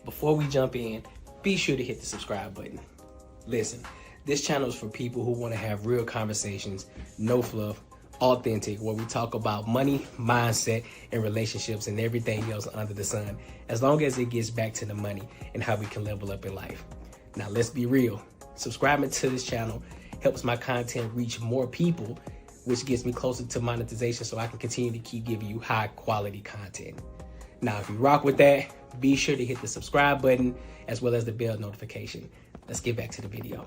Before we jump in, be sure to hit the subscribe button. Listen, this channel is for people who want to have real conversations, no fluff, authentic, where we talk about money, mindset, and relationships and everything else under the sun, as long as it gets back to the money and how we can level up in life. Now, let's be real. Subscribing to this channel helps my content reach more people, which gets me closer to monetization so I can continue to keep giving you high quality content. Now, if you rock with that, be sure to hit the subscribe button as well as the bell notification. Let's get back to the video.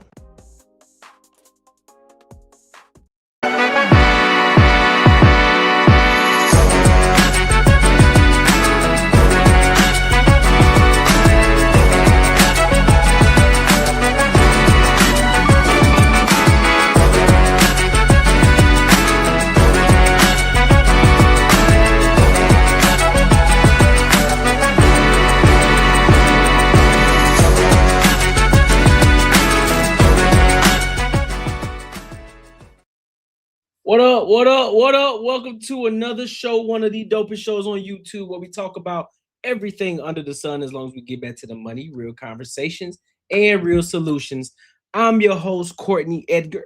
What up, what up, what up? Welcome to another show, one of the dopest shows on YouTube where we talk about everything under the sun as long as we get back to the money, real conversations, and real solutions. I'm your host, Courtney Edgar.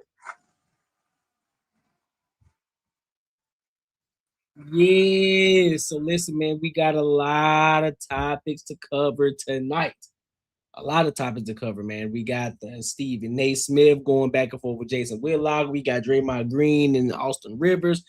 Yeah, so listen, man, we got a lot of topics to cover tonight. A lot of topics to cover, man. We got Stephen Naismith going back and forth with Jason Whitlock. We got Draymond Green and Austin Rivers.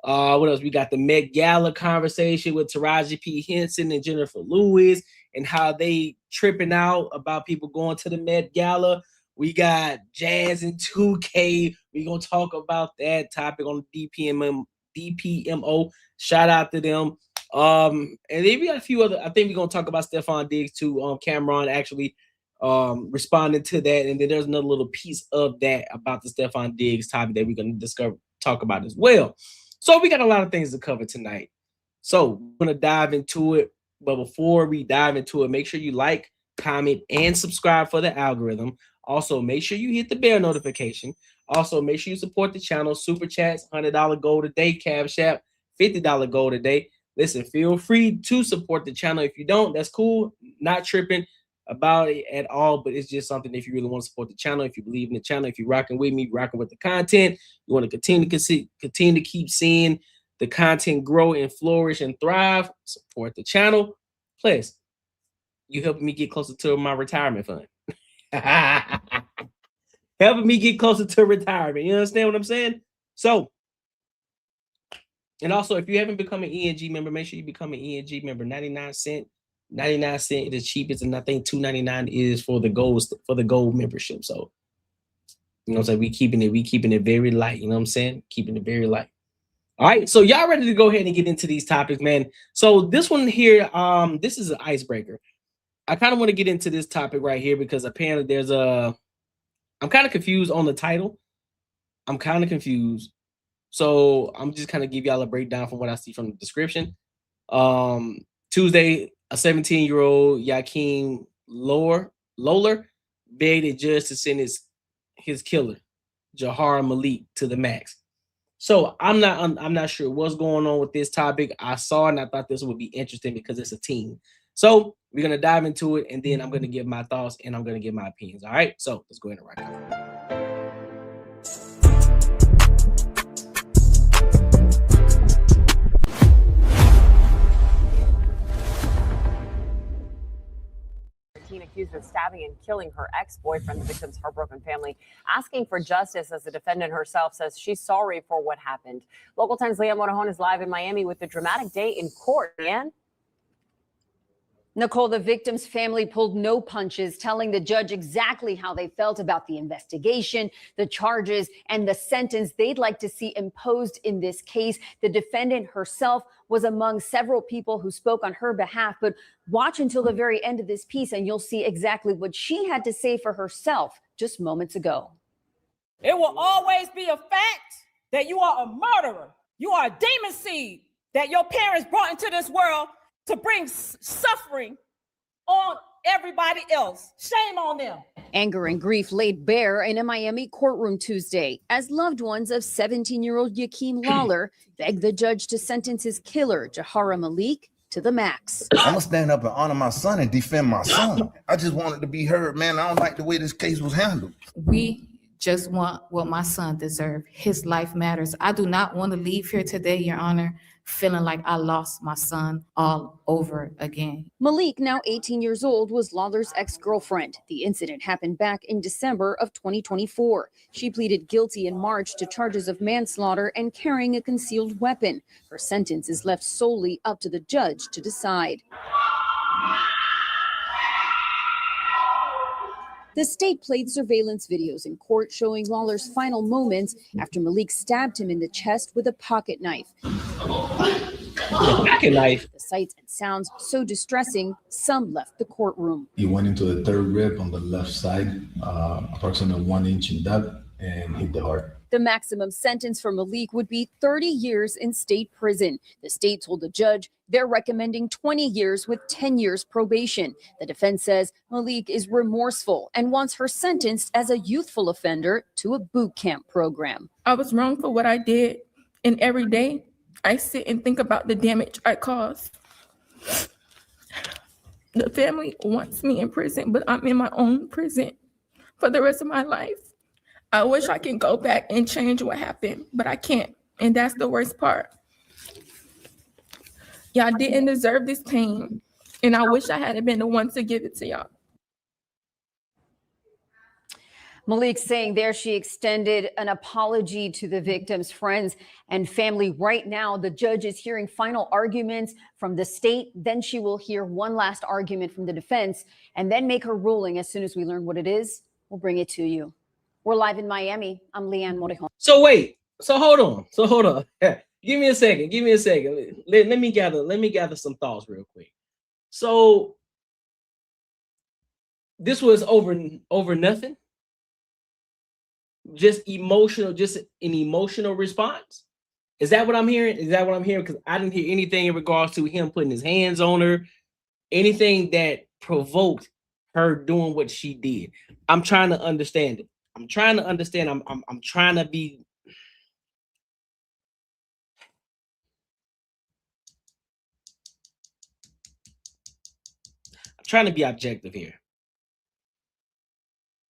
What else? We got the Met Gala conversation with Taraji P. Henson and Jennifer Lewis and how they tripping out about people going to the Met Gala. We got Jazz and 2K. We're going to talk about that topic on the DPMO. Shout out to them. And then we got a few other. I think we're gonna talk about Stephon Diggs too. Cameron actually responding to that, and then there's another little piece of that about the Stephon Diggs topic that we're gonna talk about as well. So we got a lot of things to cover tonight. So we're gonna dive into it. But before we dive into it, make sure you like, comment, and subscribe for the algorithm. Also, make sure you hit the bell notification. Also, make sure you support the channel. Super chats, $100 gold a day, Cash App, $50 gold a day. Listen, feel free to support the channel. If you don't, that's cool. Not tripping about it at all, but it's just something if you really want to support the channel, if you believe in the channel, if you're rocking with me, rocking with the content, you want to continue to keep seeing the content grow and flourish and thrive, support the channel. Plus, you helping me get closer to my retirement fund. Helping me get closer to retirement. You understand what I'm saying? So, and also, if you haven't become an ENG member, make sure you become an ENG member. 99 cents. 99 cents is the cheapest, and I think $2.99 is for the gold membership. So, you know what I'm saying? We keeping it very light. You know what I'm saying? Keeping it very light. All right. So y'all ready to go ahead and get into these topics, man. So this one here, this is an icebreaker. I kind of want to get into this topic right here because apparently I'm kind of confused on the title. I'm kind of confused. So I'm just kind of give y'all a breakdown from what I see from the description. Tuesday, a 17-year-old Yakeem Lawler begged a judge to send his killer, Jahar Malik, to the max. So I'm not sure what's going on with this topic. I saw it and I thought this would be interesting because it's a team. So we're gonna dive into it, and then I'm gonna give my thoughts and I'm gonna give my opinions. All right. So let's go ahead and rock out. Accused of stabbing and killing her ex-boyfriend. The victim's heartbroken family asking for justice as the defendant herself says she's sorry for what happened. Local 10's Leah Monajon is live in Miami with the dramatic day in court. Leanne? Nicole, the victim's family pulled no punches, telling the judge exactly how they felt about the investigation, the charges, and the sentence they'd like to see imposed in this case. The defendant herself was among several people who spoke on her behalf, but watch until the very end of this piece and you'll see exactly what she had to say for herself just moments ago. It will always be a fact that you are a murderer. You are a demon seed that your parents brought into this world to bring suffering on everybody else. Shame on them. Anger and grief laid bare in a Miami courtroom Tuesday as loved ones of 17-year-old Yakeem Lawler begged the judge to sentence his killer, Jahara Malik, to the max. I'm gonna stand up and honor my son and defend my son. I just wanted to be heard, man. I don't like the way this case was handled. We just want what my son deserves. His life matters. I do not want to leave here today, Your Honor, feeling like I lost my son all over again. Malik, now 18 years old, was Lawler's ex-girlfriend. The incident happened back in December of 2024. She pleaded guilty in March to charges of manslaughter and carrying a concealed weapon. Her sentence is left solely up to the judge to decide. The state played surveillance videos in court showing Lawler's final moments after Malik stabbed him in the chest with a pocket knife. Pocket knife. The sights and sounds so distressing, some left the courtroom. He went into the third rib on the left side, approximately 1 inch in depth, and hit the heart. The maximum sentence for Malik would be 30 years in state prison. The state told the judge they're recommending 20 years with 10 years probation. The defense says Malik is remorseful and wants her sentenced as a youthful offender to a boot camp program. I was wrong for what I did, and every day I sit and think about the damage I caused. The family wants me in prison, but I'm in my own prison for the rest of my life. I wish I can go back and change what happened, but I can't, and that's the worst part. Y'all didn't deserve this pain, and I wish I hadn't been the one to give it to y'all. Malik saying there she extended an apology to the victim's friends and family. Right now, the judge is hearing final arguments from the state. Then she will hear one last argument from the defense and then make her ruling. As soon as we learn what it is, we'll bring it to you. We're live in Miami. I'm Leanne Morejon. So wait. So hold on. Give me a second. Let me gather some thoughts real quick. So this was over nothing. Just an emotional response. Is that what I'm hearing? Because I didn't hear anything in regards to him putting his hands on her, anything that provoked her doing what she did. I'm trying to understand it. I'm trying to be objective here.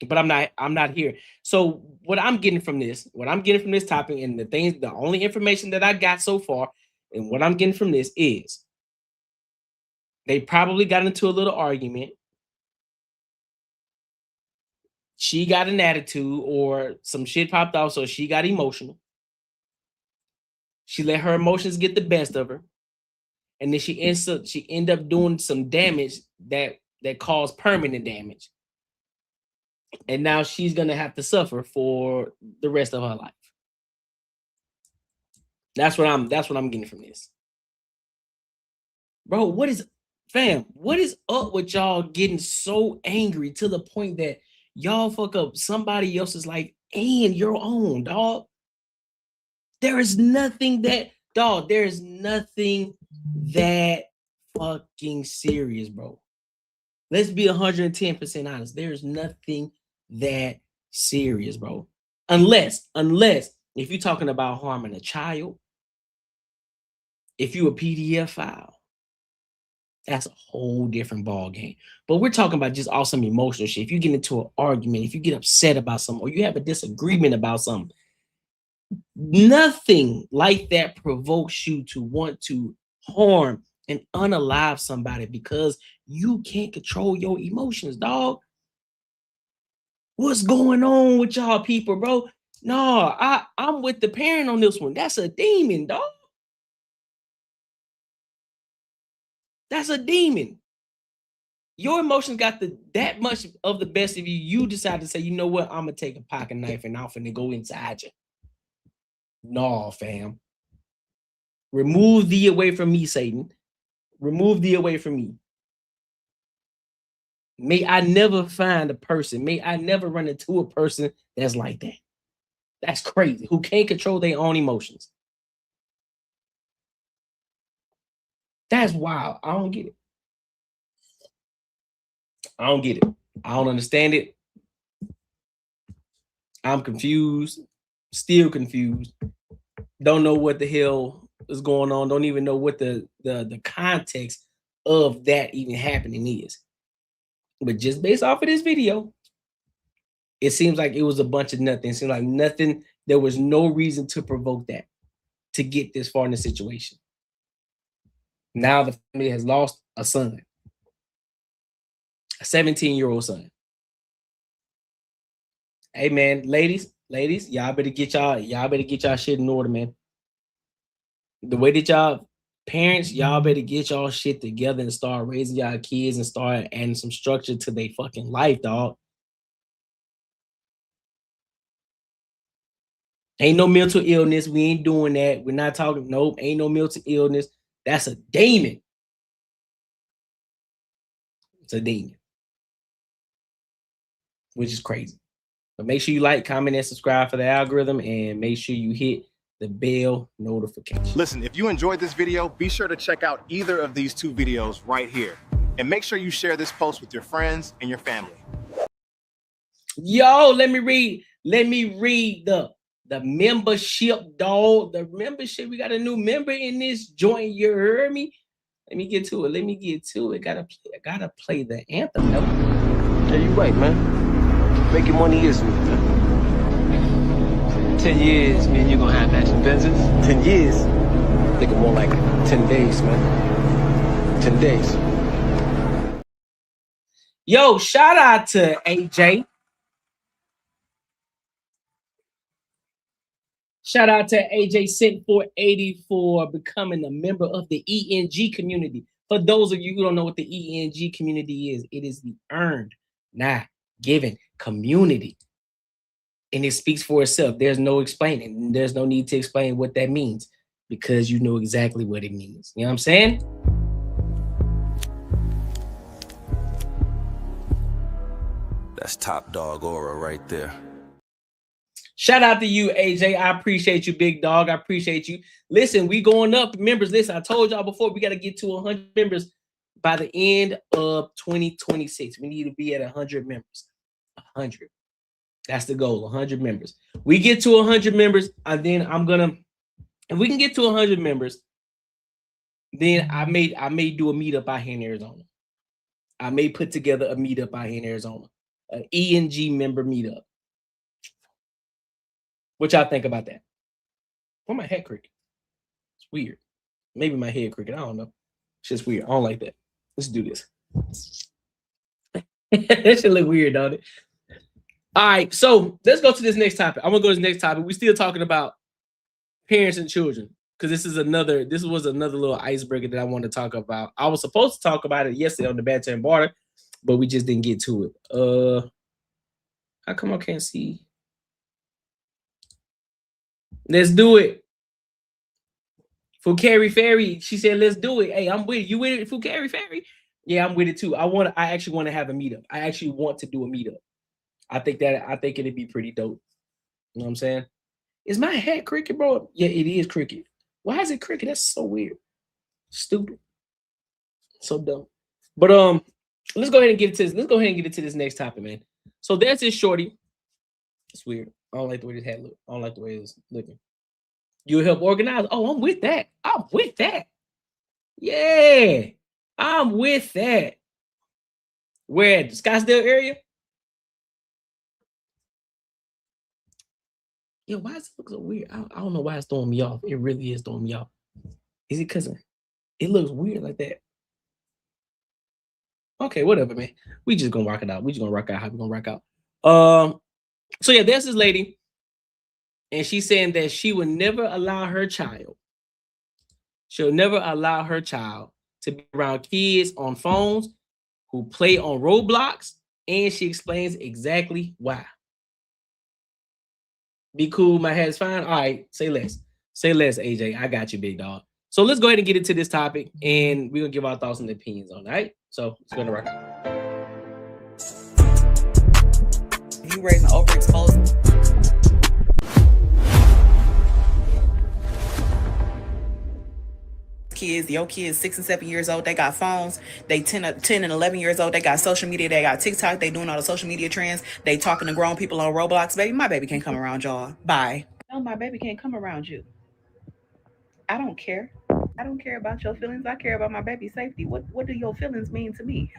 But I'm not here. So what I'm getting from this topic and the only information that I got so far and what I'm getting from this is they probably got into a little argument. She got an attitude or some shit popped off, so she got emotional. She let her emotions get the best of her. And then she ended up doing some damage that caused permanent damage. And now she's gonna have to suffer for the rest of her life. That's what I'm getting from this. Bro, what is up with y'all getting so angry to the point that y'all fuck up somebody else's life and your own, dog? There is nothing that fucking serious, bro. Let's be 110% honest. There's nothing that serious, bro. Unless if you're talking about harming a child, if you a PDF file, that's a whole different ball game. But we're talking about just awesome emotional shit. If you get into an argument, if you get upset about something, or you have a disagreement about something, nothing like that provokes you to want to harm and unalive somebody because you can't control your emotions, dog. What's going on with y'all people, bro? No, I'm with the parent on this one. That's a demon, dog. That's a demon. Your emotions got that much of the best of you. You decide to say, you know what? I'm gonna take a pocket knife and I'm finna go inside you. No, fam. Remove thee away from me, Satan. Remove thee away from me. May I never find a person. May I never run into a person that's like that. That's crazy. Who can't control their own emotions. That's wild. I don't get it. I don't understand it. I'm confused. Still confused. Don't know what the hell what's going on, don't even know what the context of that even happening is. But just based off of this video, it seems like it was a bunch of nothing. It seems like nothing. There was no reason to provoke that to get this far in the situation. Now the family has lost a son, a 17-year-old son. Hey man, ladies, y'all better get y'all shit in order, man. The way that y'all parents, y'all better get y'all shit together and start raising y'all kids and start adding some structure to their fucking life, dog. Ain't no mental illness. We ain't doing that. We're not talking. Nope. Ain't no mental illness. That's a demon. It's a demon, which is crazy. But make sure you like, comment, and subscribe for the algorithm, and make sure you hit the bell notification. Listen, if you enjoyed this video, be sure to check out either of these two videos right here. And make sure you share this post with your friends and your family. Yo, let me read the membership, dog. The membership. We got a new member in this joint. You heard me? Let me get to it. I gotta play the anthem. No. Yeah, you right, man. Making money isn't it, man? 10 years, man, you're gonna have matching Benzes. 10 years? I think more like 10 days, man. 10 days. Yo, shout out to AJ. Shout out to AJ Sent 480 for becoming a member of the ENG community. For those of you who don't know what the ENG community is, it is the earned, not given community. And it speaks for itself. There's no explaining. There's no need to explain what that means because you know exactly what it means. You know what I'm saying? That's top dog aura right there. Shout out to you, AJ. I appreciate you, big dog. I appreciate you. Listen, we going up. Members, listen, I told y'all before, we got to get to 100 members by the end of 2026. We need to be at 100 members. 100. That's the goal, 100 members. We get to 100 members, and then if we can get to 100 members, then I may do a meetup out here in Arizona. I may put together a meetup out here in Arizona, an ENG member meetup. What y'all think about that? Why my head crooked? It's weird. Maybe my head crooked. I don't know. It's just weird. I don't like that. Let's do this. That should look weird, don't it? All right, so let's go to this next topic. I'm gonna go to this next topic. We're still talking about parents and children because this was another little icebreaker that I want to talk about. I was supposed to talk about it yesterday on the Banter and Barter, but we just didn't get to it. How come I can't see? Let's do it. Fukari Ferry, she said, let's do it. Hey, I'm with it. You with it, Fukari Ferry? Yeah, I'm with it too. I actually want to have a meetup. I actually want to do a meetup. I think it'd be pretty dope. You know what I'm saying? Is my head crooked, bro? Yeah, it is crooked. Why is it crooked? That's so weird. Stupid. So dumb. But let's go ahead and get into this. Let's go ahead and get into this next topic, man. So there's this shorty. It's weird. I don't like the way this hat look. I don't like the way it's looking. You help organize. Oh, I'm with that. I'm with that. Yeah, I'm with that. Where at the Scottsdale area? Yo, why does it look so weird? I don't know why it's throwing me off. It really is throwing me off. Is it because it looks weird like that? Okay, whatever, man. We just gonna rock it out. We just gonna rock out how we gonna rock out. So yeah, there's this lady, and she's saying that she would never allow her child. She'll never allow her child to be around kids on phones who play on Roblox, and she explains exactly why. Be cool, my head's fine. All right, say less. Say less, AJ. I got you, big dog. So let's go ahead and get into this topic, and we're gonna give our thoughts and opinions on it. All right? So it's gonna rock out. You raising overexposed kids, your kids 6 and 7 years old, they got phones, they 10 and 11 years old, they got social media, they got TikTok, they doing all the social media trends, they talking to grown people on Roblox. Baby, my baby can't come around y'all. Bye. No, my baby can't come around you. I don't care. I don't care about your feelings. I care about my baby's safety. What do your feelings mean to me?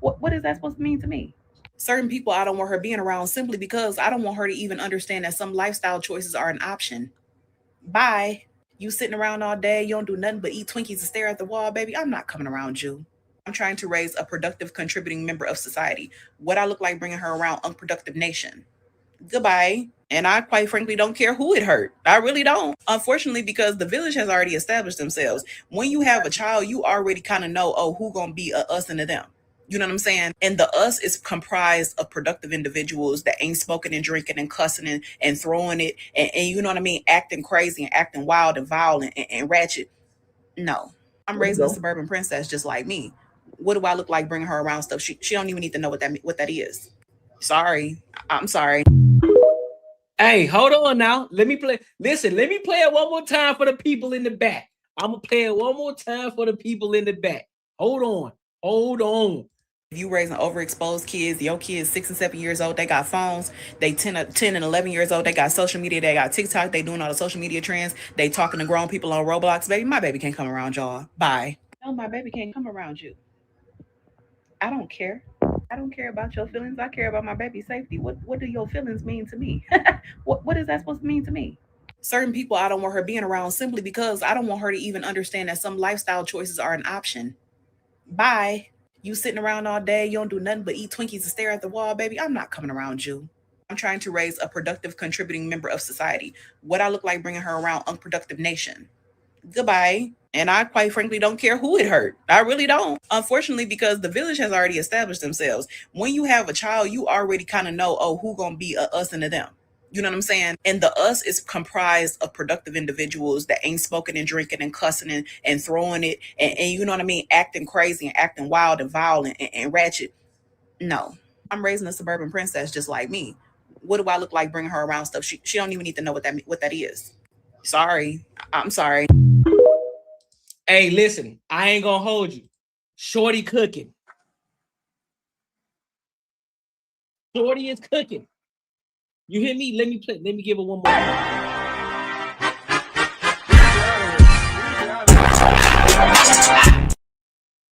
What is that supposed to mean to me? Certain people I don't want her being around simply because I don't want her to even understand that some lifestyle choices are an option. Bye. You sitting around all day, you don't do nothing but eat Twinkies and stare at the wall, baby. I'm not coming around you. I'm trying to raise a productive, contributing member of society. What I look like bringing her around unproductive nation. Goodbye. And I quite frankly don't care who it hurt. I really don't. Unfortunately, because the village has already established themselves. When you have a child, you already kind of know, oh, who gonna be a us and a them. You know what I'm saying? And the us is comprised of productive individuals that ain't smoking and drinking and cussing and throwing it and you know what I mean, acting crazy and acting wild and violent and ratchet. No. I'm raising a suburban princess just like me. What do I look like bringing her around stuff? She don't even need to know what that is. Sorry. I'm sorry. Hey, hold on now. Let me play. Listen, let me play it one more time for the people in the back. I'm gonna play it one more time for the people in the back. Hold on. Hold on. If you raising overexposed kids, your kids 6 and 7 years old, they got phones. They 10 and 11 years old, they got social media, they got TikTok, they doing all the social media trends. They talking to grown people on Roblox. Baby, my baby can't come around y'all. Bye. No, my baby can't come around you. I don't care. I don't care about your feelings. I care about my baby's safety. What do your feelings mean to me? What is that supposed to mean to me? Certain people I don't want her being around simply because I don't want her to even understand that some lifestyle choices are an option. Bye. You sitting around all day, you don't do nothing but eat Twinkies and stare at the wall, baby. I'm not coming around you. I'm trying to raise a productive, contributing member of society. What I look like bringing her around unproductive nation. Goodbye. And I quite frankly don't care who it hurt. I really don't. Unfortunately, because the village has already established themselves. When you have a child, you already kind of know, oh, who gonna be a us and a them. You know what I'm saying? And the us is comprised of productive individuals that ain't smoking and drinking and cussing and throwing it and you know what I mean, acting crazy and acting wild and violent and ratchet. No. I'm raising a suburban princess just like me. What do I look like bringing her around stuff? She don't even need to know what that is. Sorry. I'm sorry. Hey, listen, I ain't gonna hold you. Shorty cooking. Shorty is cooking. You hear me? Let me play. Let me give it one more.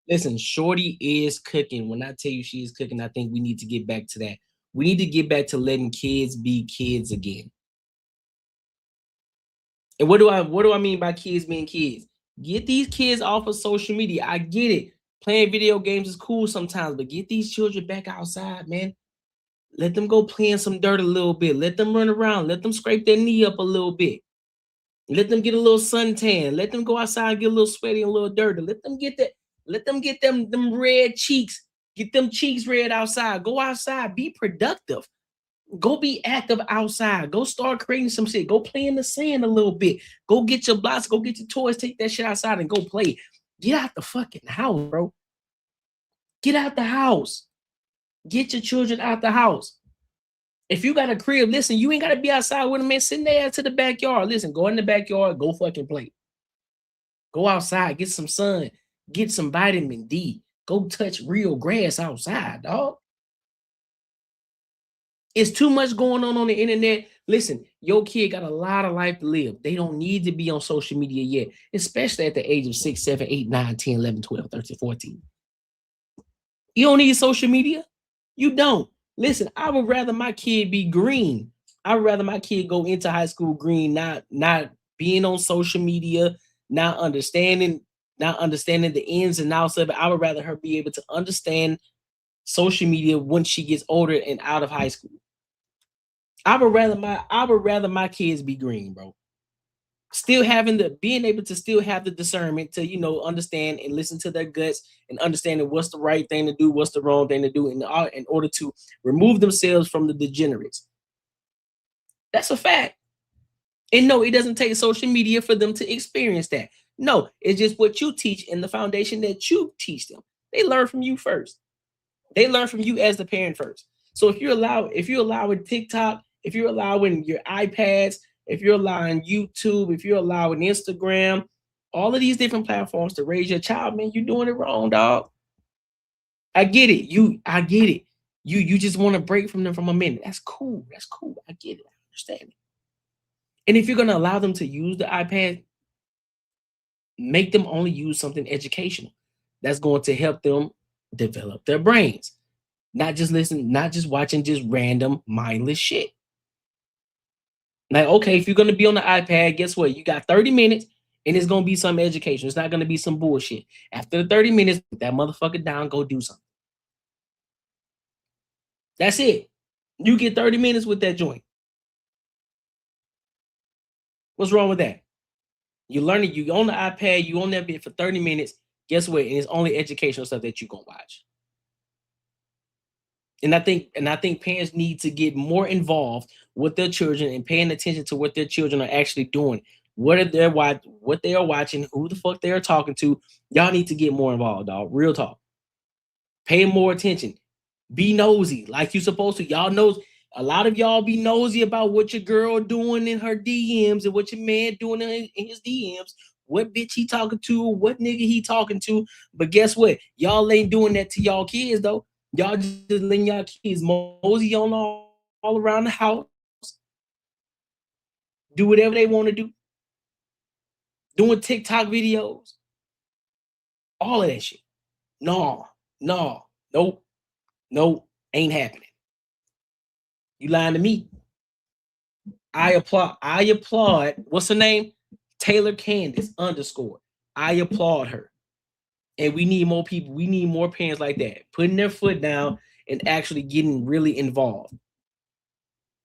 Listen, Shorty is cooking. When I tell you she is cooking, I think we need to get back to that. We need to get back to letting kids be kids again. And what do I mean by kids being kids? Get these kids off of social media. I get it. Playing video games is cool sometimes, but get these children back outside, man. Let them go play in some dirt a little bit. Let them run around. Let them scrape their knee up a little bit. Let them get a little suntan. Let them go outside and get a little sweaty and a little dirty. Let them get that. Let them get them red cheeks. Get them cheeks red outside. Go outside. Be productive. Go be active outside. Go start creating some shit. Go play in the sand a little bit. Go get your blocks. Go get your toys. Take that shit outside and go play. Get out the fucking house, bro. Get out the house. Get your children out the house. If you got a crib, listen, you ain't got to be outside with them, man. Send their ass to the backyard. Listen, go in the backyard. Go fucking play. Go outside. Get some sun. Get some vitamin D. Go touch real grass outside, dog. It's too much going on the internet. Listen, your kid got a lot of life to live. They don't need to be on social media yet, especially at the age of 6, 7, 8, 9, 10, 11, 12, 13, 14. You don't need social media. You don't. Listen, I would rather my kid be green. I would rather my kid go into high school green, not being on social media, not understanding the ins and outs of it. I would rather her be able to understand social media when she gets older and out of high school. I would rather my kids be green, bro. Still being able to still have the discernment to, understand and listen to their guts and understanding what's the right thing to do, what's the wrong thing to do in order to remove themselves from the degenerates. That's a fact. And no, it doesn't take social media for them to experience that. No, it's just what you teach and the foundation that you teach them. They learn from you first. They learn from you as the parent first. So if you're allowing TikTok, if you're allowing your iPads, if you're allowing YouTube, if you're allowing Instagram, all of these different platforms to raise your child, man, you're doing it wrong, dog. I get it. I get it. You just want to break from them from a minute. That's cool. That's cool. I get it. I understand it. And if you're going to allow them to use the iPad, Make them only use something educational that's going to help them develop their brains. Not just watching just random mindless shit. Like, okay, if you're gonna be on the iPad, guess what? You got 30 minutes and it's gonna be some education. It's not gonna be some bullshit. After the 30 minutes, put that motherfucker down, go do something. That's it. You get 30 minutes with that joint. What's wrong with that? You're learning, you on the iPad, you on that bit for 30 minutes. Guess what? And it's only educational stuff that you're gonna watch. And I think parents need to get more involved with their children and paying attention to what their children are actually doing. What they are watching, who the fuck they are talking to. Y'all need to get more involved, dog. Real talk. Pay more attention. Be nosy like you're supposed to. Y'all know a lot of y'all be nosy about what your girl doing in her DMs and what your man doing in his DMs. What bitch he talking to, what nigga he talking to. But guess what? Y'all ain't doing that to y'all kids though. Y'all just letting y'all kids mosey on all around the house. Do whatever they want to do. Doing TikTok videos. All of that shit. No, nope, ain't happening. You lying to me. I applaud. What's her name? Taylor Candace _ I applaud her. And we need more people. We need more parents like that, putting their foot down and actually getting really involved.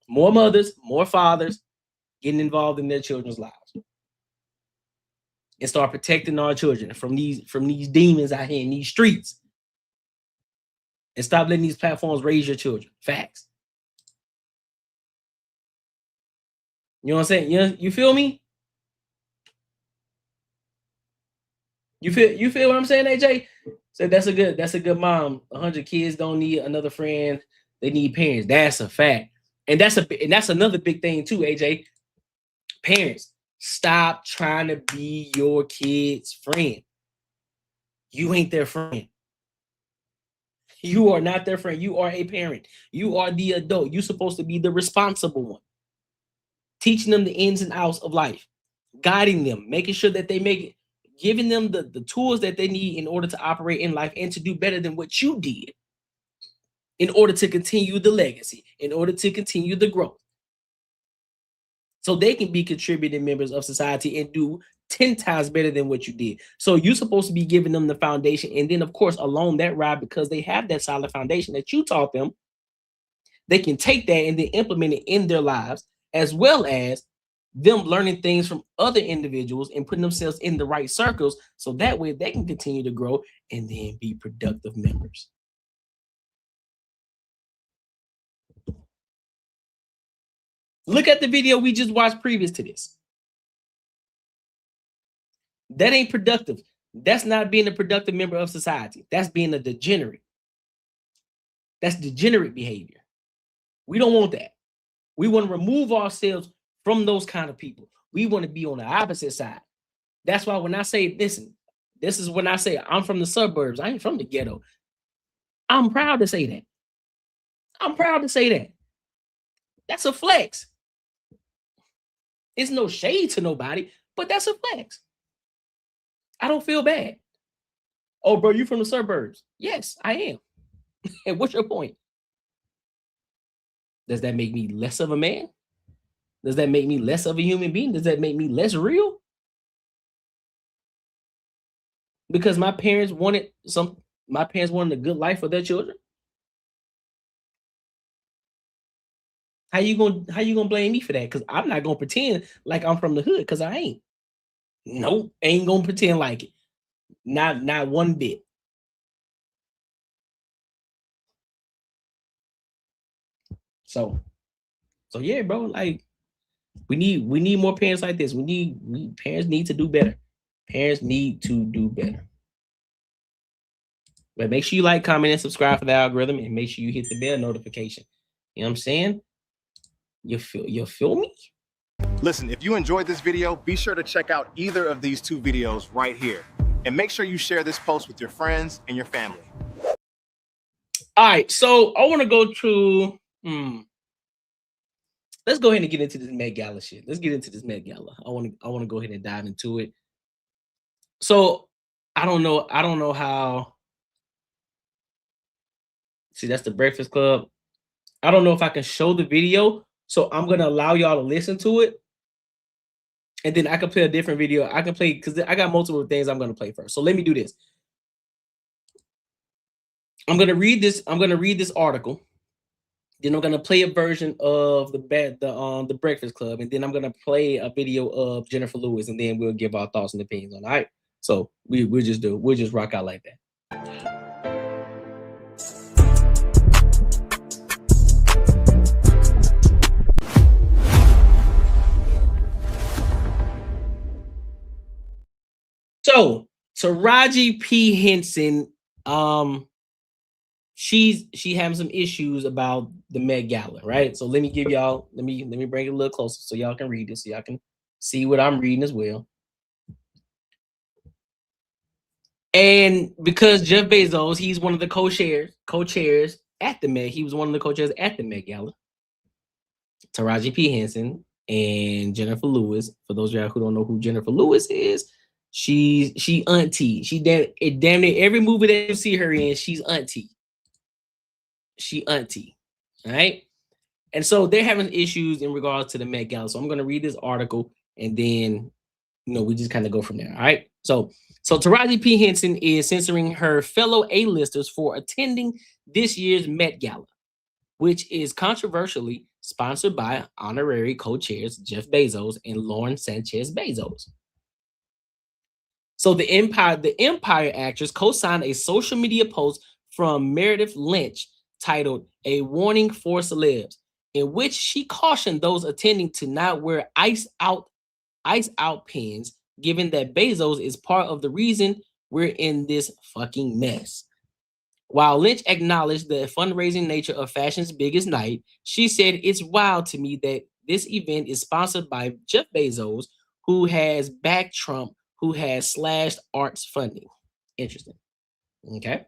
More mothers, more fathers getting involved in their children's lives. And start protecting our children from these demons out here in these streets. And stop letting these platforms raise your children. Facts. You know what I'm saying? You feel me? You feel what I'm saying, AJ? So that's a good mom. 100 kids don't need another friend. They need parents. That's a fact. And that's another big thing too, AJ. Parents, stop trying to be your kid's friend. You ain't their friend. You are not their friend. You are a parent. You are the adult. You're supposed to be the responsible one. Teaching them the ins and outs of life. Guiding them. Making sure that they make it. Giving them the tools that they need in order to operate in life and to do better than what you did. In order to continue the legacy. In order to continue the growth. So they can be contributing members of society and do 10 times better than what you did. So you're supposed to be giving them the foundation. And then, of course, along that ride, because they have that solid foundation that you taught them, they can take that and then implement it in their lives, as well as them learning things from other individuals and putting themselves in the right circles. So that way they can continue to grow and then be productive members. Look at the video we just watched previous to this. That ain't productive. That's not being a productive member of society. That's being a degenerate. That's degenerate behavior. We don't want that. We want to remove ourselves from those kind of people. We want to be on the opposite side. That's why when I say, listen, this is when I say I'm from the suburbs. I ain't from the ghetto. I'm proud to say that. I'm proud to say that. That's a flex. It's no shade to nobody, but that's a flex. I don't feel bad. Oh, bro, you from the suburbs? Yes, I am. And what's your point? Does that make me less of a man? Does that make me less of a human being? Does that make me less real? Because my parents wanted a good life for their children. How you gonna blame me for that? Because I'm not gonna pretend like I'm from the hood, because I ain't. Nope, ain't gonna pretend like it. Not one bit. So yeah, bro. Like we need more parents like this. Parents need to do better. Parents need to do better. But make sure you like, comment, and subscribe for the algorithm, and make sure you hit the bell notification. You know what I'm saying? You feel me? Listen, if you enjoyed this video, be sure to check out either of these two videos right here. And make sure you share this post with your friends and your family. All right, so I want to go to let's go ahead and get into this Met Gala shit. Let's get into this Met Gala. I want to go ahead and dive into it. So I don't know how. See, that's the Breakfast Club. I don't know if I can show the video, so I'm gonna allow y'all to listen to it, and then I can play a different video. I can play because I got multiple things I'm gonna play first. So let me do this. I'm gonna read this. I'm gonna read this article. Then I'm gonna play a version of the Breakfast Club, and then I'm gonna play a video of Jennifer Lewis, and then we'll give our thoughts and opinions on it. All right. So we'll just rock out like that. So Taraji P. Henson, she having some issues about the Met Gala, right? So let me give y'all, let me bring it a little closer so y'all can read this, so y'all can see what I'm reading as well. And because Jeff Bezos, he's one of the co-chairs at the Met. He was one of the co-chairs at the Met Gala. Taraji P. Henson and Jennifer Lewis. For those of y'all who don't know who Jennifer Lewis is, she auntie. She damn near every movie that you see her in, she's auntie. She auntie. All right. And so they're having issues in regards to the Met Gala. So I'm going to read this article and then, we just kind of go from there. All right. So Taraji P. Henson is censoring her fellow A-listers for attending this year's Met Gala, which is controversially sponsored by honorary co-chairs Jeff Bezos and Lauren Sanchez Bezos. So the Empire actress co-signed a social media post from Meredith Lynch titled "A Warning for Celebs," in which she cautioned those attending to not wear ice out pins, given that Bezos is part of the reason we're in this fucking mess. While Lynch acknowledged the fundraising nature of fashion's biggest night, she said, "It's wild to me that this event is sponsored by Jeff Bezos, who has backed Trump, who has slashed arts funding." Interesting. Okay.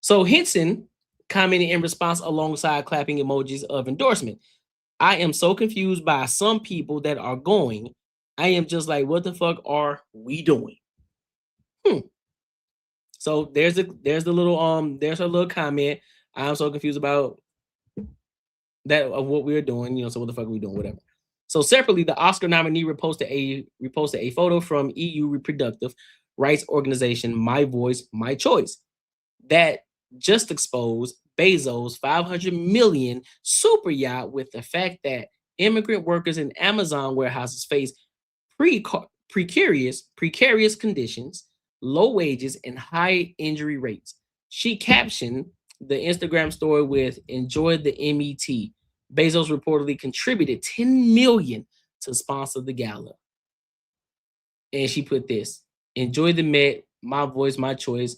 So Henson commented in response alongside clapping emojis of endorsement. "I am so confused by some people that are going. I am just like, what the fuck are we doing?" So there's her little comment. "I'm so confused about that of what we're doing, so what the fuck are we doing, whatever." So separately, the Oscar nominee reposted a photo from EU reproductive rights organization My Voice, My Choice that just exposed Bezos' $500 million super yacht with the fact that immigrant workers in Amazon warehouses face precarious conditions, low wages, and high injury rates. She captioned the Instagram story with "Enjoy the MET." Bezos reportedly contributed $10 million to sponsor the gala. And she put this: "Enjoy the Met, My Voice, My Choice.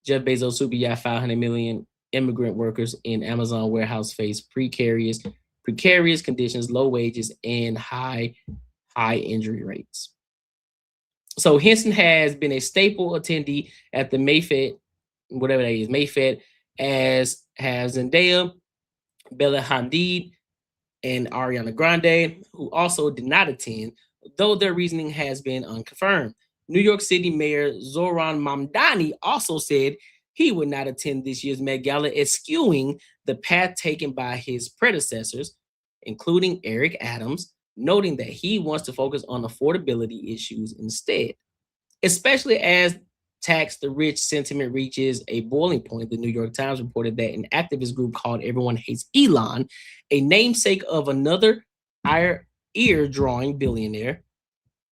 Jeff Bezos super yacht, $500 million. Immigrant workers in Amazon warehouse face precarious conditions, low wages, and high injury rates." So Henson has been a staple attendee at the Mayfest, whatever that is, Mayfest, as has Zendaya, Bella Hadid, and Ariana Grande, who also did not attend, though their reasoning has been unconfirmed. New York City Mayor Zohran Mamdani also said he would not attend this year's Met Gala, eschewing the path taken by his predecessors, including Eric Adams, noting that he wants to focus on affordability issues instead, especially as tax the rich sentiment reaches a boiling point. The New York Times reported that an activist group called Everyone Hates Elon, a namesake of another ear-drawing billionaire,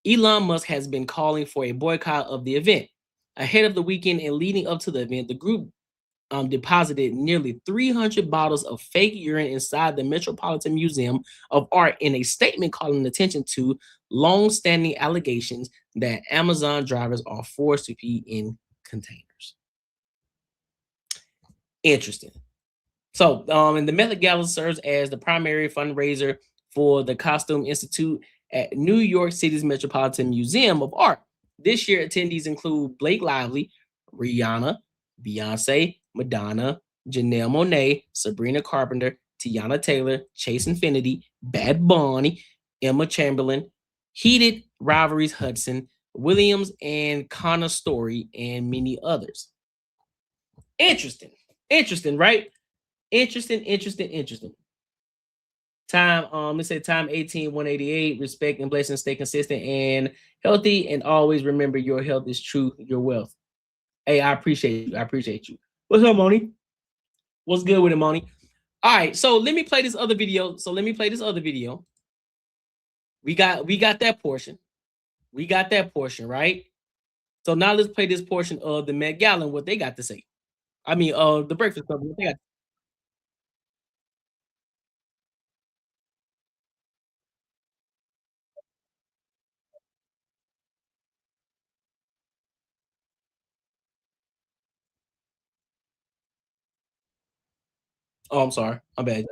Elon Musk, has been calling for a boycott of the event. Ahead of the weekend and leading up to the event, the group deposited nearly 300 bottles of fake urine inside the Metropolitan Museum of Art in a statement calling attention to long-standing allegations that Amazon drivers are forced to pee in containers. Interesting. So, and the Met Gala serves as the primary fundraiser for the Costume Institute at New York City's Metropolitan Museum of Art. This year, attendees include Blake Lively, Rihanna, Beyonce, Madonna, Janelle Monáe, Sabrina Carpenter, Tiana Taylor, Chase Infinity, Bad Bunny, Emma Chamberlain, Heated Rivalries Hudson, Williams and Connor Story, and many others. Interesting, right? Interesting. Time, let's say time 18-188. Respect and blessings. Stay consistent and healthy, and always remember your health is truth, your wealth. Hey, I appreciate you. What's up, Moni? What's good with it, Moni? All right, so let me play this other video. We got that portion. Right? So now let's play this portion of the Met Gala and what they got to say. I mean, the Breakfast Club. What they got. Oh, I'm sorry. I'm bad.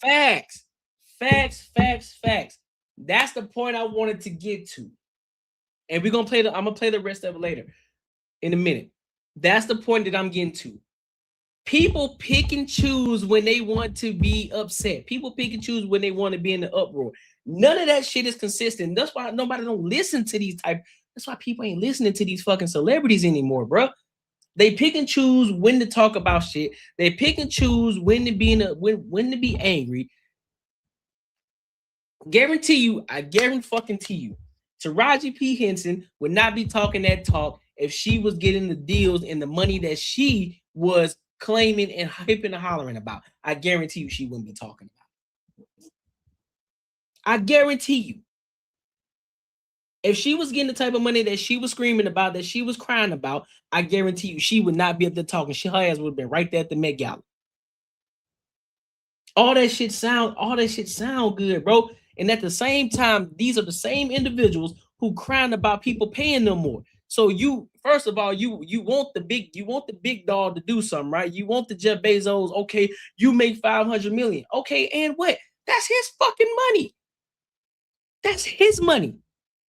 Facts. That's the point I wanted to get to. And I'm gonna play the rest of it later in a minute. That's the point that I'm getting to. People pick and choose when they want to be upset. People pick and choose when they want to be in the uproar. None of that shit is consistent. That's why nobody don't listen to these type. That's why people ain't listening to these fucking celebrities anymore, bro. They pick and choose when to talk about shit. They pick and choose when to be when to be angry. I guarantee you, Taraji P. Henson would not be talking that talk if she was getting the deals and the money that she was claiming and hyping and hollering about. I guarantee you she wouldn't be talking about it. I guarantee you. If she was getting the type of money that she was screaming about, that she was crying about, I guarantee you she would not be up there talking. Her ass would have been right there at the Met Gala. All that shit sound good, bro. And at the same time, these are the same individuals who crying about people paying them more. So you, first of all, you want the big dog to do something, right? You want the Jeff Bezos. Okay, you make 500 million. Okay, and what? That's his fucking money. That's his money.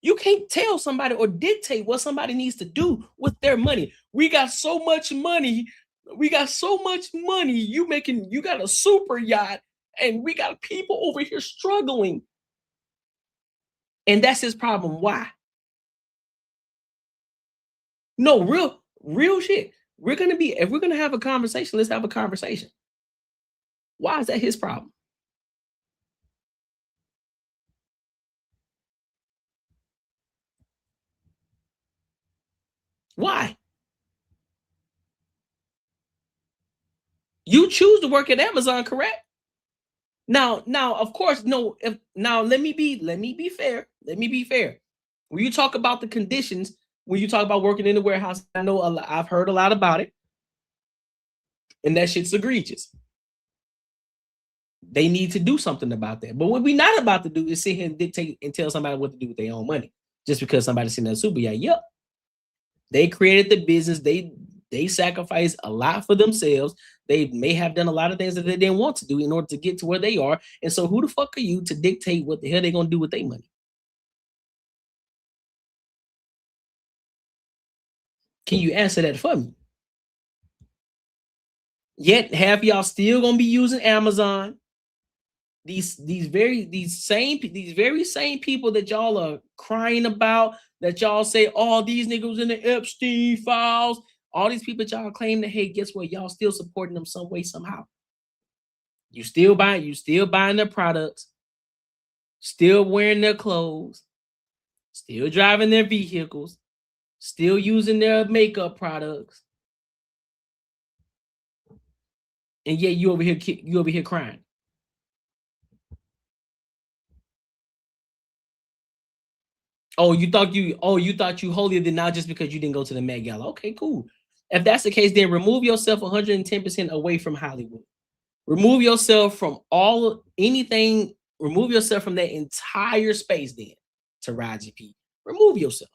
You can't tell somebody or dictate what somebody needs to do with their money. We got so much money. You got a super yacht, and we got people over here struggling. And that's his problem. Why? No, real shit. If we're gonna have a conversation, let's have a conversation. Why is that his problem? Why? You choose to work at Amazon, correct? Now, of course, no. Let me be fair. When you talk about the conditions, when you talk about working in the warehouse, I've heard a lot about it, and that shit's egregious. They need to do something about that. But what we're not about to do is sit here and dictate and tell somebody what to do with their own money just because somebody's sitting in a super yacht. Yep, they created the business. They sacrificed a lot for themselves. They may have done a lot of things that they didn't want to do in order to get to where they are. And so who the fuck are you to dictate what the hell they're going to do with their money? Can you answer that for me? Yet half y'all still going to be using Amazon. These very same people that y'all are crying about, that y'all say, oh, these niggas in the Epstein files, all these people that y'all claim to hate, guess what? Y'all still supporting them some way, somehow. You still buying their products, still wearing their clothes, still driving their vehicles, still using their makeup products. And yet you over here crying. You thought you holier than now just because you didn't go to the Met Gala. Okay, cool. If that's the case, then remove yourself 110% away from Hollywood. Remove yourself from anything. Remove yourself from that entire space then, Taraji P. Remove yourself.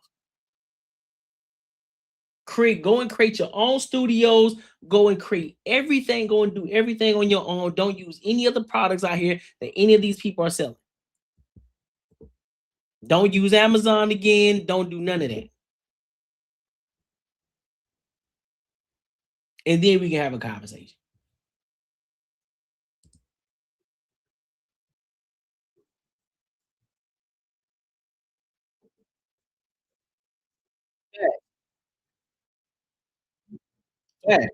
Go and create your own studios. Go and create everything. Go and do everything on your own. Don't use any of the products out here that any of these people are selling. Don't use Amazon again. Don't do none of that. And then we can have a conversation. Yeah.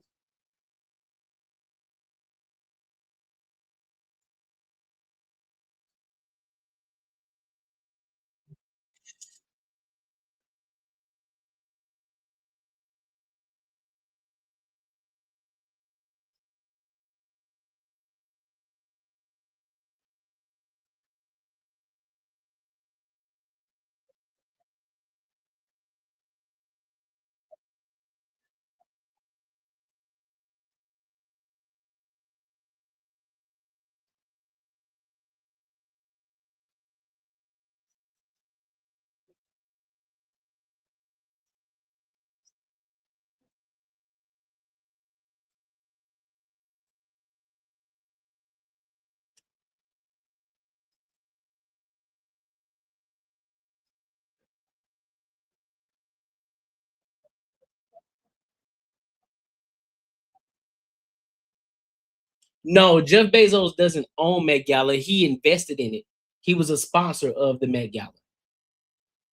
No, Jeff Bezos doesn't own Met Gala. He invested in it. He was a sponsor of the Met Gala.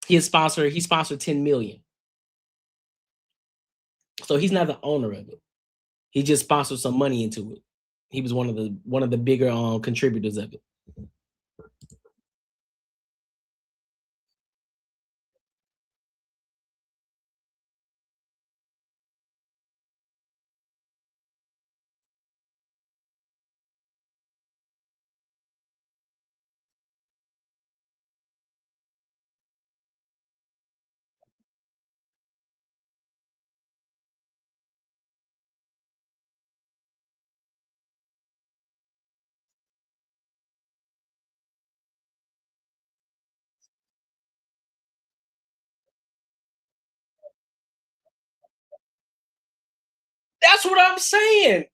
He sponsored 10 million. So he's not the owner of it. He just sponsored some money into it. He was one of the bigger contributors of it. That's what I'm saying.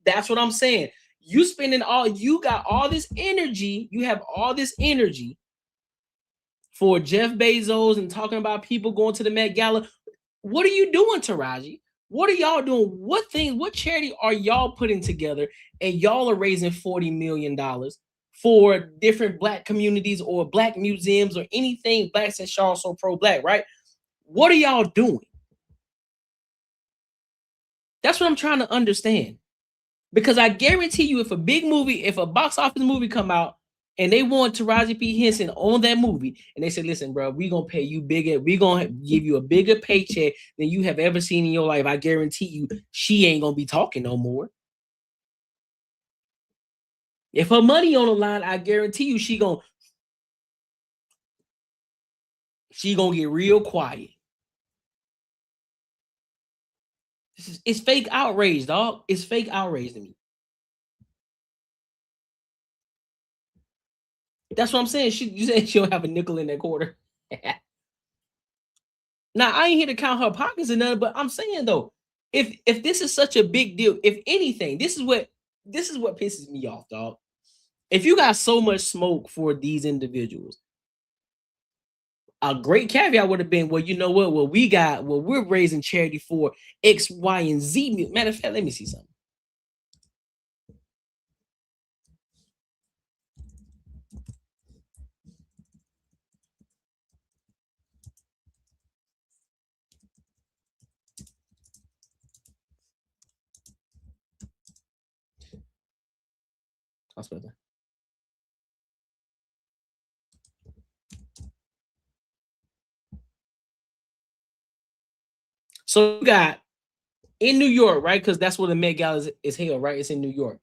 That's what I'm saying. You got all this energy. You have all this energy for Jeff Bezos and talking about people going to the Met Gala. What are you doing, Taraji? What are y'all doing? What charity are y'all putting together? And y'all are raising $40 million for different Black communities or Black museums or anything Black, since y'all so pro-Black, right? What are y'all doing? That's what I'm trying to understand. Because I guarantee you, if a box office movie come out and they want Taraji P. Henson on that movie, and they say, listen, bro, we're going to pay you bigger. We're going to give you a bigger paycheck than you have ever seen in your life. I guarantee you, she ain't going to be talking no more. If her money on the line, I guarantee you, she going to get real quiet. It's fake outrage, dog. It's fake outrage to me. That's what I'm saying. You said she don't have a nickel in that quarter. Now, I ain't here to count her pockets or nothing, but I'm saying though, if this is such a big deal, if anything, this is what pisses me off, dog. If you got so much smoke for these individuals, a great caveat would have been, well, you know what? We're raising charity for X, Y, and Z. Matter of fact, let me see something. Hospital. So you got in New York, right? Because that's where the Met Gala is held, right? It's in New York.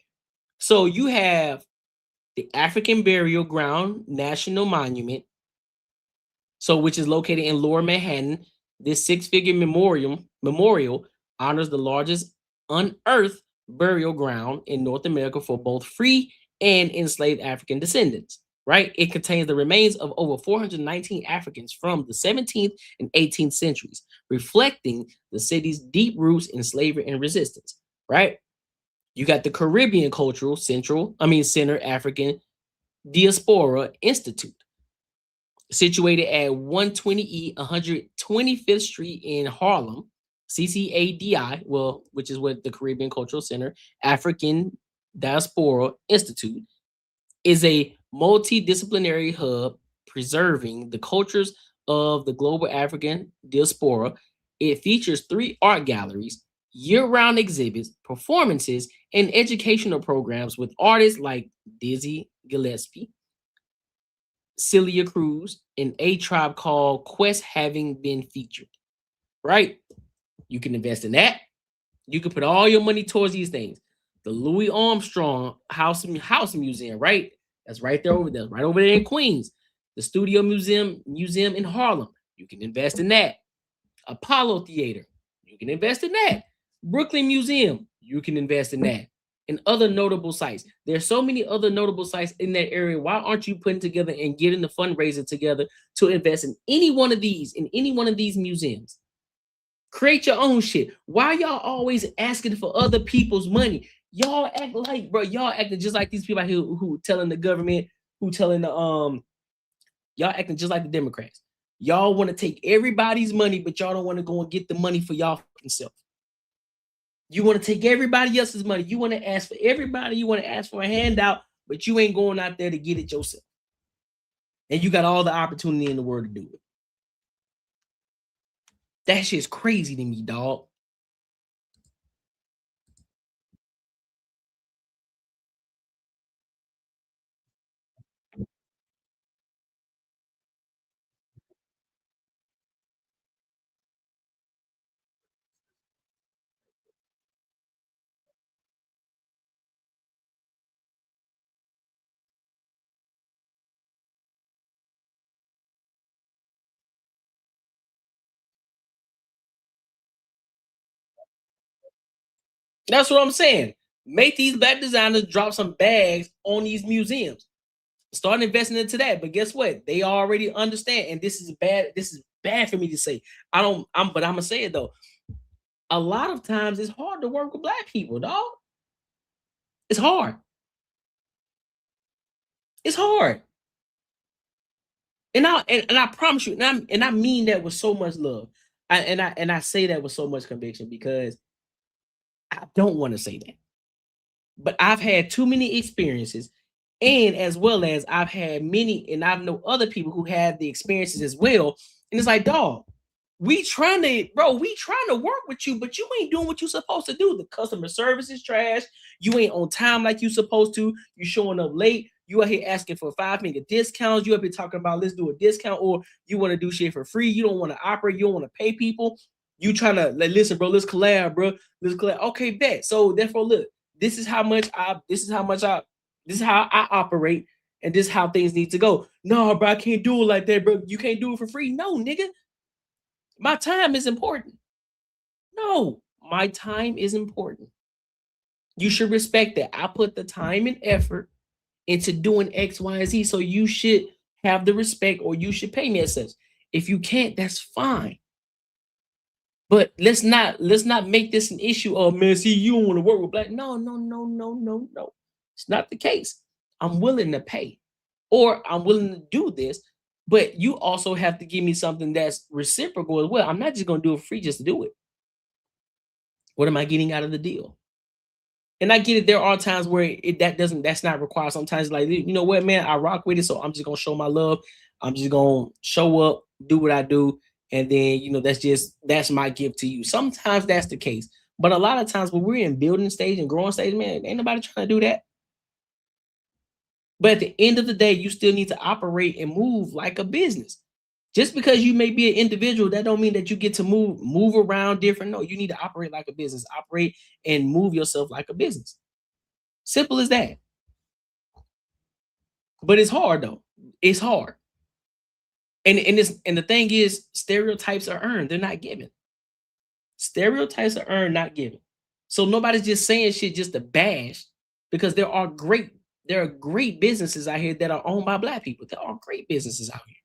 So you have the African Burial Ground National Monument, so which is located in Lower Manhattan. This six-figure memorial honors the largest unearthed burial ground in North America for both free and enslaved African descendants. Right? It contains the remains of over 419 Africans from the 17th and 18th centuries, reflecting the city's deep roots in slavery and resistance. Right? You got the Caribbean Cultural Center African Diaspora Institute, situated at 120E 125th Street in Harlem, CCADI, which is what the Caribbean Cultural Center African Diaspora Institute, is a multidisciplinary hub preserving the cultures of the global African diaspora. It features 3 art galleries, year-round exhibits, performances, and educational programs with artists like Dizzy Gillespie, Celia Cruz, and A Tribe Called Quest having been featured. Right? You can invest in that. You can put all your money towards these things. The Louis Armstrong House Museum, right? That's right there over there, right over there in Queens. The Studio Museum in Harlem. You can invest in that. Apollo Theater. You can invest in that. Brooklyn Museum. You can invest in that. And other notable sites. There's so many other notable sites in that area. Why aren't you putting together and getting the fundraiser together to invest in any one of these museums? Create your own shit. Why y'all always asking for other people's money? Y'all act like, bro, y'all acting just like these people out here who telling the government, y'all acting just like the Democrats. Y'all want to take everybody's money, but y'all don't want to go and get the money for y'all fucking self. You want to take everybody else's money. You want to ask for everybody. You want to ask for a handout, but you ain't going out there to get it yourself. And you got all the opportunity in the world to do it. That shit's crazy to me, dog. That's what I'm saying. Make these black designers drop some bags on these museums. Start investing into that. But guess what? They already understand. And this is bad. This is bad for me to say. But I'm gonna say it though. A lot of times it's hard to work with black people, dog. It's hard. It's hard. And I promise you, and I mean that with so much love. I say that with so much conviction because I don't want to say that. But I've had too many experiences, and as well as I've had many, and I've know other people who had the experiences as well. And it's like, dog, we trying to work with you, but you ain't doing what you supposed to do. The customer service is trash. You ain't on time like you supposed to. You showing up late. You out here asking for 5-finger discounts. You up here talking about let's do a discount, or you want to do shit for free. You don't want to operate. You don't want to pay people. You trying to like, listen, bro. Let's collab, bro. Let's collab. Okay, bet. So therefore, look, this is how I operate, and this is how things need to go. No, bro, I can't do it like that, bro. You can't do it for free. No, nigga. My time is important. No, my time is important. You should respect that. I put the time and effort into doing X, Y, and Z. So you should have the respect, or you should pay me as such. If you can't, that's fine. But let's not make this an issue. Oh man, see, you don't want to work with black. No. It's not the case. I'm willing to pay, or I'm willing to do this. But you also have to give me something that's reciprocal as well. I'm not just going to do it free just to do it. What am I getting out of the deal? And I get it. There are times where that's not required. Sometimes like, you know what, man, I rock with it. So I'm just going to show my love. I'm just going to show up, do what I do. And then, you know, that's my gift to you. Sometimes that's the case. But a lot of times when we're in building stage and growing stage, man, ain't nobody trying to do that. But at the end of the day, you still need to operate and move like a business. Just because you may be an individual, that don't mean that you get to move around different. No, you need to operate like a business, operate and move yourself like a business. Simple as that. But it's hard though. It's hard. And the thing is, stereotypes are earned, they're not given. Stereotypes are earned, not given. So nobody's just saying shit just to bash, because there are great businesses out here that are owned by Black people. There are great businesses out here.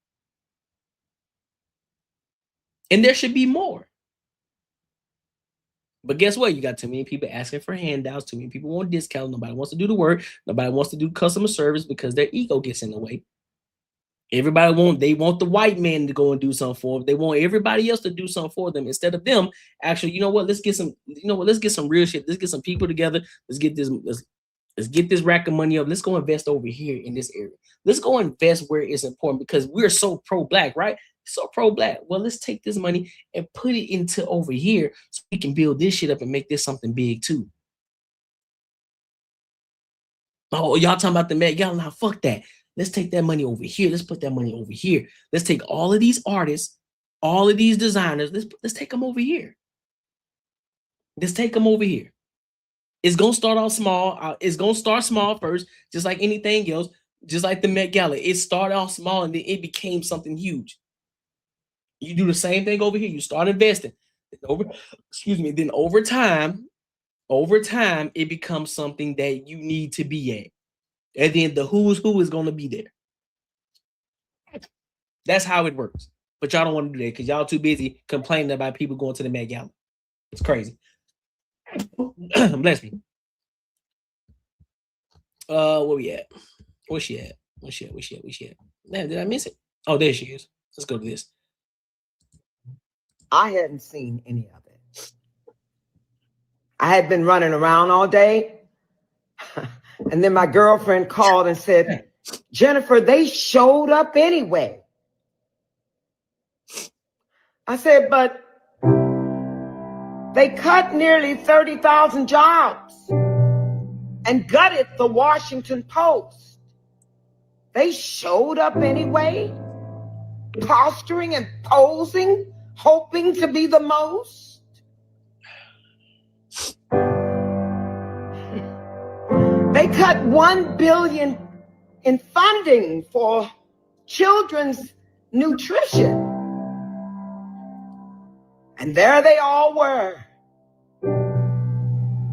And there should be more. But guess what? You got too many people asking for handouts, too many people want discounts. Nobody wants to do the work. Nobody wants to do customer service because their ego gets in the way. They want the white man to go and do something for them. They want everybody else to do something for them instead of them. Actually, you know what? Let's get some real shit. Let's get some people together. Let's get this rack of money up. Let's go invest over here in this area. Let's go invest where it's important, because we're so pro-Black, right? So pro-Black. Well, let's take this money and put it into over here so we can build this shit up and make this something big too. Oh, y'all talking about the Met Gala? Now, fuck that. Let's take that money over here. Let's put that money over here. Let's take all of these artists, all of these designers. Let's take them over here. Let's take them over here. It's gonna start off small. It's gonna start small first, just like anything else. Just like the Met Gala, it started off small and then it became something huge. You do the same thing over here. You start investing. Then over time, it becomes something that you need to be at. And then the who's who is going to be there. That's how it works. But y'all don't want to do that because y'all too busy complaining about people going to the Met Gala. It's crazy. Bless me. Where we at? Where's she at? Man, did I miss it? Oh, there she is. Let's go to this. I hadn't seen any of it. I had been running around all day. And then my girlfriend called and said, Jennifer, they showed up anyway. I said, but they cut nearly 30,000 jobs and gutted the Washington Post. They showed up anyway, posturing and posing, hoping to be the most. They cut $1 billion in funding for children's nutrition. And there they all were,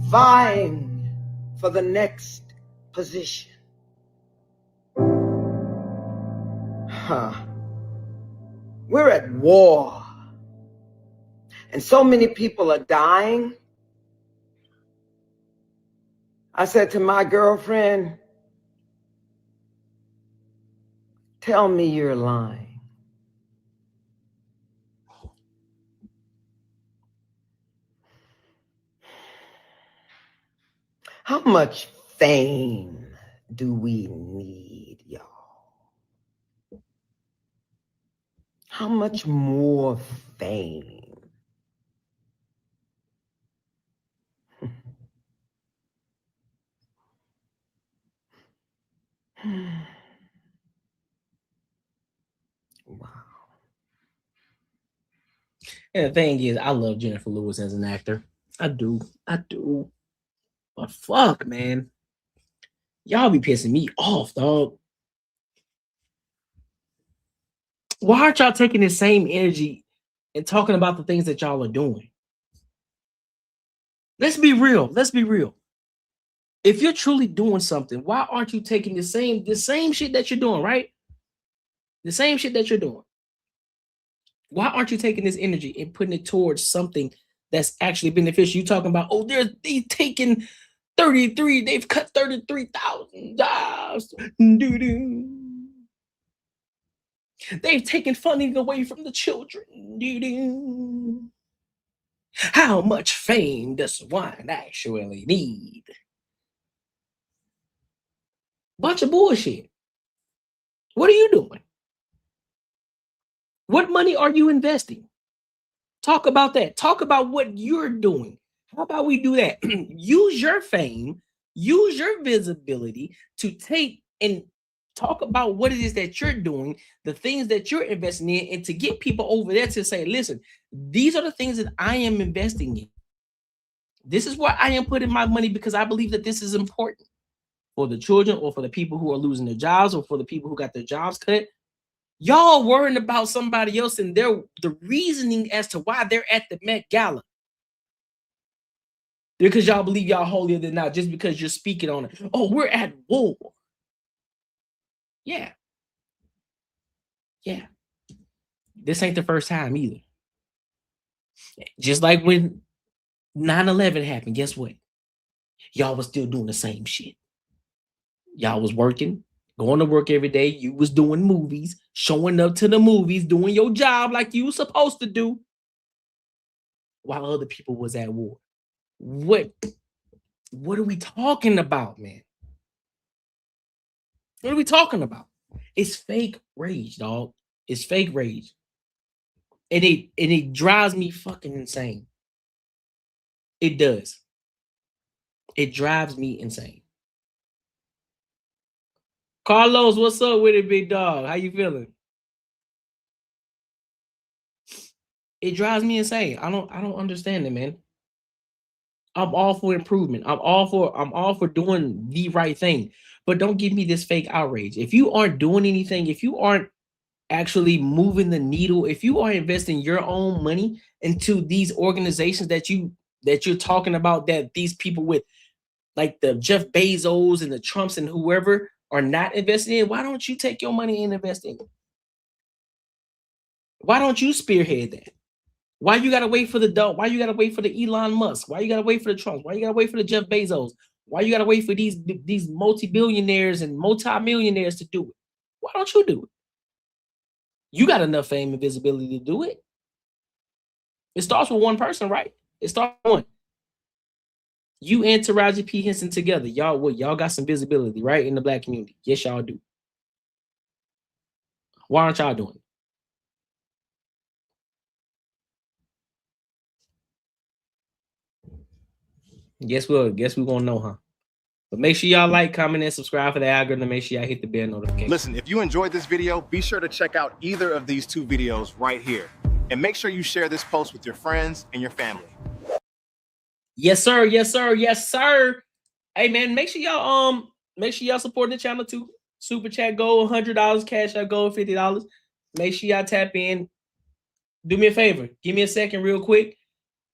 vying for the next position. We're at war. And so many people are dying. I said to my girlfriend, tell me you're lying. How much fame do we need, y'all? How much more fame? Wow. And the thing is, I love Jennifer Lewis as an actor. I do. But fuck, man. Y'all be pissing me off, dog. Why aren't y'all taking the same energy and talking about the things that y'all are doing? Let's be real. If you're truly doing something, why aren't you taking the same shit that you're doing, right? The same shit that you're doing. Why aren't you taking this energy and putting it towards something that's actually beneficial? You talking about, oh, they've taken 33, they've cut 33,000 jobs. Doo-doo. They've taken funding away from the children. Doo-doo. How much fame does one actually need? Bunch of bullshit. What are you doing? What money are you investing? Talk about that. Talk about what you're doing. How about we do that? Use your fame, use your visibility to take and talk about what it is that you're doing, the things that you're investing in, and to get people over there to say, listen, these are the things that I am investing in. This is where I am putting my money because I believe that this is important for the children or for the people who are losing their jobs or for the people who got their jobs cut. Y'all worrying about somebody else and the reasoning as to why they're at the Met Gala. Because y'all believe y'all holier than thou just because you're speaking on it. Oh, we're at war. Yeah. Yeah. This ain't the first time either. Just like when 9/11 happened, guess what? Y'all was still doing the same shit. Y'all was working, going to work every day. You was doing movies, showing up to the movies, doing your job like you were supposed to do, while other people was at war. What are we talking about, man? What are we talking about? It's fake rage, dog. It's fake rage. And it drives me fucking insane. It does. It drives me insane. Carlos, what's up with it, big dog? How you feeling? It drives me insane. I don't understand it, man. I'm all for improvement. I'm all for doing the right thing. But don't give me this fake outrage. If you aren't doing anything, if you aren't actually moving the needle, if you are investing your own money into these organizations that you're talking about, that these people with like the Jeff Bezos and the Trumps and whoever are not investing in, why don't you take your money and invest in it? Why don't you spearhead that? Why you gotta wait for the dog? Why you gotta wait for the Elon Musk? Why you gotta wait for the Trumps? Why you gotta wait for the Jeff Bezos? Why you gotta wait for these multi-billionaires and multi-millionaires to do it? Why don't you do it? You got enough fame and visibility to do it. It starts with one person, right? It starts with one. You and Taraji P. Henson together, y'all got some visibility, right, in the Black community. Yes, y'all do. Why aren't y'all doing it? Guess we're gonna know, huh? But make sure y'all like, comment, and subscribe for the algorithm. Make sure y'all hit the bell notification. Listen, if you enjoyed this video, be sure to check out either of these two videos right here. And make sure you share this post with your friends and your family. Yes, sir. Yes, sir. Yes, sir. Hey, man, make sure y'all support the channel too. Super chat goal, $100, cash out goal, $50. Make sure y'all tap in. Do me a favor. Give me a second real quick.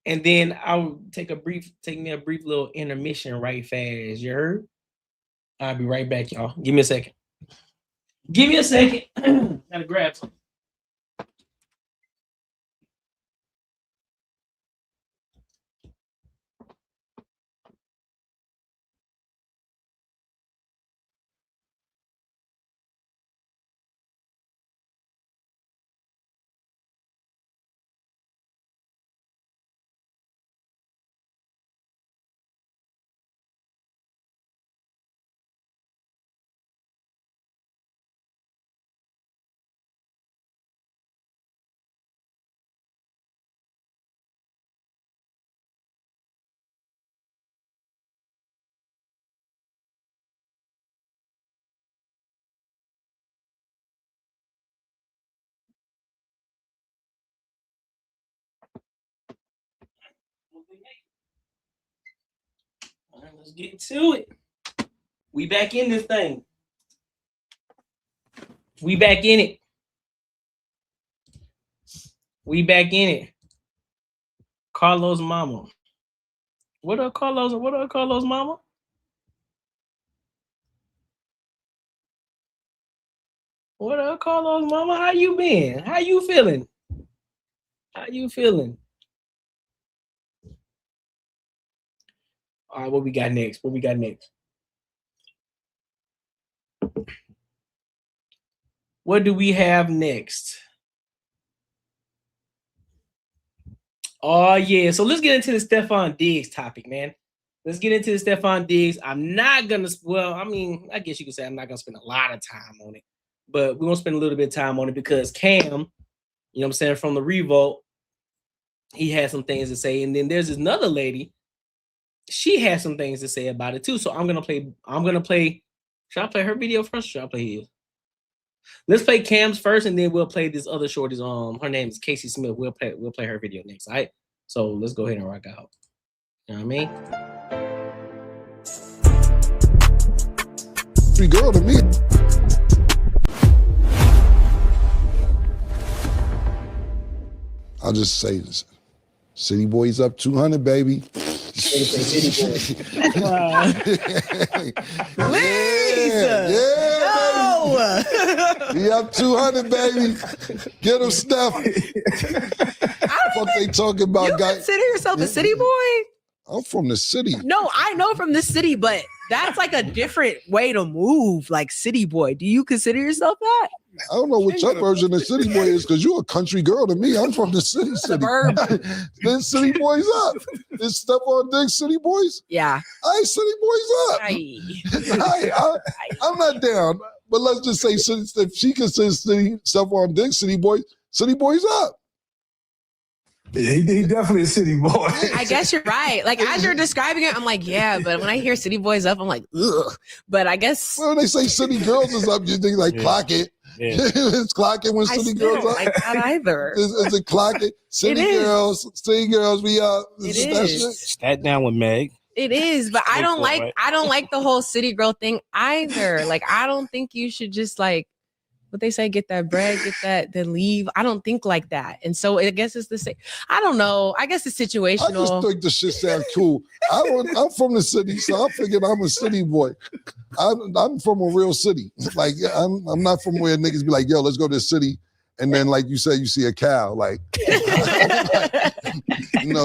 And then I'll take me a brief little intermission right fast. You heard? I'll be right back, y'all. Give me a second. Give me a second. Gotta grab something. All right, let's get to it. We back in this thing. We back in it. We back in it. Carlos' mama. What up, Carlos? What up, Carlos' mama? What up, Carlos' mama? How you been? How you feeling? How you feeling? All right, what we got next? What we got next? What do we have next? Oh, yeah. So let's get into the Stephon Diggs topic, man. Let's get into the Stephon Diggs. I'm not going to, well, I mean, I guess you could say I'm not going to spend a lot of time on it, but we're going to spend a little bit of time on it because Cam, you know what I'm saying, from the Revolt, he had some things to say. And then there's another lady. She has some things to say about it too. So I'm going to play Should I play her video first? Or should I play his? Let's play Cam's first, and then we'll play this other shorty's. Her name is Casey Smith. We'll play her video next. All right. So let's go ahead and rock out. You know what I mean? Pretty girl to me. I'll just say this. City Boys up 200, baby. Wow. He up 200, baby. Get him, Steph. What they talking about, You guys? consider yourself a city boy? I'm from the city. No, I know from the city, but that's like a different way to move, like city boy. Do you consider yourself that? I don't know what your version of city boy is, because you're a country girl to me. I'm from the city. Then City Boys up. Is Stephon Diggs City Boys? Yeah. Hey, City Boys up. I'm not down, but let's just say if she considers Stephon Diggs City Boys up. Yeah, he definitely a city boy. I guess you're right. Like, as you're describing it, I'm like, yeah, but when I hear city boys up, I'm like, ugh. But I guess when they say city girls is up, you think like clock it. Yeah. It's clocking when city girls up. Like that either. Is it clocking? City girls, we up. It is. Stat down with Meg. It is, but I don't like the whole city girl thing either. Like, I don't think you should just like what they say, get that bread, get that, then leave. I don't think like that. And so I guess it's the same. I don't know. I guess it's situational. I just think the shit sounds cool. I'm from the city, so I figured I'm a city boy. I'm from a real city. Like, I'm not from where niggas be like, yo, let's go to the city. And then, like you say, you see a cow. Like,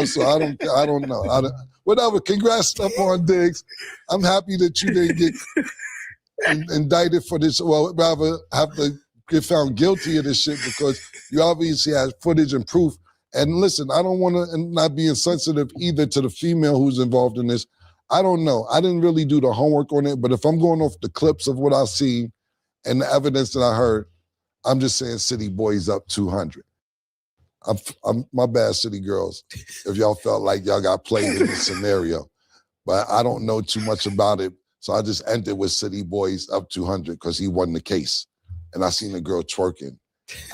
so I don't know. Whatever. Congrats, Stephon Diggs. I'm happy that you didn't get indicted for this. Well, rather have to get found guilty of this shit, because you obviously have footage and proof. And listen, I don't want to not be insensitive either to the female who's involved in this. I don't know. I didn't really do the homework on it, but if I'm going off the clips of what I've seen and the evidence that I heard, I'm just saying City Boys up 200. I'm my bad, City Girls, if y'all felt like y'all got played in this scenario. But I don't know too much about it. So I just ended with City Boys up 200 because he won the case. And I seen the girl twerking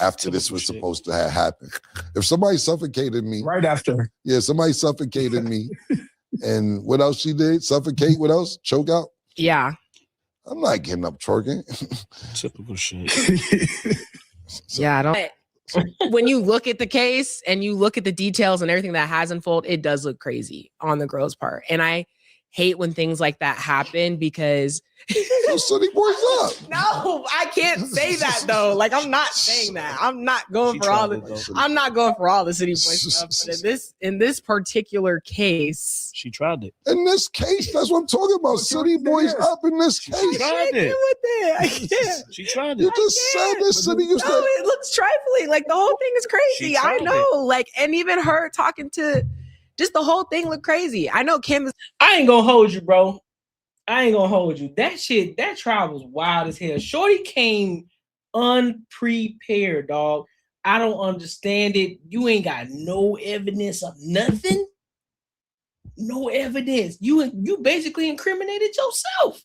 after this was supposed to have happened. If somebody suffocated me. Right after. Yeah, somebody suffocated me. And what else she did? Suffocate, what else? Choke out? Yeah. I'm not getting up twerking. Typical shit. Yeah, I don't. When you look at the case and you look at the details and everything that has unfolded, it does look crazy on the girl's part. And I hate when things like that happen because City Boys up. No, I can't say that though. Like, I'm not saying that. I'm not going for all the City Boys stuff. But in this particular case, she tried it. In this case, that's what I'm talking about. City Boys up in this case. She tried it. I can't. She tried it. You just said this city. You said it looks trifling. Like, the whole thing is crazy. I know. Like, and even her talking to. Just the whole thing looked crazy. I know Kim is. I ain't gonna hold you, bro. I ain't gonna hold you. That trial was wild as hell. Shorty came unprepared, dog. I don't understand it. You ain't got no evidence of nothing. No evidence. You basically incriminated yourself.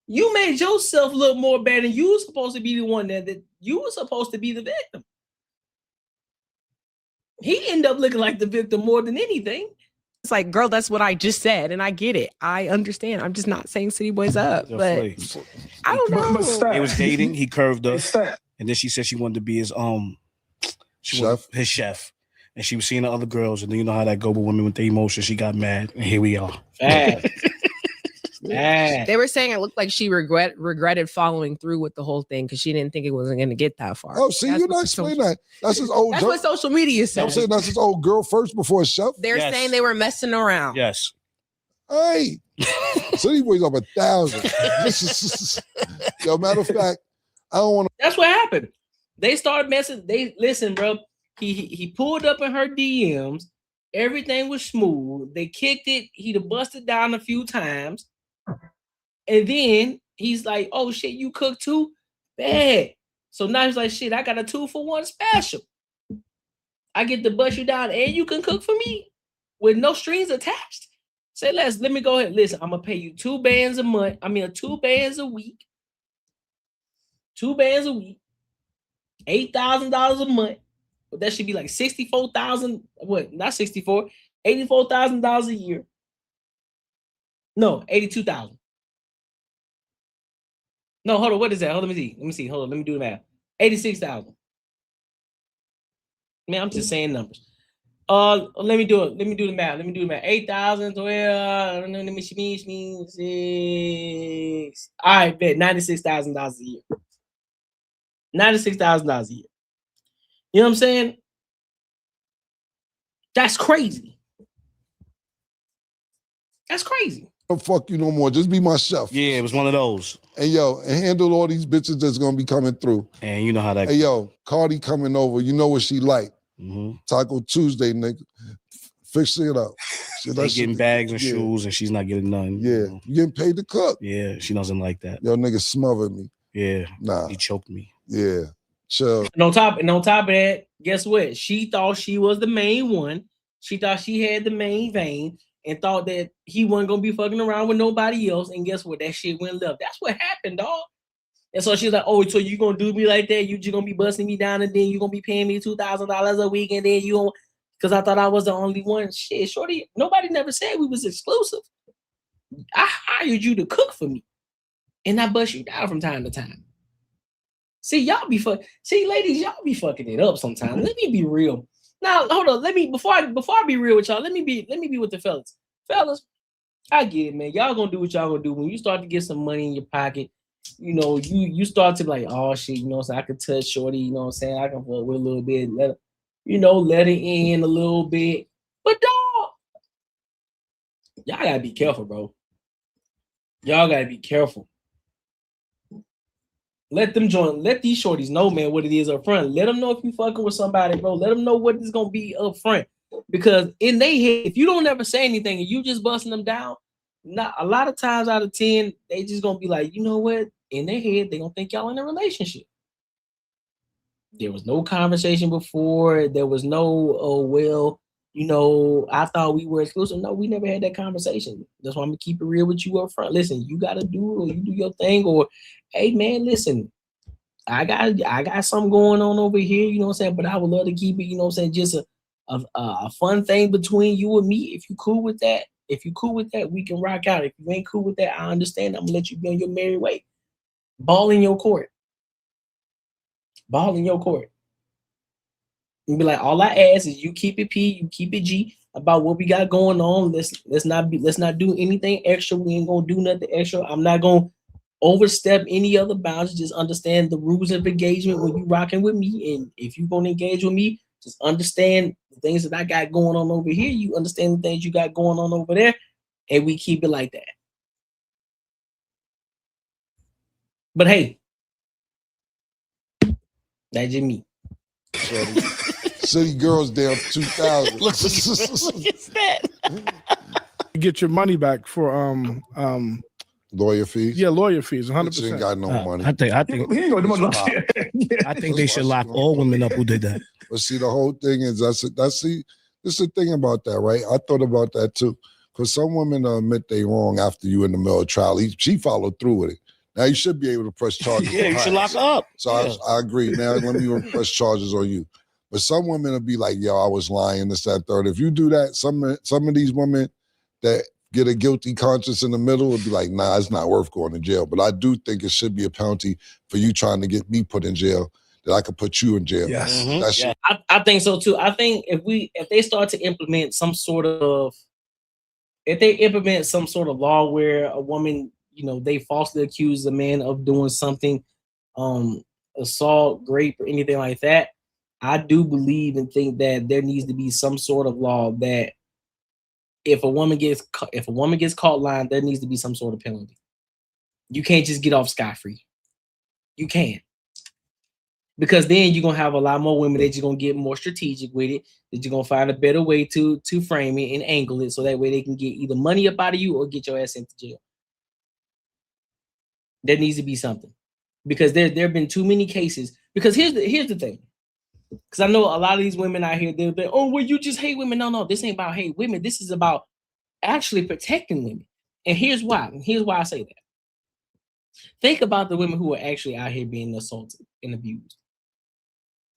You made yourself look more bad, and you were supposed to be the one that you were supposed to be the victim. He ended up looking like the victim more than anything. It's like, girl, that's what I just said, and I get it. I understand. I'm just not saying City Boys up, but I don't know. They was dating. He curved up, and then she said she wanted to be his chef, and she was seeing the other girls, and then you know how that go with women with their emotions. She got mad, and here we are. They were saying it looked like she regretted following through with the whole thing because she didn't think it wasn't going to get that far. Oh, see, you're not explaining that. That's his old. That's what social media says. I'm saying that's his old girl first before his chef. They're saying they were messing around. Yes. Hey, City Boys up 1,000. Yo, matter of fact, I don't want to. That's what happened. They started messing. Listen, bro. He pulled up in her DMs. Everything was smooth. They kicked it. He'd have busted down a few times. And then he's like, oh shit, you cook too? Bad. So now he's like, shit, I got a 2-for-1 special. I get to bust you down and you can cook for me with no strings attached. Say less. Let me go ahead. Listen, I'm gonna pay you 2 bands a month. I mean, 2 bands a week. 2 bands a week. $8,000 a month. But that should be like 64,000. What? Not 64. $84,000 a year. No, 82,000. No, hold on. What is that? Hold on, let me see. Hold on. Let me do the math. 86,000. Man, I'm just saying numbers. Let me do it. Let me do the math. 8,000, 12. Let me see. All right, bet $96,000 a year. $96,000 a year. You know what I'm saying? That's crazy. That's crazy. Don't fuck you no more. Just be my chef. Yeah, it was one of those. And yo, and handle all these bitches that's gonna be coming through. And you know how that. Hey yo, Cardi coming over. You know what she like? Mm-hmm. Taco Tuesday, nigga. Fix it up. They getting bags and shoes, and she's not getting none. Yeah, you getting paid to cook. Yeah, she doesn't like that. Yo, nigga smothered me. Yeah, nah, he choked me. Yeah, chill. And on top of that, guess what? She thought she was the main one. She thought she had the main vein, and thought that he wasn't gonna be fucking around with nobody else. And guess what? That shit went left. That's what happened, dog. And so she's like, "Oh, so you gonna do me like that? You just gonna be busting me down, and then you gonna be paying me $2,000 a week, and then you gonna." Because I thought I was the only one. Shit, shorty, nobody never said we was exclusive. I hired you to cook for me, and I bust you down from time to time. See, ladies, y'all be fucking it up sometimes. Let me be real. Now, hold on. Before I be real with y'all, let me be with the fellas. Fellas, I get it, man. Y'all gonna do what y'all gonna do. When you start to get some money in your pocket, you know, you start to be like, oh shit, you know what I'm saying? I can touch shorty, you know what I'm saying? I can fuck with a little bit, let it in a little bit. But dog, y'all gotta be careful, bro. Y'all gotta be careful. Let these shorties know, man, what it is up front. Let them know if you fucking with somebody, bro. Let them know what is gonna be up front. Because in their head, if you don't ever say anything and you just busting them down, not a lot of times out of 10, they just gonna be like, you know what? In their head, they gonna think y'all in a relationship. There was no conversation before. There was no, oh, well, you know, I thought we were exclusive. No, we never had that conversation. That's why I'm gonna keep it real with you up front. Listen, you gotta do it, or you do your thing, or hey man, listen, I got something going on over here, you know what I'm saying? But I would love to keep it, you know what I'm saying, just a fun thing between you and me. If you cool with that, we can rock out. If you ain't cool with that, I understand. I'm gonna let you be on your merry way. Ball in your court. And be like, all I ask is you keep it P, you keep it G about what we got going on. Let's not do anything extra. We ain't gonna do nothing extra. I'm not gonna overstep any other bounds. Just understand the rules of engagement when you rocking with me. And if you're gonna engage with me, just understand the things that I got going on over here. You understand the things you got going on over there, and we keep it like that. But hey, that's just me. City girls down 2,000. Look at that. You get your money back for lawyer fees. Yeah, lawyer fees, 100%. Bitch ain't got no money. I think He ain't gonna do much. I think they should lock all women up who did that. But see, the whole thing is this is the thing about that, right? I thought about that too. Because some women admit they wrong after you in the middle of trial. She followed through with it. Now you should be able to press charges. Yeah, you should lock her up. So yeah. I agree. Now let me press charges on you. But some women will be like, yo, I was lying, this, that, third. If you do that, some of these women that get a guilty conscience in the middle will be like, nah, it's not worth going to jail. But I do think it should be a penalty for you trying to get me put in jail, that I could put you in jail. Yes. Mm-hmm. I think so too. I think if they start to implement some sort of law where a woman, you know, they falsely accuse a man of doing something, assault, rape, or anything like that, I do believe and think that there needs to be some sort of law that if a woman gets caught lying, there needs to be some sort of penalty. You can't just get off scot-free. You can't. Because then you're gonna have a lot more women that you're gonna get more strategic with it, that you're gonna find a better way to frame it and angle it so that way they can get either money up out of you or get your ass into jail. There needs to be something. Because there have been too many cases. Because here's the thing. Because I know a lot of these women out here, they're like, oh, well, you just hate women. No, this ain't about hate women. This is about actually protecting women. And here's why. Here's why I say that. Think about the women who are actually out here being assaulted and abused.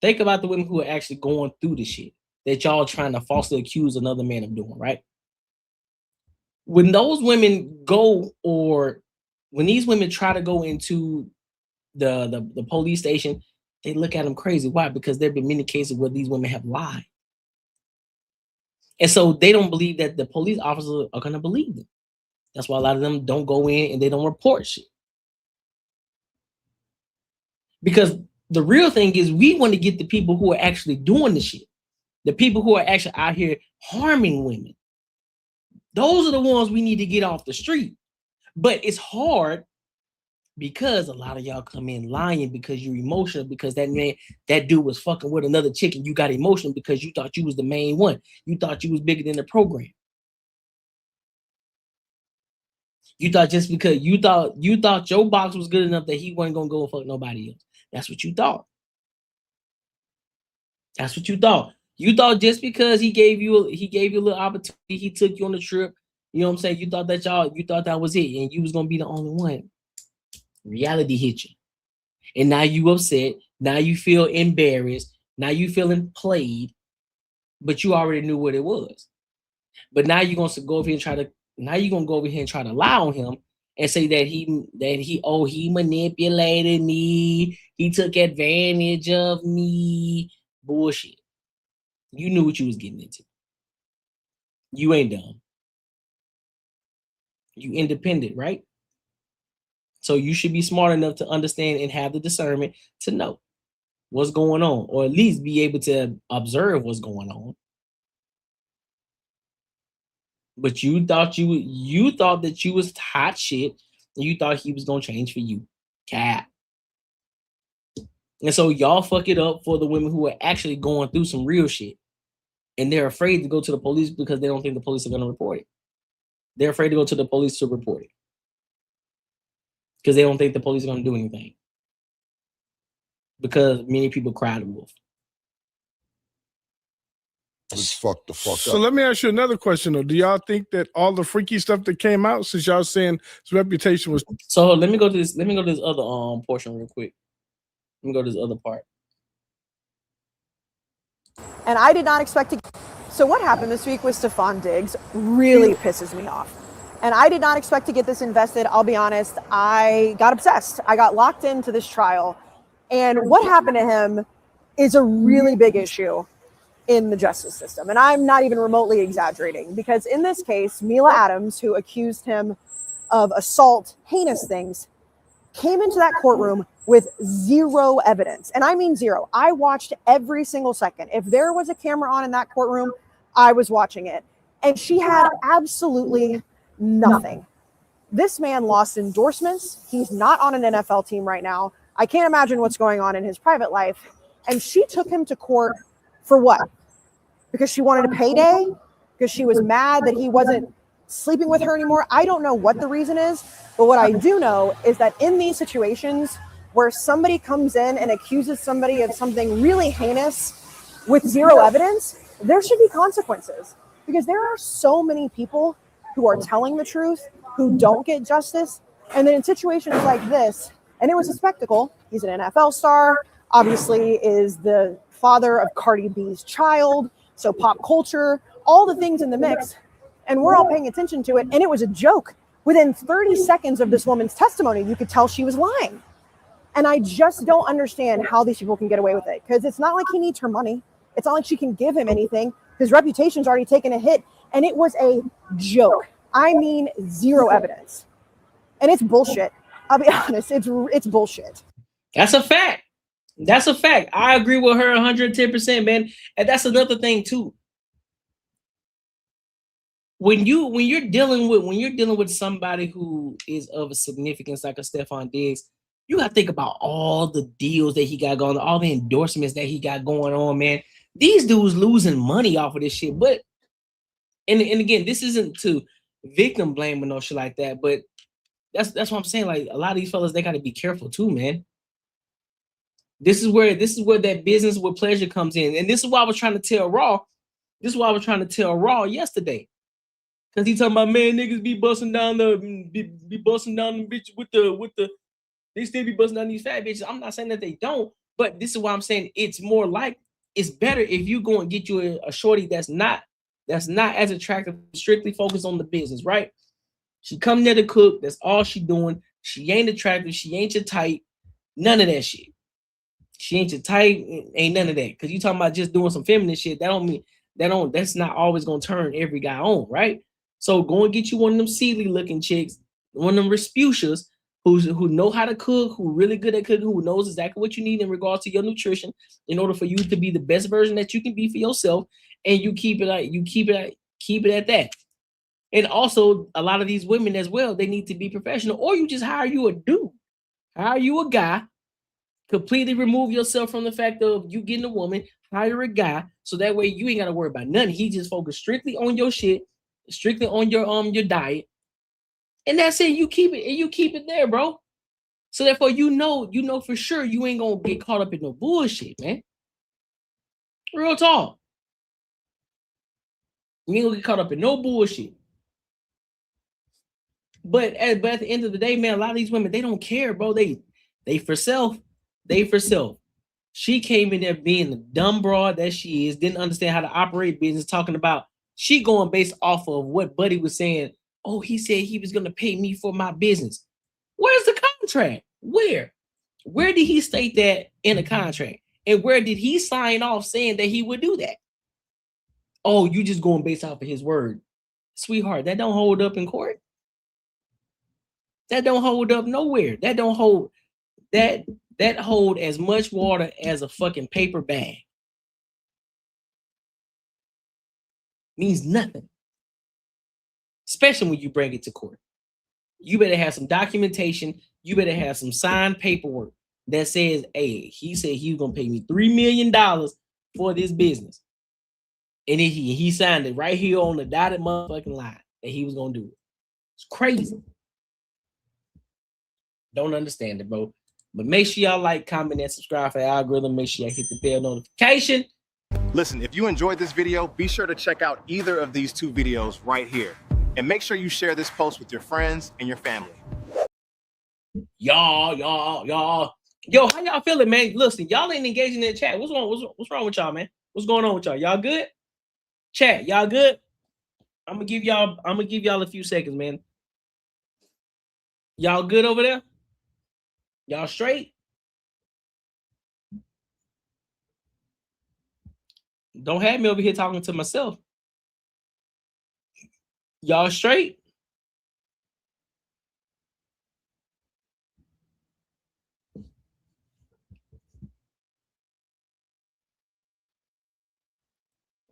Think about the women who are actually going through the shit that y'all trying to falsely accuse another man of doing, right? When those women go, or when these women try to go into the police station, they look at them crazy. Why? Because there have been many cases where these women have lied. And so they don't believe that the police officers are going to believe them. That's why a lot of them don't go in and they don't report shit. Because the real thing is we want to get the people who are actually doing the shit. The people who are actually out here harming women. Those are the ones we need to get off the street. But it's hard because a lot of y'all come in lying because you're emotional, because that dude was fucking with another chick and you got emotional because you thought you was the main one. You thought you was bigger than the program. You thought just because you thought your box was good enough that he wasn't gonna go and fuck nobody else. That's what you thought. That's what you thought. You thought just because he gave you a little opportunity, he took you on the trip. You know what I'm saying? You thought that was it, and you was gonna be the only one. Reality hit you, and now you upset. Now you feel embarrassed. Now you feeling played, but you already knew what it was. But now you're gonna go over here and try to. Now you're gonna go over here and try to lie on him and say that he manipulated me. He took advantage of me. Bullshit. You knew what you was getting into. You ain't dumb. You independent, right? So you should be smart enough to understand and have the discernment to know what's going on, or at least be able to observe what's going on. But you thought that you was hot shit, and you thought he was gonna change for you. Cap. And so y'all fuck it up for the women who are actually going through some real shit. And they're afraid to go to the police because they don't think the police are going to report it. They're afraid to go to the police to report it because they don't think the police are going to do anything. Because many people cried wolf. Let's fuck the fuck up. So let me ask you another question though. Do y'all think that all the freaky stuff that came out, since y'all saying his reputation was? So let me go to this other portion real quick. Let me go to this other part. And I did not expect to. So what happened this week with Stephon Diggs really pisses me off. And I did not expect to get this invested. I'll be honest. I got obsessed. I got locked into this trial. And what happened to him is a really big issue in the justice system. And I'm not even remotely exaggerating, because in this case, Mila Adams, who accused him of assault, heinous things, came into that courtroom with zero evidence. And I mean zero. I watched every single second. If there was a camera on in that courtroom, I was watching it. And she had absolutely nothing. This man lost endorsements. He's not on an NFL team right now. I can't imagine what's going on in his private life. And she took him to court for what? Because she wanted a payday? Because she was mad that he wasn't sleeping with her anymore? I don't know what the reason is, but what I do know is that in these situations where somebody comes in and accuses somebody of something really heinous with zero evidence, there should be consequences, because there are so many people who are telling the truth who don't get justice. And then in situations like this, and it was a spectacle, he's an NFL star, obviously is the father of Cardi B's child, so pop culture, all the things in the mix, and we're all paying attention to it, and it was a joke. Within 30 seconds of this woman's testimony, you could tell she was lying. And I just don't understand how these people can get away with it, because it's not like he needs her money. It's not like she can give him anything. His reputation's already taken a hit, and it was a joke. I mean, zero evidence. And it's bullshit. I'll be honest, it's bullshit. That's a fact. That's a fact. I agree with her 110%, man. And that's another thing too. When you're dealing with somebody who is of a significance like a Stephon Diggs, you gotta think about all the deals that he got going on, all the endorsements that he got going on, man. These dudes losing money off of this shit. But and again, this isn't to victim blame or no shit like that, but that's what I'm saying. Like, a lot of these fellas, they gotta be careful too, man. This is where that business with pleasure comes in. And this is why I was trying to tell Raw. This is why I was trying to tell Raw yesterday. Cause he talking about, man, niggas be busting down the bitch with the they still be busting down these fat bitches. I'm not saying that they don't, but this is why I'm saying it's more like it's better if you go and get you a shorty that's not as attractive, strictly focused on the business, right? She come there to cook, that's all she doing. She ain't attractive, she ain't your type, none of that shit. She ain't your type, ain't none of that. Cause you talking about just doing some feminine shit, that's not always gonna turn every guy on, right? So go and get you one of them Sealy looking chicks, one of them Respucias, who know how to cook, who really good at cooking, who knows exactly what you need in regards to your nutrition in order for you to be the best version that you can be for yourself, and you keep it at that. And also, a lot of these women as well, they need to be professional, or you just hire you a dude, hire you a guy, completely remove yourself from the fact of you getting a woman, hire a guy, so that way you ain't gotta worry about nothing. He just focus strictly on your shit, strictly on your diet, and that's it. You keep it there, bro. So therefore, you know for sure you ain't gonna get caught up in no bullshit, man. Real talk. You ain't gonna get caught up in no bullshit. But at the end of the day, man, a lot of these women, they don't care, bro. They for self. She came in there being the dumb broad that she is, didn't understand how to operate business, talking about she going based off of what Buddy was saying. Oh, he said he was gonna pay me for my business. Where's the contract? Where did he state that in the contract? And where did he sign off saying that he would do that? Oh, you just going based off of his word. Sweetheart, that don't hold up in court. That don't hold up nowhere. That don't hold that hold as much water as a fucking paper bag. Means nothing. Especially when you bring it to court. You better have some documentation. You better have some signed paperwork that says, hey, he said he was gonna pay me $3 million for this business. And then he signed it right here on the dotted motherfucking line that he was gonna do it. It's crazy. Don't understand it, bro. But make sure y'all like, comment, and subscribe for the algorithm. Make sure y'all hit the bell notification. Listen, if you enjoyed this video, be sure to check out either of these two videos right here. And make sure you share this post with your friends and your family. Y'all. Yo, how y'all feeling, man? Listen, y'all ain't engaging in the chat. What's wrong with y'all, man? What's going on with y'all? Y'all good? Chat, y'all good? I'm gonna give y'all a few seconds, man. Y'all good over there? Y'all straight? Don't have me over here talking to myself. Y'all straight?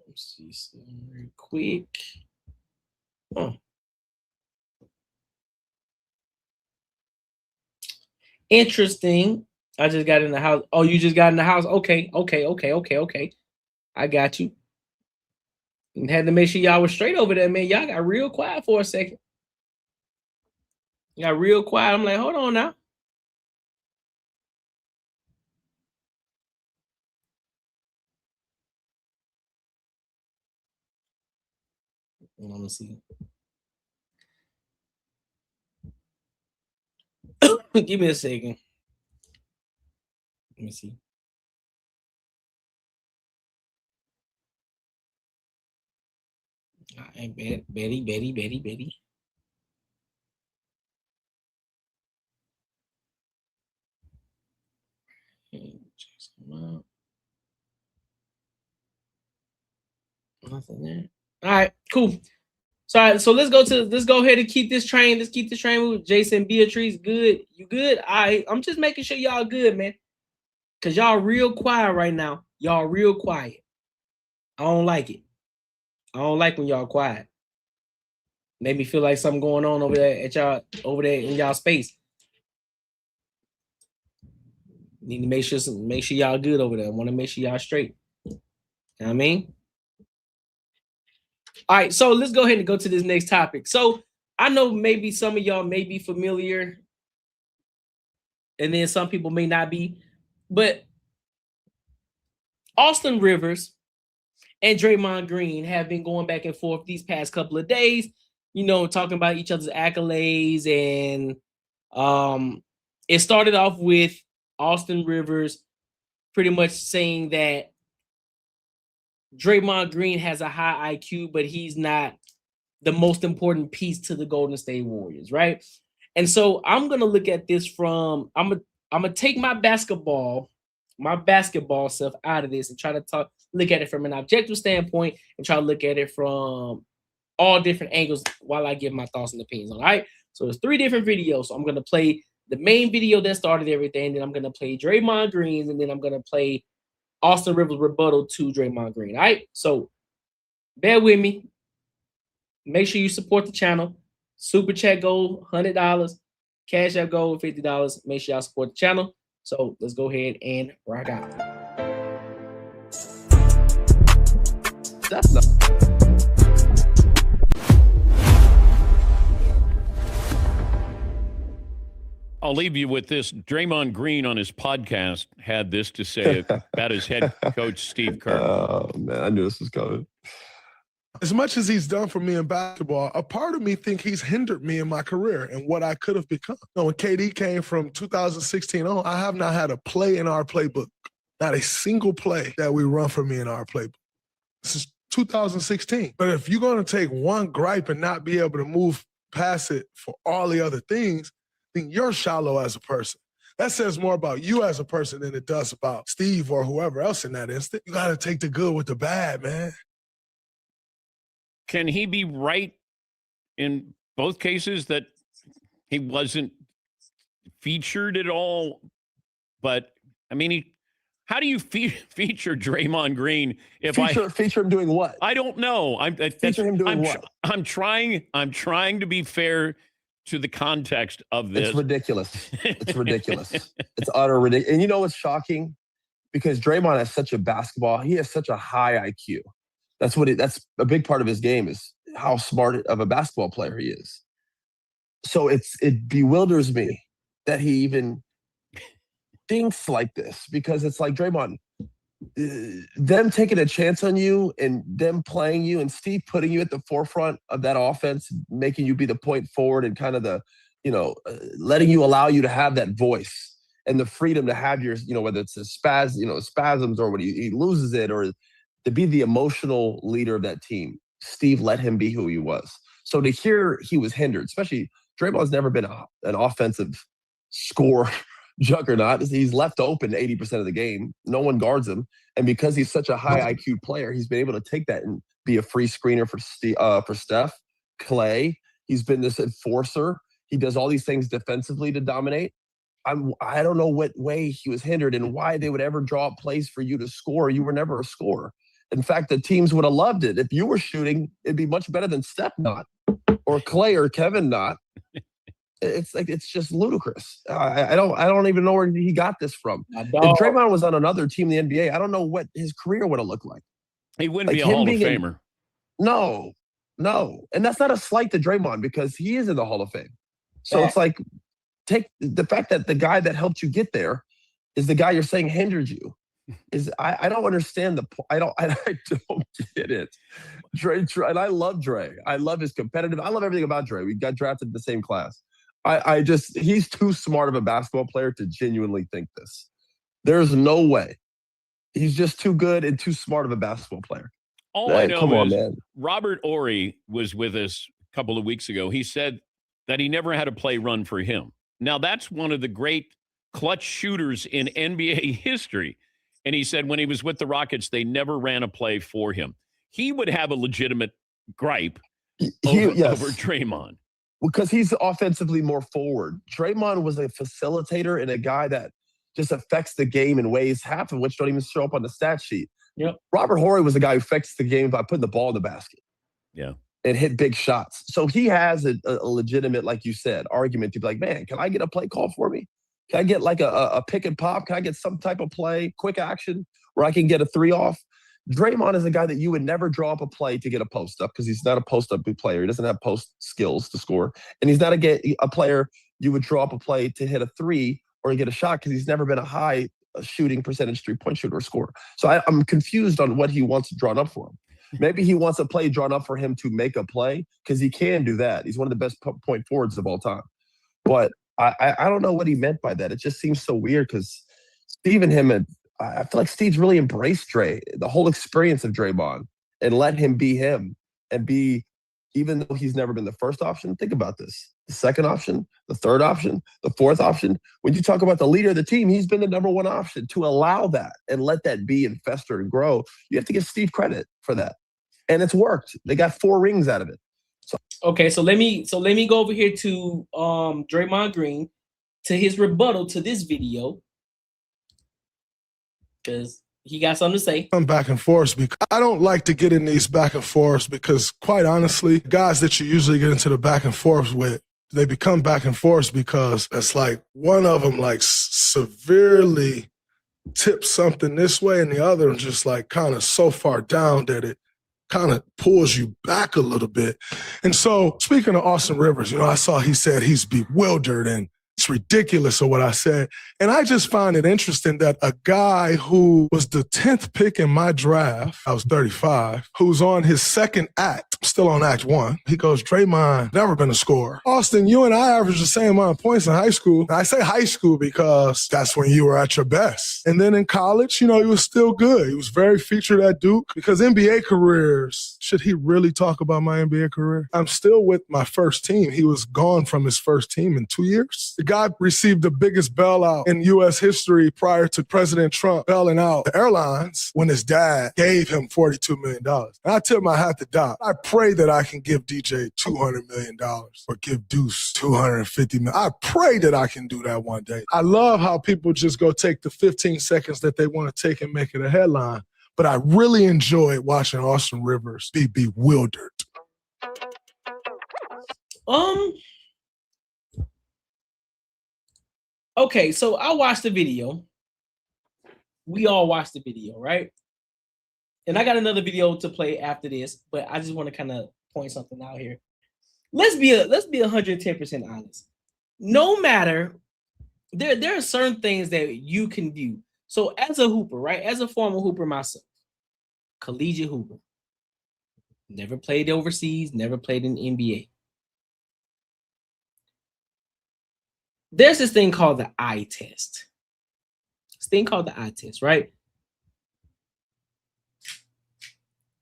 Let's see something real quick. Huh. Interesting. I just got in the house. Oh, you just got in the house? Okay. I got you. And had to make sure y'all were straight over there, man. Y'all got real quiet for a second. You got real quiet. I'm like, hold on now. Let me see. Give me a second. Let me see. All right, Betty. Nothing there. All right, cool. So let's go ahead and keep this train. Let's keep this train moving. Jason, Beatrice, good. You good? I'm just making sure y'all good, man. Cause y'all real quiet right now. Y'all real quiet. I don't like it. I don't like when y'all quiet. Made me feel like something going on over there in y'all space. Need to make sure y'all good over there. I want to make sure y'all straight. You know what I mean? All right, so let's go ahead and go to this next topic. So I know maybe some of y'all may be familiar, and then some people may not be, but Austin Rivers and Draymond Green have been going back and forth these past couple of days. talking about each other's accolades, and it started off with Austin Rivers pretty much saying that Draymond Green has a high IQ, but he's not the most important piece to the Golden State Warriors, right? And so I'm gonna look at this from I'm gonna take my basketball stuff out of this and try to look at it from an objective standpoint and try to look at it from all different angles while I give my thoughts and opinions. All right. So there's 3 different videos. So I'm gonna play the main video that started everything, then I'm gonna play Draymond Green's, and then I'm gonna play Austin Rivers' rebuttal to Draymond Green. All right. So bear with me. Make sure you support the channel. Super Chat goal, $100. Cash App goal, $50. Make sure y'all support the channel. So let's go ahead and rock out. That's not. I'll leave you with this. Draymond Green on his podcast had this to say about his head coach, Steve Kerr. Oh, man, I knew this was coming. As much as he's done for me in basketball, a part of me think he's hindered me in my career and what I could have become. When KD came from 2016 on, I have not had a play in our playbook, not a single play that we run for me in our playbook. This is 2016. But if you're going to take one gripe and not be able to move past it for all the other things, then you're shallow as a person. That says more about you as a person than it does about Steve or whoever else in that instant. You got to take the good with the bad, man. Can he be right in both cases that he wasn't featured at all? But, I mean, how do you feature Draymond Green? Feature him doing what? I don't know. Feature him doing what? I'm trying to be fair to the context of this. It's ridiculous. It's ridiculous. It's utter ridiculous. And you know what's shocking? Because Draymond has such a he has such a high IQ. That's a big part of his game is how smart of a basketball player he is. So it bewilders me that he even thinks like this, because it's like, Draymond, them taking a chance on you and them playing you and Steve putting you at the forefront of that offense, making you be the point forward and kind of the, letting you allow you to have that voice and the freedom to have your, whether it's spasms or when he loses it, or to be the emotional leader of that team. Steve let him be who he was. So to hear he was hindered, especially Draymond's never been an offensive score juggernaut. He's left open 80% of the game. No one guards him. And because he's such a high IQ player, he's been able to take that and be a free screener for Steph, Clay. He's been this enforcer. He does all these things defensively to dominate. I don't know what way he was hindered and why they would ever draw up plays for you to score. You were never a scorer. In fact, the teams would have loved it. If you were shooting, it'd be much better than Steph not, or Clay or Kevin not. It's just ludicrous. I don't even know where he got this from. If Draymond was on another team in the NBA, I don't know what his career would have looked like. He wouldn't be a Hall of Famer. No. And that's not a slight to Draymond, because he is in the Hall of Fame. So it's like, take the fact that the guy that helped you get there is the guy you're saying hindered you. I don't understand I don't get it. Dre, and I love Dre. I love his competitive. I love everything about Dre. We got drafted in the same class. He's too smart of a basketball player to genuinely think this. There's no way. He's just too good and too smart of a basketball player. All I know is Robert Horry was with us a couple of weeks ago. He said that he never had a play run for him. Now, that's one of the great clutch shooters in NBA history. And he said when he was with the Rockets, they never ran a play for him. He would have a legitimate gripe over Draymond. Because he's offensively more forward. Draymond was a facilitator and a guy that just affects the game in ways, half of which don't even show up on the stat sheet. Yep. Robert Horry was a guy who affects the game by putting the ball in the basket. Yeah. And hit big shots. So he has a legitimate, like you said, argument to be like, man, can I get a play call for me? Can I get like a pick and pop? Can I get some type of play, quick action, where I can get a 3 off? Draymond is a guy that you would never draw up a play to get a post up, because he's not a post up player. He doesn't have post skills to score. And he's not a player you would draw up a play to hit a 3 or get a shot, because he's never been a high shooting percentage 3-point shooter or scorer. So I'm confused on what he wants drawn up for him. Maybe he wants a play drawn up for him to make a play because he can do that. He's one of the best point forwards of all time. But I don't know what he meant by that. It just seems so weird because Steve and him, I feel like Steve's really embraced Dre, the whole experience of Draymond, and let him be him and be, even though he's never been the first option. Think about this. The second option, the third option, the fourth option. When you talk about the leader of the team, he's been the number one option. To allow that and let that be and fester and grow, you have to give Steve credit for that. And it's worked. They got 4 rings out of it. Okay, so let me go over here to Draymond Green, to his rebuttal to this video, because he got something to say. I'm back and forth because I don't like to get in these back and forths because, quite honestly, guys that you usually get into the back and forths with, they become back and forths because it's like one of them like severely tips something this way and the other just like kind of so far down that it kind of pulls you back a little bit. And so, speaking of Austin Rivers, I saw he said he's bewildered and it's ridiculous of what I said. And I just find it interesting that a guy who was the 10th pick in my draft, I was 35, who's on his second act, still on act 1, he goes, Draymond, never been a scorer. Austin, you and I averaged the same amount of points in high school. And I say high school because that's when you were at your best. And then in college, he was still good. He was very featured at Duke because NBA careers, should he really talk about my NBA career? I'm still with my first team. He was gone from his first team in 2 years. The guy received the biggest bailout in U.S. history prior to President Trump bailing out the airlines when his dad gave him $42 million. And I tip my hat to Doc. I pray that I can give DJ $200 million or give Deuce $250 million. I pray that I can do that one day. I love how people just go take the 15 seconds that they want to take and make it a headline. But I really enjoyed watching Austin Rivers be bewildered. Okay, so I watched the video. We all watched the video, right? And I got another video to play after this, but I just want to kind of point something out here. Let's be 110% honest. No matter, there are certain things that you can view. So as a hooper, right? As a former hooper myself, collegiate hooper, never played overseas, never played in the NBA. There's this thing called the eye test. This thing called the eye test, right?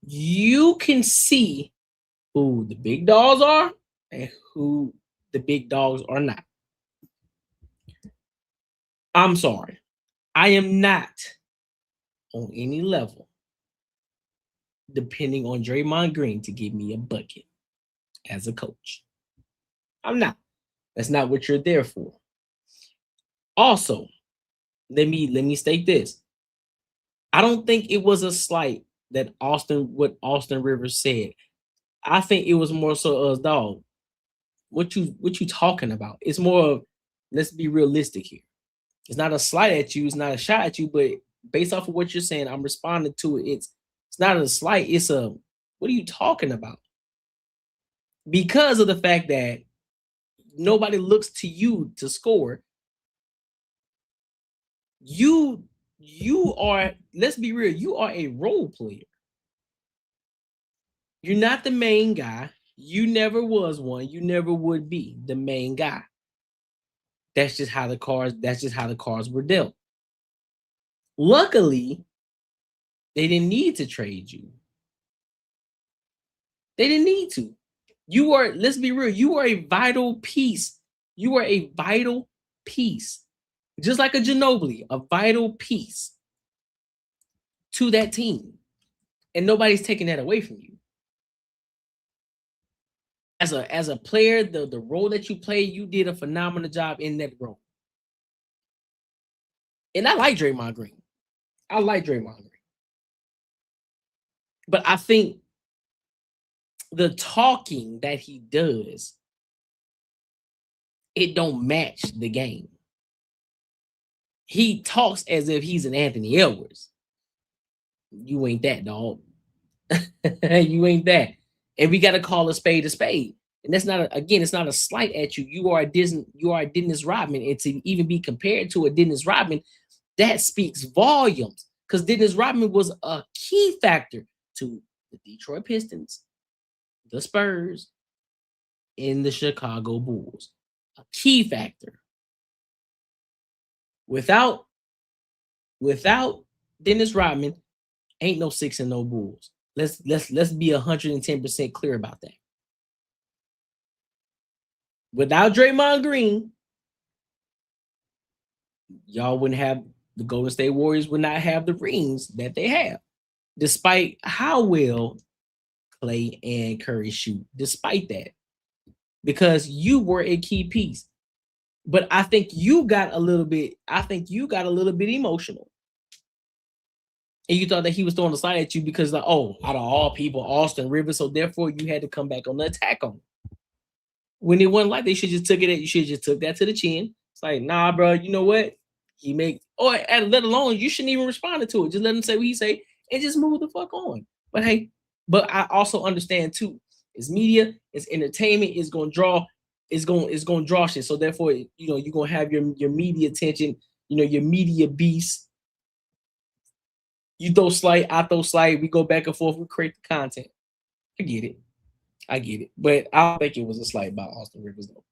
You can see who the big dogs are and who the big dogs are not. I'm sorry. I am not on any level depending on Draymond Green to give me a bucket as a coach. I'm not. That's not what you're there for. Also, let me state this. I don't think it was a slight that what Austin Rivers said. I think it was more so us, dog. What you talking about? It's more of, let's be realistic here. It's not a slight at you, it's not a shot at you, but based off of what you're saying, I'm responding to it. It's not a slight, it's a, what are you talking about? Because of the fact that nobody looks to you to score. You are, let's be real, you are a role player. You're not the main guy. You never was one. You never would be the main guy. That's just how the cards were dealt. Luckily, they didn't need to trade you. They didn't need to. You are, let's be real, you are a vital piece. You are a vital piece. Just like a Ginobili, a vital piece to that team. And nobody's taking that away from you. As a player, the role that you played, you did a phenomenal job in that role. And I like Draymond Green. But I think the talking that he does, it don't match the game. He talks as if he's an Anthony Edwards. You ain't that, dog. You ain't that. And we got to call a spade a spade. And that's not, it's not a slight at you. You are a Dennis Rodman. And to even be compared to a Dennis Rodman, that speaks volumes. Because Dennis Rodman was a key factor to the Detroit Pistons, the Spurs, and the Chicago Bulls. A key factor. Without Dennis Rodman, ain't no 6-0 Bulls. Let's be 110% clear about that. Without Draymond Green, y'all wouldn't have the Golden State Warriors would not have the rings that they have, despite how well Clay and Curry shoot. Despite that, because you were a key piece. But I think you got a little bit emotional. And you thought that he was throwing a slide at you because, out of all people, Austin Rivers, so therefore you had to come back on the attack on him. When it wasn't like they should just took it, you should just took that to the chin. It's like, nah, bro, you know what? Let alone you shouldn't even respond to it. Just let him say what he say and just move the fuck on. But hey, I also understand too, it's media, it's entertainment, it's gonna draw shit. So therefore, you're gonna have your media attention, your media beast. You throw slight, I throw slight, we go back and forth, we create the content. I get it. But I don't think it was a slight by Austin Rivers though.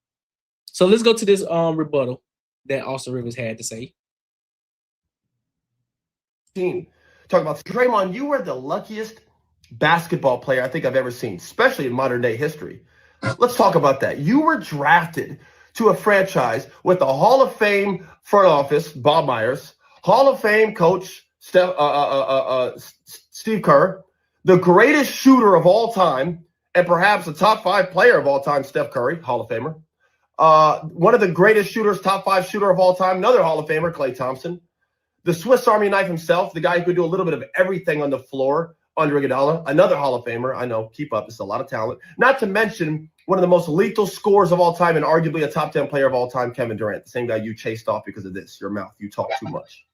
So let's go to this rebuttal that Austin Rivers had to say. Talk about Draymond, you were the luckiest basketball player I think I've ever seen, especially in modern day history. Let's talk about that. You were drafted to a franchise with the Hall of Fame front office, Bob Myers, Hall of Fame coach Steve Kerr, the greatest shooter of all time, and perhaps the top 5 player of all time, Steph Curry, Hall of Famer. One of the greatest shooters, top 5 shooter of all time, another Hall of Famer, Klay Thompson. The Swiss Army knife himself, the guy who could do a little bit of everything on the floor, Andre Iguodala, another Hall of Famer. I know, keep up. It's a lot of talent. Not to mention one of the most lethal scorers of all time and arguably a top 10 player of all time, Kevin Durant, the same guy you chased off because of this, your mouth. You talk too much.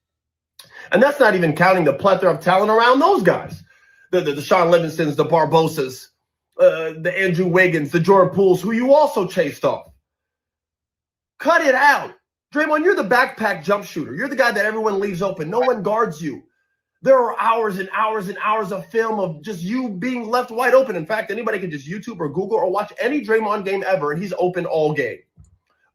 And that's not even counting the plethora of talent around those guys. The Sean Livingstons, the Barbosas, the Andrew Wiggins, the Jordan Pooles, who you also chased off. Cut it out. Draymond, you're the backpack jump shooter. You're the guy that everyone leaves open. No one guards you. There are hours and hours and hours of film of just you being left wide open. In fact, anybody can just YouTube or Google or watch any Draymond game ever, and he's open all game.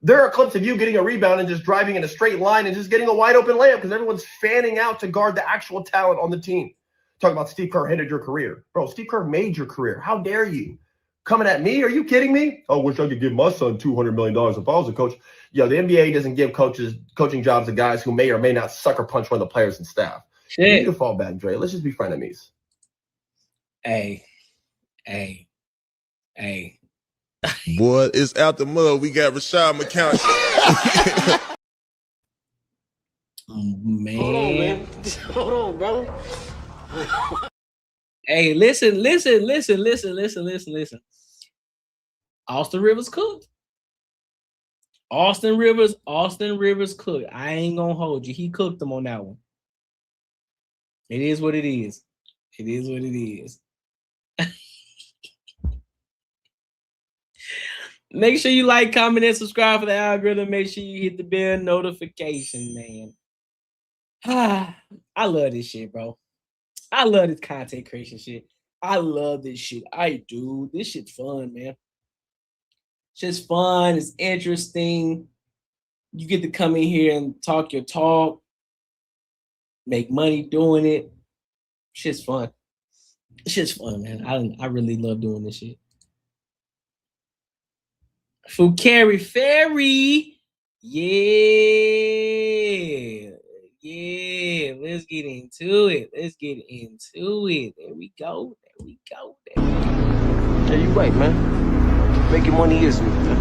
There are clips of you getting a rebound and just driving in a straight line and just getting a wide open layup because everyone's fanning out to guard the actual talent on the team. Talking about Steve Kerr ended your career. Bro, Steve Kerr made your career. How dare you? Coming at me? Are you kidding me? Oh, wish I could give my son $200 million if I was a coach. Yo, the NBA doesn't give coaching jobs to guys who may or may not sucker punch one of the players and staff. You need to fall back, Dre. Let's just be frenemies. Hey. Boy, it's out the mud. We got Rashad McCown. Man. Hold on, bro. Hey, listen. Austin Rivers cooked. Austin Rivers cooked. I ain't gonna hold you. He cooked them on that one. It is what it is. Make sure you like, comment, and subscribe for the algorithm. Make sure you hit the bell notification, man. I love this shit, bro. I love this content creation shit. I love this shit. I do. This shit's fun, man. It's just fun. It's interesting. You get to come in here and talk your talk. Make money doing it. Shit's fun. Shit's fun, man. I really love doing this shit. Fukari Ferry. Yeah. Let's get into it. There we go. Yeah, you right, man. Making money is me, man.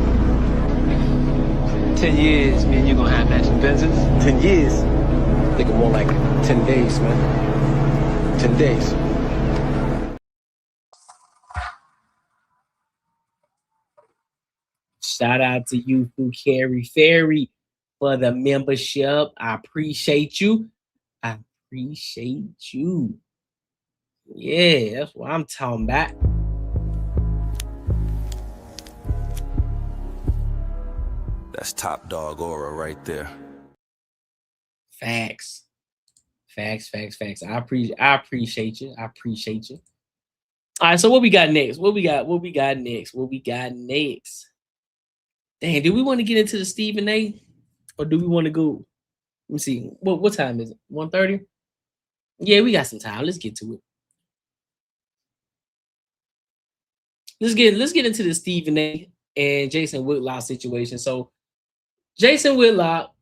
10 years, me and you gonna have matching Benzes. 10 years? Think more like 10 days, man. 10 days. Shout out to you, Fukari Ferry, for the membership. I appreciate you. Yeah, that's what I'm talking about. That's top dog aura right there. Facts. I appreciate you. All right, so what we got next? What we got next? Dang, do we want to get into the Stephen A, or do we want to go? Let me see. What time is it? 1:30? Yeah, we got some time. Let's get to it. Let's get into the Stephen A and Jason Whitlock situation. So Jason Whitlock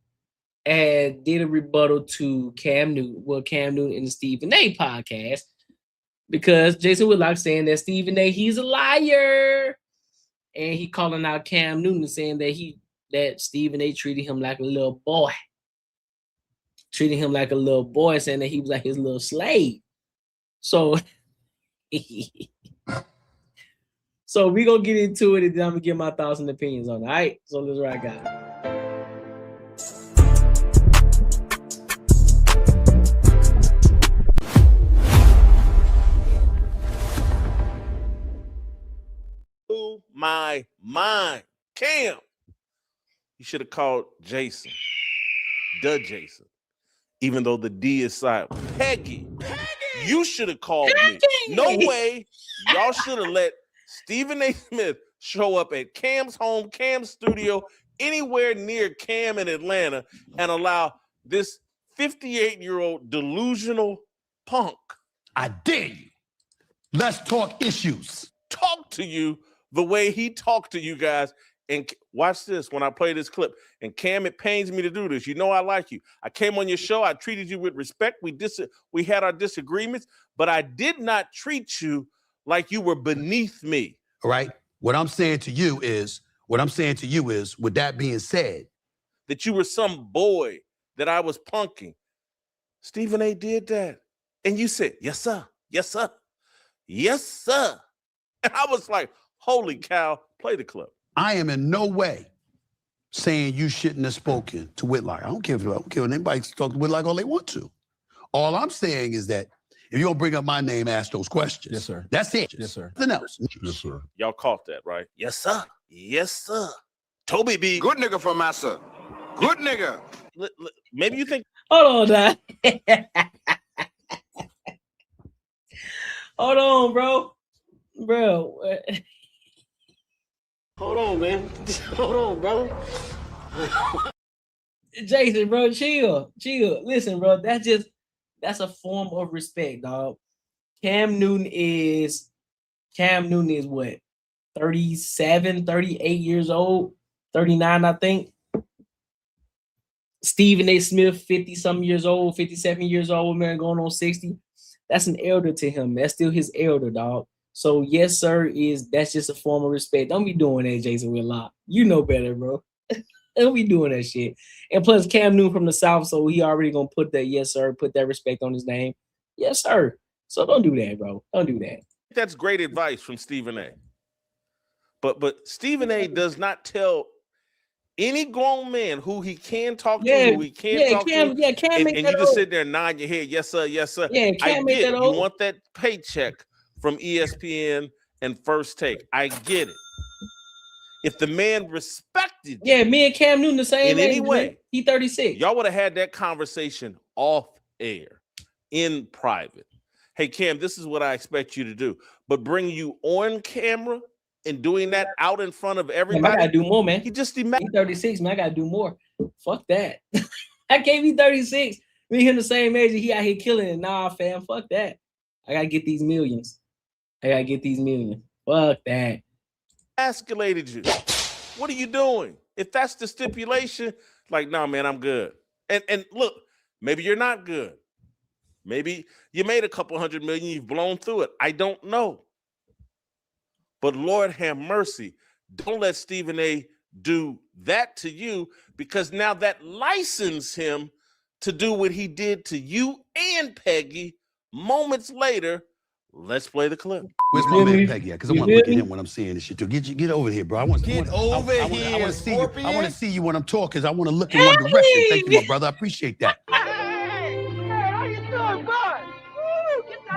did a rebuttal to Cam Newton in the Stephen A podcast, because Jason Whitlock saying that Stephen A, he's a liar, and he calling out Cam Newton, saying that Stephen A treated him like a little boy, saying that he was like his little slave. So so we gonna get into it, and then I'm gonna give my thoughts and opinions on it. All right, so let's rock out. My mind. Cam, you should have called Jason, even though the D is silent. Peggy, you should have called me. No way. Y'all should have let Stephen A. Smith show up at Cam's home, Cam's studio, anywhere near Cam in Atlanta, and allow this 58-year-old delusional punk. I dare you. Let's talk issues. Talk to you the way he talked to you guys. And watch this when I play this clip. And Cam, it pains me to do this. You know I like you. I came on your show. I treated you with respect. We had our disagreements, but I did not treat you like you were beneath me. All right. What I'm saying to you is, with that being said, that you were some boy that I was punking. Stephen A. did that. And you said, yes, sir. Yes, sir. Yes, sir. And I was like, holy cow, play the clip. I am in no way saying you shouldn't have spoken to Whitlock. I don't care if anybody can talk to Whitlock all they want to. All I'm saying is that if you're gonna bring up my name, ask those questions. Yes, sir. That's it. Yes, sir. Nothing else. Yes, sir. Y'all caught that, right? Yes, sir. Yes, sir. Toby B. Good nigga from Massa. Good nigga. Maybe you think. Hold on, hold on, bro. Hold on, man. Hold on, bro. Jason, bro, chill. Listen, bro, that's a form of respect, dog. Cam Newton is what? 37, 38 years old, 39, I think. Stephen A. Smith, 50-something years old, 57 years old, man, going on 60. That's an elder to him. That's still his elder, dog. So yes, sir, that's just a form of respect. Don't be doing that, Jason Whitlock. You know better, bro. Don't be doing that shit. And plus, Cam Newton from the South, so he already gonna put that yes, sir, put that respect on his name. Yes, sir. So don't do that, bro. Don't do that. That's great advice from Stephen A. But Stephen A. does not tell any grown man who he can talk to, who he can't talk to. Yeah, Cam and you just sit there and nod your head, yes, sir, yes, sir. Yeah, Cam make that you want that paycheck from ESPN and First Take. I get it. If the man respected you, me and Cam Newton the same in any way, he 36. Y'all would have had that conversation off air, in private. Hey, Cam, this is what I expect you to do. But bring you on camera and doing that out in front of everybody. I gotta do more, man. He just He's 36, man. I gotta do more. Fuck that. I can't be 36. Me him the same age, and he out here killing it. Nah, fam. Fuck that. I gotta get these millions. Fuck that. Escalated you. What are you doing? If that's the stipulation, like, nah, man, I'm good. And look, maybe you're not good. Maybe you made a couple $100 million, you've blown through it. I don't know. But Lord have mercy, don't let Stephen A. do that to you, because now that licenses him to do what he did to you and Peggy moments later. Let's play the clip. Where's my man Peggy at? Because I want to look at him when I'm saying this shit too. Get over here, bro. I want to see you. I want to see you when I'm talking, because I want to look in one direction. Thank you, my brother. I appreciate that. How you doing, bud?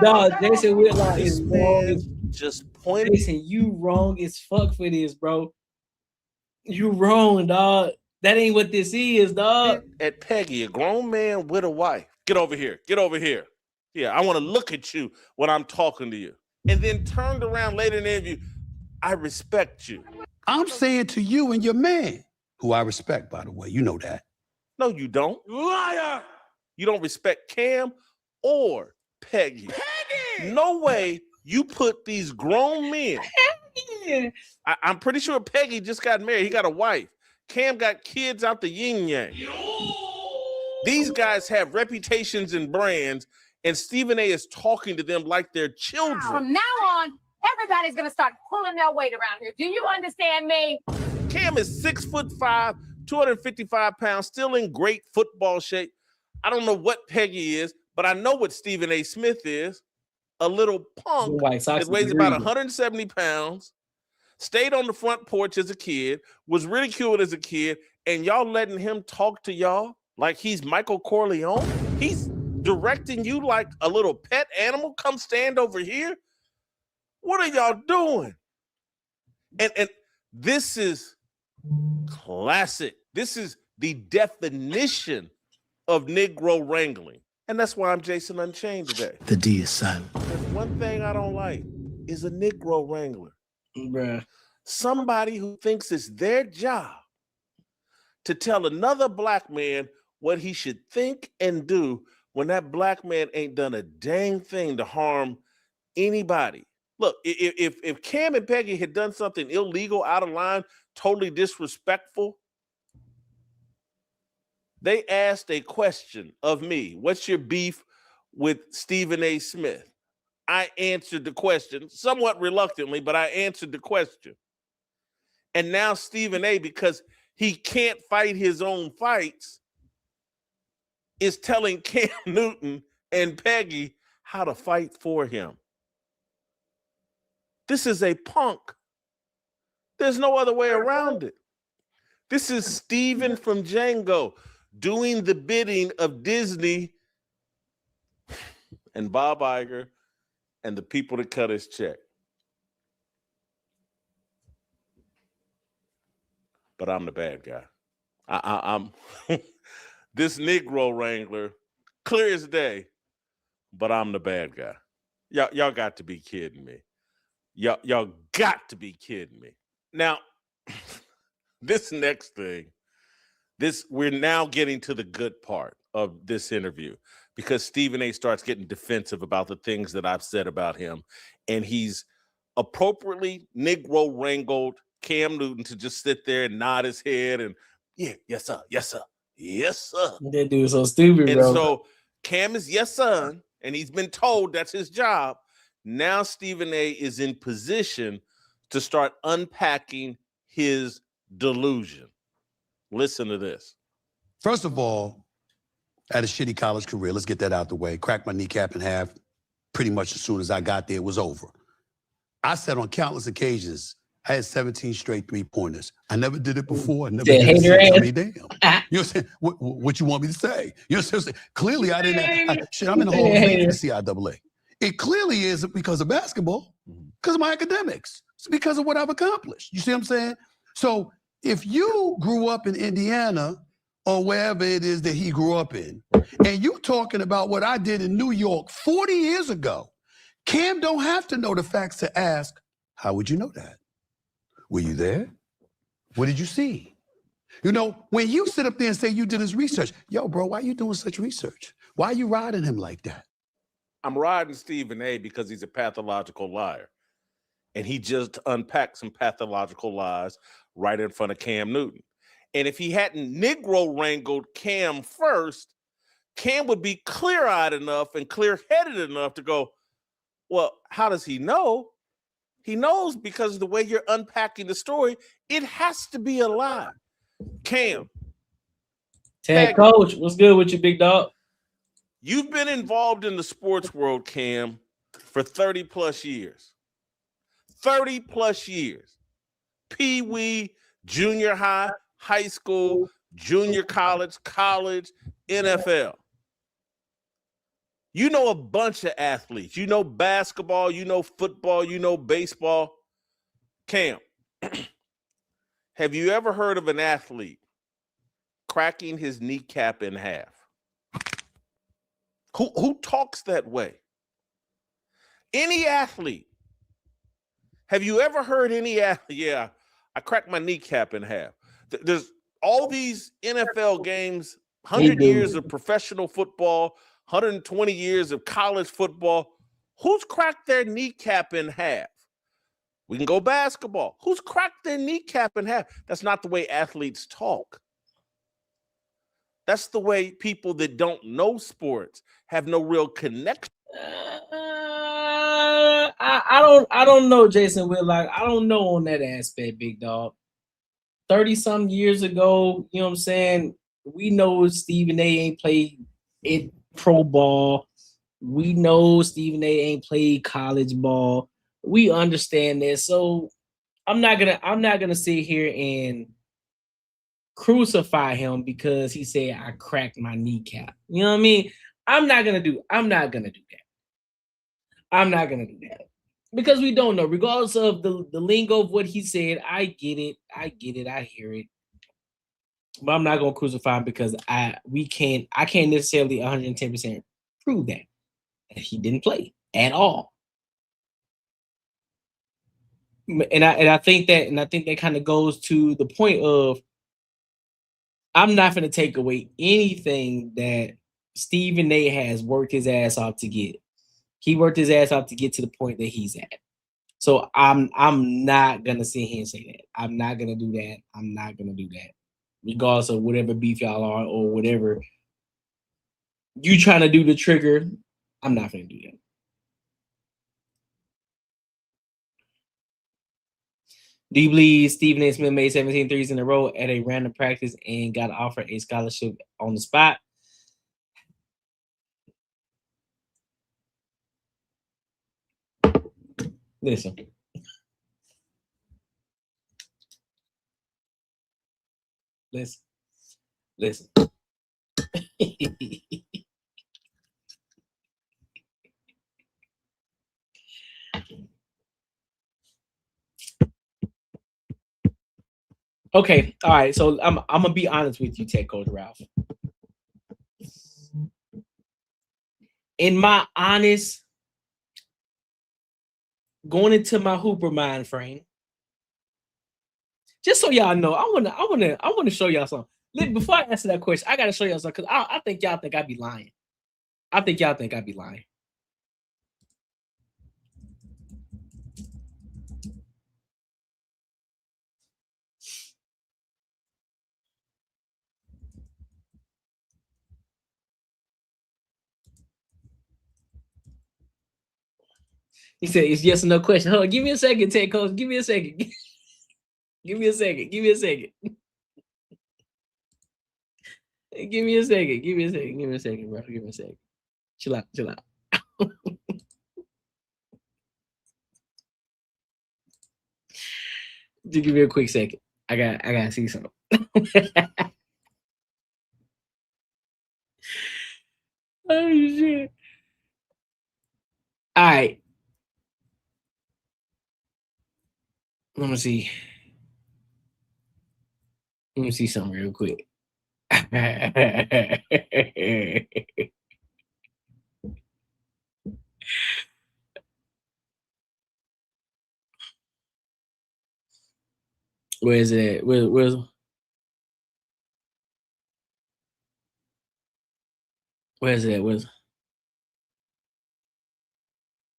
Dog, Jason Whitlock is wrong. Just pointing. Jason, you wrong as fuck for this, bro. You wrong, dog. That ain't what this is, dog. At Peggy, a grown man with a wife. Get over here. Get over here. Yeah, I want to look at you when I'm talking to you. and then turned around later in the interview, I respect you. I'm saying to you and your man, who I respect, by the way, you know that. No, you don't. Liar! You don't respect Cam or Peggy. No way you put these grown men. I'm pretty sure Peggy just got married. He got a wife. Cam got kids out the yin yang. These guys have reputations and brands, and Stephen A is talking to them like they're children. From now on, everybody's going to start pulling their weight around here. Do you understand me? Cam is 6'5", 255 pounds, still in great football shape. I don't know what Peggy is, but I know what Stephen A. Smith is. A little punk that weighs about 170 pounds, stayed on the front porch as a kid, was ridiculed as a kid, and y'all letting him talk to y'all like he's Michael Corleone? He's directing you like a little pet animal. Come stand over here. What are y'all doing? And this is classic. This is the definition of Negro wrangling. And that's why I'm Jason Unchained today. The D is silent. There's one thing I don't like is a Negro wrangler. Bruh. Somebody who thinks it's their job to tell another black man what he should think and do when that black man ain't done a dang thing to harm anybody. Look, if Cam and Peggy had done something illegal, out of line, totally disrespectful, they asked a question of me. What's your beef with Stephen A. Smith? I answered the question somewhat reluctantly, but I answered the question. And now Stephen A., because he can't fight his own fights, is telling Cam Newton and Peggy how to fight for him. This is a punk. There's no other way around it. This is Steven from Django doing the bidding of Disney and Bob Iger and the people that cut his check. But I'm the bad guy. I'm this Negro wrangler, clear as day, but I'm the bad guy. Y'all got to be kidding me. Y'all got to be kidding me. Now, this next thing, we're now getting to the good part of this interview because Stephen A. starts getting defensive about the things that I've said about him, and he's appropriately Negro wrangled Cam Newton to just sit there and nod his head and yes sir, yes sir, yes sir. That dude's so stupid, and bro. So Cam is yes son, and he's been told that's his job. Now Stephen A. is in position to start unpacking his delusion. Listen to this. First of all, I had a shitty college career. Let's get that out the way. Cracked my kneecap in half pretty much as soon as I got there, it was over. I said on countless occasions, I had 17 straight three-pointers. I never did it before. I never did it since. I mean, damn. You know what I'm saying? What you want me to say? You know what I'm saying? Clearly, I didn't. I'm in the Hall of Fame for the CIAA. It clearly isn't because of basketball, because of my academics. It's because of what I've accomplished. You see what I'm saying? So if you grew up in Indiana or wherever it is that he grew up in, and you talking about what I did in New York 40 years ago, Cam don't have to know the facts to ask, how would you know that? Were you there? What did you see? You know, when you sit up there and say you did his research, yo, bro, why are you doing such research? Why are you riding him like that? I'm riding Stephen A. because he's a pathological liar. And he just unpacked some pathological lies right in front of Cam Newton. And if he hadn't Negro wrangled Cam first, Cam would be clear-eyed enough and clear-headed enough to go, well, how does he know? He knows because of the way you're unpacking the story. It has to be a lie. Cam. Tag coach, what's good with you, big dog? You've been involved in the sports world, Cam, for 30 plus years. 30 plus years. Pee wee, junior high, high school, junior college, NFL. You know a bunch of athletes. You know basketball, you know football, you know baseball. Cam, have you ever heard of an athlete cracking his kneecap in half? Who talks that way? Any athlete Have you ever heard any? Yeah, I cracked my kneecap in half. There's all these NFL games, 100 years of professional football, 120 years of college football. Who's cracked their kneecap in half? We can go basketball. Who's cracked their kneecap in half? That's not the way athletes talk. That's the way people that don't know sports have no real connection. I don't know, Jason Whitlock. I don't know on that aspect, big dog. 30-some years ago, you know what I'm saying? We know Stephen A ain't played it pro ball. We know Stephen A ain't played college ball. We understand that. So I'm not gonna sit here and crucify him because he said I cracked my kneecap. You know what I mean? I'm not gonna do that. Because we don't know. Regardless of the lingo of what he said, I get it. I hear it. But I'm not gonna crucify him because I can't necessarily 110% prove that he didn't play at all. And I think that kind of goes to the point of I'm not going to take away anything that Stephen A has worked his ass off to get. He worked his ass off to get to the point that he's at. So I'm not gonna sit here and say that. I'm not gonna do that. I'm not gonna do that. Regardless of whatever beef y'all are or whatever you trying to do to trigger, I'm not gonna do that. Do you believe Stephen A. Smith made 17 threes in a row at a random practice and got offered a scholarship on the spot? Listen. Okay, all right. So I'm gonna be honest with you, Tech Coach Ralph. In my honest, going into my Hooper mind frame, just so y'all know, I wanna show y'all something. Before I answer that question, I gotta show y'all something because I think y'all think I'd be lying. I think y'all think I'd be lying. He said it's yes or no question. Hold on, give me a second, Tech Coach. Give me a second. Give me a second. Give me a second. Give me a second. Give me a second. Give me a second, bro. Give me a second. Chill out. Chill out. Just give me a quick second. I gotta see something. Oh shit. All right. Let me see. Let me see something real quick. Where is it? Where's it?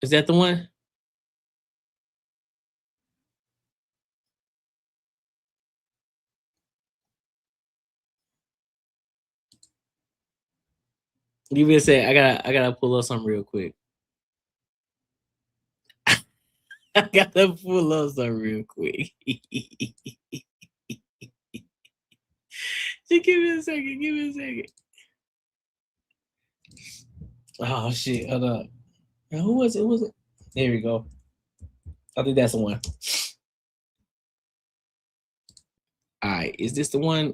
Is that the one? Give me a sec. I gotta pull up something real quick. I gotta pull up something real quick. Just give me a second. Give me a second. Oh shit! Hold up. Who was it? Who was it? There we go. I think that's the one. All right, is this the one?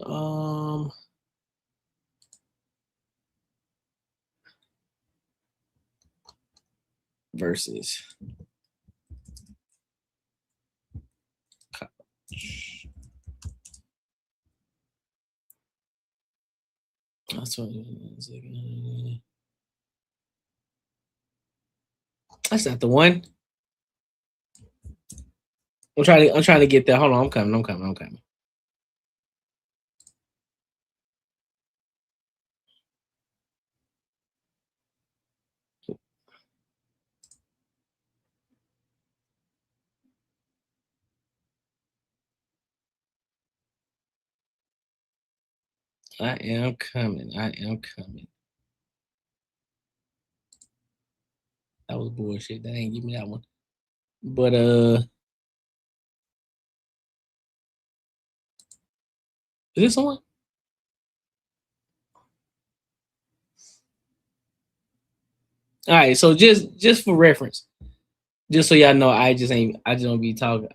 Versus. That's not the one. I'm trying to get there. Hold on, I'm coming. I am coming. That was bullshit. That ain't give me that one. But is this on? All right, so just for reference, just so y'all know, I just don't be talking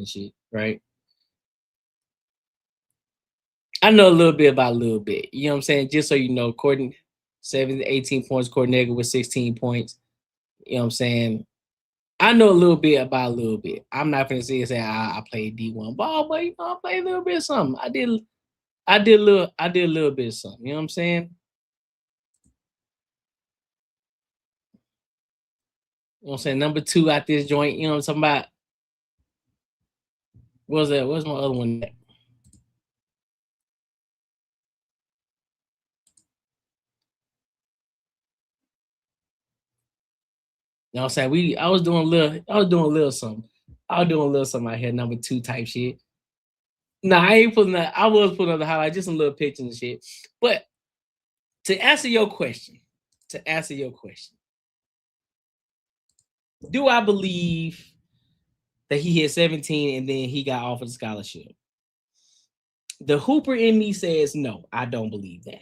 shit, right? I know a little bit about a little bit. You know what I'm saying? Just so you know, Courtney, 18 points, Courtney with 16 points. You know what I'm saying? I know a little bit about a little bit. I'm not gonna say I played D1 ball, but I played a little bit of something. I did a little bit of something. You know what I'm saying? You know what I'm saying? Number 2 out this joint, you know what I'm talking about? What's that? Where's my other one? You know what I'm saying? I was doing a little something. I was doing a little something out here, number 2 type shit. No, I ain't putting that. I was putting on the highlight, just some little pictures and shit. But to answer your question, do I believe that he hit 17 and then he got offered a scholarship? The hooper in me says no. I don't believe that.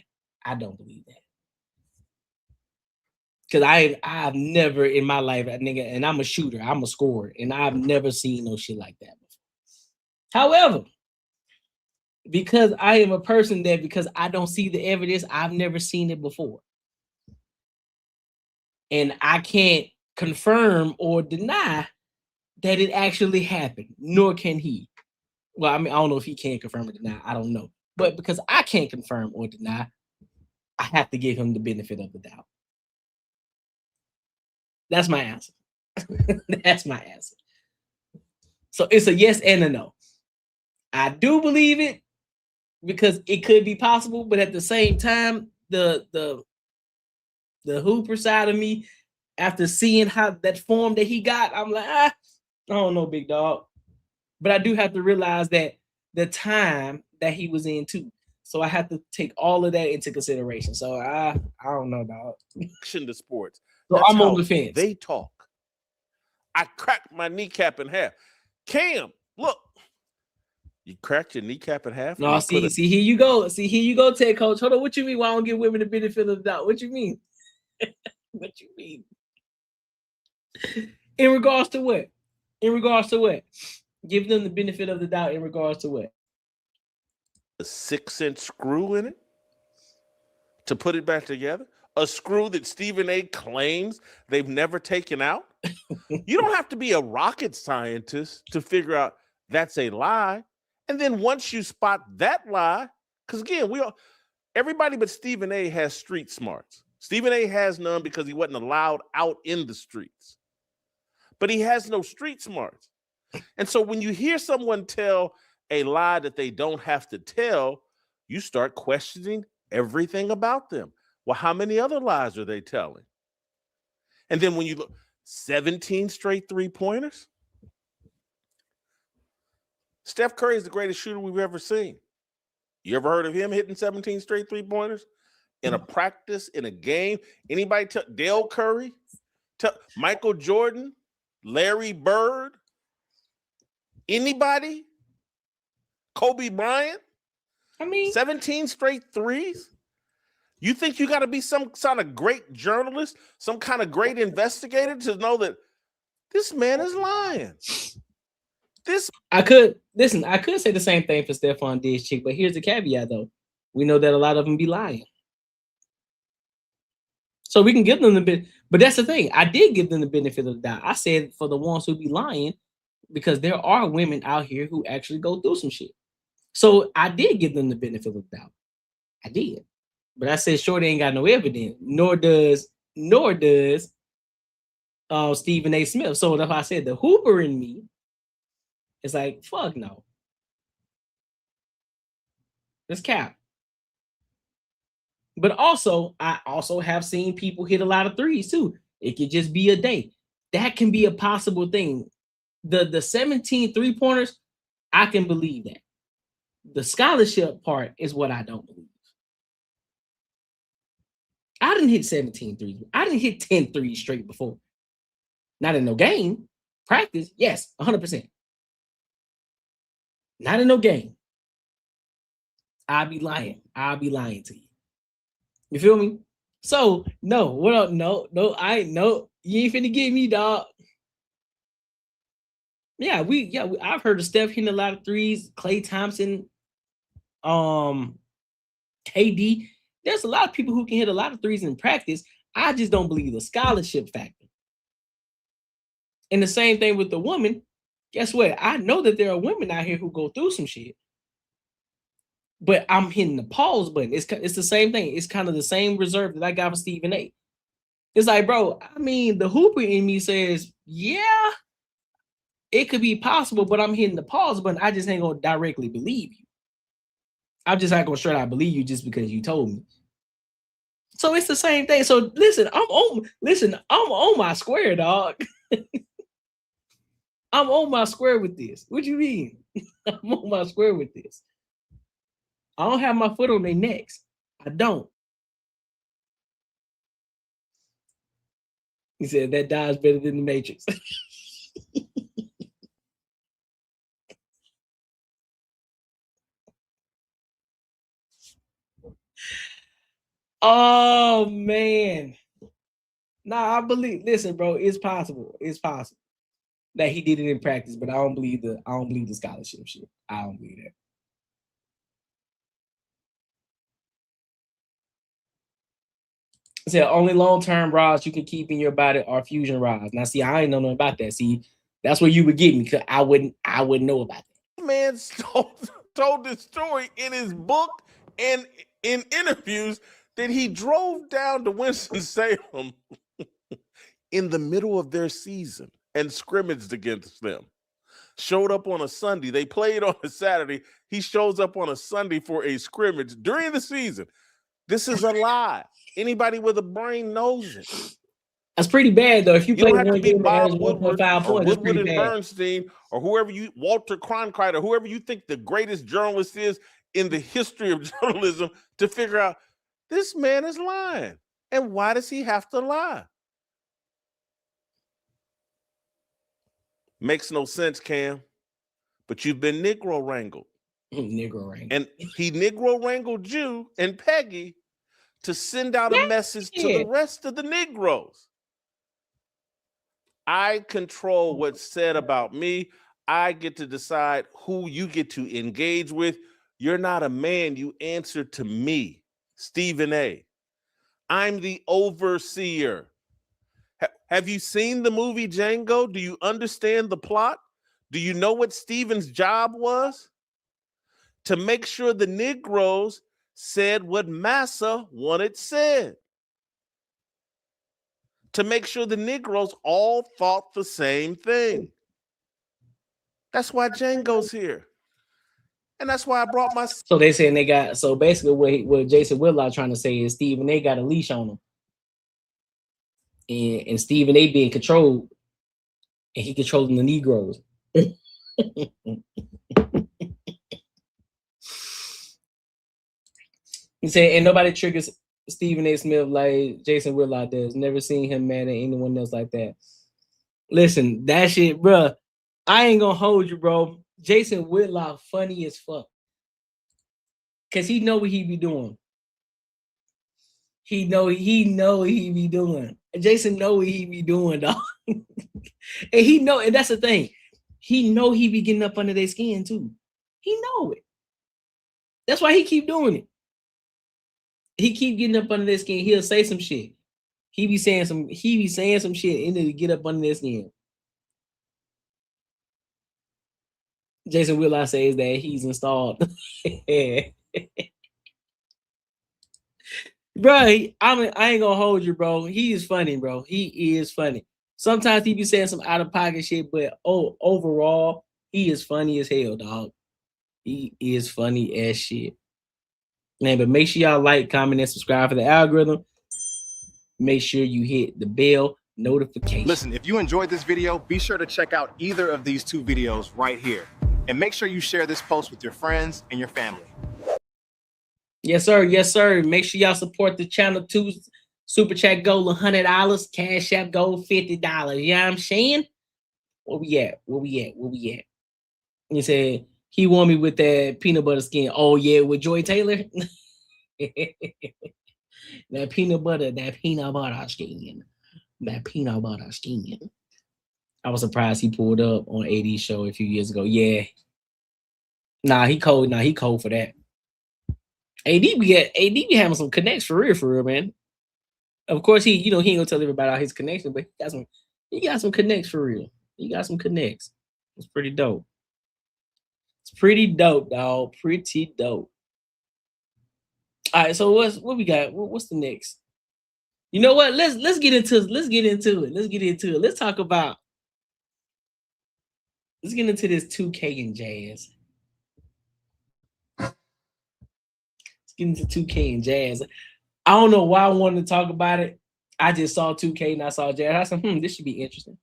Because I've never in my life, nigga, and I'm a shooter, I'm a scorer, and I've never seen no shit like that before. However, because I am a person that because I don't see the evidence, I've never seen it before. And I can't confirm or deny that it actually happened, nor can he. Well, I mean, I don't know if he can confirm or deny. I don't know. But because I can't confirm or deny, I have to give him the benefit of the doubt. That's my answer. That's my answer. So it's a yes and a no. I do believe it because it could be possible, but at the same time, the hooper side of me, after seeing how that form that he got, I'm like, I don't know, big dog. But I do have to realize that the time that he was in too. So I have to take all of that into consideration. So I don't know, dog. The sports. So That's I'm how on the fence. They talk. I cracked my kneecap in half. Cam, look. You cracked your kneecap in half? No, see, here you go. See, here you go, Ted Coach. Hold on, what you mean? Why I don't give women the benefit of the doubt? What you mean? What you mean? In regards to what? Give them the benefit of the doubt in regards to what? A 6-inch screw in it to put it back together? A screw that Stephen A. claims they've never taken out? You don't have to be a rocket scientist to figure out that's a lie. And then once you spot that lie, because again, everybody but Stephen A. has street smarts. Stephen A. has none because he wasn't allowed out in the streets. But he has no street smarts. And so when you hear someone tell a lie that they don't have to tell, you start questioning everything about them. Well, how many other lies are they telling? And then when you look, 17 straight 3-pointers? Steph Curry is the greatest shooter we've ever seen. You ever heard of him hitting 17 straight 3-pointers? In a practice, in a game? Anybody tell Dale Curry? Michael Jordan? Larry Bird? Anybody? Kobe Bryant? I mean, 17 straight threes? You think you got to be some kind of great journalist, some kind of great investigator to know that this man is lying? I could say the same thing for Stephon Diggs, chick, but here's the caveat though. We know that a lot of them be lying. So we can give them the bit, but that's the thing. I did give them the benefit of the doubt. I said for the ones who be lying, because there are women out here who actually go through some shit. So I did give them the benefit of the doubt. I did. But I said Shorty ain't got no evidence, nor does Stephen A. Smith. So that's why I said the hooper in me It's like, fuck no. That's cap. But also, I also have seen people hit a lot of threes too. It could just be a day. That can be a possible thing. The 17 3-pointers, I can believe that. The scholarship part is what I don't believe. I didn't hit 17 threes. I didn't hit 10 threes straight before. Not in no game. Practice, yes, 100%. Not in no game. I'll be lying. I'll be lying to you. You feel me? So, no, what up? No, I ain't, no, you ain't finna get me, dog. Yeah, I've heard of Steph hitting a lot of threes, Klay Thompson, KD. There's a lot of people who can hit a lot of threes in practice. I just don't believe the scholarship factor. And the same thing with the woman. Guess what? I know that there are women out here who go through some shit. But I'm hitting the pause button. It's the same thing. It's kind of the same reserve that I got for Stephen A. It's like, bro, I mean, the hooper in me says, yeah, it could be possible, but I'm hitting the pause button. I just ain't gonna directly believe you. I'm just not gonna straight out believe you just because you told me. So it's the same thing. So listen, I'm on my square, dog. I'm on my square with this. What you mean? I'm on my square with this. I don't have my foot on their necks. I don't. He said that dies better than the Matrix. Oh man. Nah, I believe. Listen, bro, it's possible. It's possible that he did it in practice, but I don't believe the scholarship shit. I don't believe that. It said only long-term rods you can keep in your body are fusion rods. Now, see, I ain't know nothing about that. See, that's where you would get me because I wouldn't know about that. Man told this story in his book and in interviews that he drove down to Winston-Salem in the middle of their season and scrimmaged against them. Showed up on a Sunday. They played on a Saturday. He shows up on a Sunday for a scrimmage during the season. This is a lie. Anybody with a brain knows it. That's pretty bad, though. If you play don't have to one be game Bob and Woodward 1.5 or points, that's Woodward pretty and bad. Bernstein or whoever Walter Cronkite or whoever you think the greatest journalist is in the history of journalism to figure out this man is lying. And why does he have to lie? Makes no sense, Cam. But you've been Negro wrangled. Negro wrangled. And he Negro wrangled you and Peggy to send out a message to the rest of the Negroes. I control what's said about me. I get to decide who you get to engage with. You're not a man. You answer to me, Stephen A. I'm the overseer. Have you seen the movie Django? Do you understand the plot? Do you know what Stephen's job was? To make sure the Negroes said what Massa wanted said. To make sure the Negroes all thought the same thing. That's why Django's here. And that's why I brought my... So they saying they got... So basically what Jason Whitlock trying to say is Stephen A got a leash on him. And Stephen A being controlled. And he controlling the Negroes. He said, and nobody triggers Stephen A. Smith like Jason Whitlock does. Never seen him mad at anyone else like that. Listen, that shit, bro. I ain't gonna hold you, bro. Jason Whitlock funny as fuck. Cause he know what he be doing. He know what he be doing. Jason know what he be doing, dog. And he know, and that's the thing. He know he be getting up under their skin too. He know it. That's why he keep doing it. He keep getting up under their skin. He'll say some shit. He be saying some shit and to get up under their skin. Jason Whitlock says that he's installed. Bro, I ain't gonna hold you, bro. He is funny, bro. He is funny. Sometimes he be saying some out of pocket shit, but overall, He is funny as hell, dog. He is funny as shit. Man, but make sure y'all like, comment, and subscribe for the algorithm. Make sure you hit the bell notification. Listen, if you enjoyed this video, be sure to check out either of these two videos right here. And make sure you share this post with your friends and your family. Yes, sir. Yes, sir. Make sure y'all support the channel too. Super chat goal $100. Cash app goal $50. You know what I'm saying? Where we at? Where we at? Where we at? He said he want me with that peanut butter skin. Oh yeah, with Joy Taylor. that peanut butter skin. That peanut butter skin. I was surprised he pulled up on AD's show a few years ago. Yeah. Nah, he cold. Nah, he cold for that. AD be having some connects for real, man. Of course, he ain't gonna tell everybody all his connections, but he got some connects for real. He got some connects. It's pretty dope. It's pretty dope, dog. Pretty dope. All right, so what we got? What's the next? You know what? Let's get into it. Let's get into it. Let's get into it. Let's talk about. Let's get into this 2K and Jazz. Let's get into 2K and Jazz. I don't know why I wanted to talk about it. I just saw 2K and I saw Jazz. I said, this should be interesting.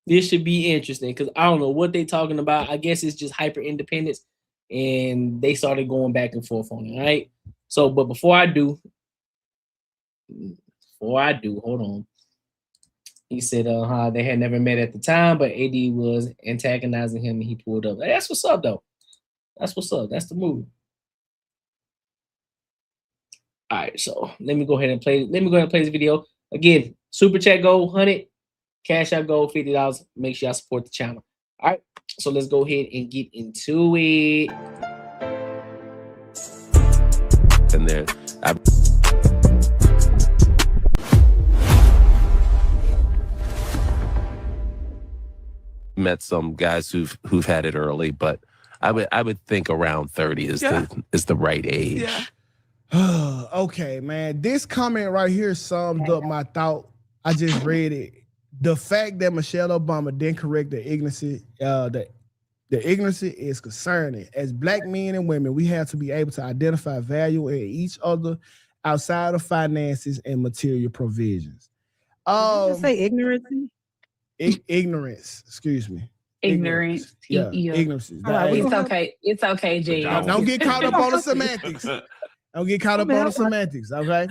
This should be interesting because I don't know what they're talking about. I guess it's just hyper independence, and they started going back and forth on it, right? So, but before I do, hold on. He said, they had never met at the time, but AD was antagonizing him and he pulled up. That's what's up, though. That's what's up. That's the move. All right, so let me go ahead and play this video. Again, super chat goal 100, cash app goal $50. Make sure y'all support the channel. All right, so let's go ahead and get into it. And there, met some guys who've had it early, but I would think around 30 is the right age. Yeah. Okay, man. This comment right here summed up my thought. I just read it. The fact that Michelle Obama didn't correct the ignorance, the ignorance is concerning. As Black men and women, we have to be able to identify value in each other outside of finances and material provisions. Did you just say ignorance? Ignorance. Excuse me. Ignorance. Yeah, ignorance. It's okay. It's okay, Jay. Don't get caught up on the semantics. Don't get caught up on the semantics, okay?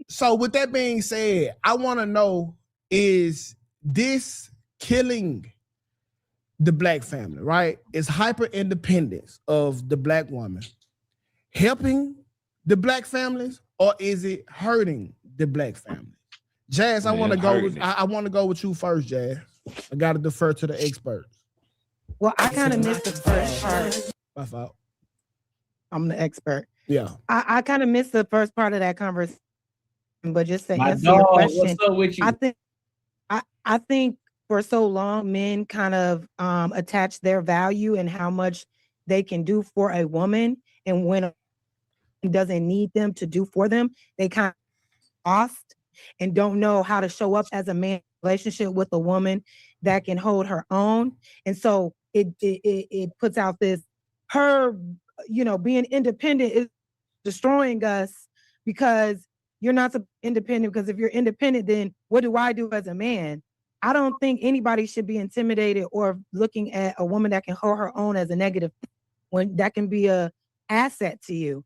So with that being said, I want to know, is this killing the Black family, right? Is hyper independence of the Black woman helping the Black families, or is it hurting the Black family? Jazz, I want to go with you first, Jazz. I got to defer to the experts. Well, I kind of missed the first part. My fault. I'm the expert. Yeah. I kind of missed the first part of that conversation, but just to answer dog, your question, what's up with you? I think for so long men kind of attach their value and how much they can do for a woman, and when a woman doesn't need them to do for them, they kind of lost and don't know how to show up as a man relationship with a woman that can hold her own. And so it puts out this, her, being independent is destroying us, because you're not independent. Because if you're independent, then what do I do as a man? I don't think anybody should be intimidated or looking at a woman that can hold her own as a negative, when that can be a asset to you.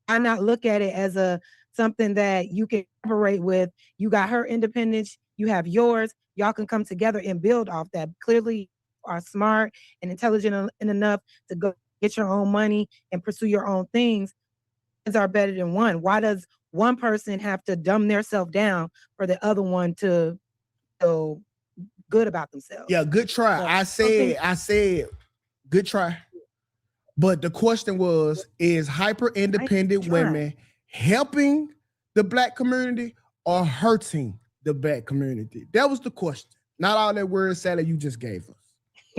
I not look at it as something that you can operate with. You got her independence, you have yours. Y'all can come together and build off that. Clearly, you are smart and intelligent enough to go get your own money and pursue your own things. Are better than one. Why does one person have to dumb themselves down for the other one to feel good about themselves? Yeah, good try. So, I said, good try. But the question was, is hyper independent women helping the Black community or hurting the Black community? That was the question. Not all that word salad you just gave us.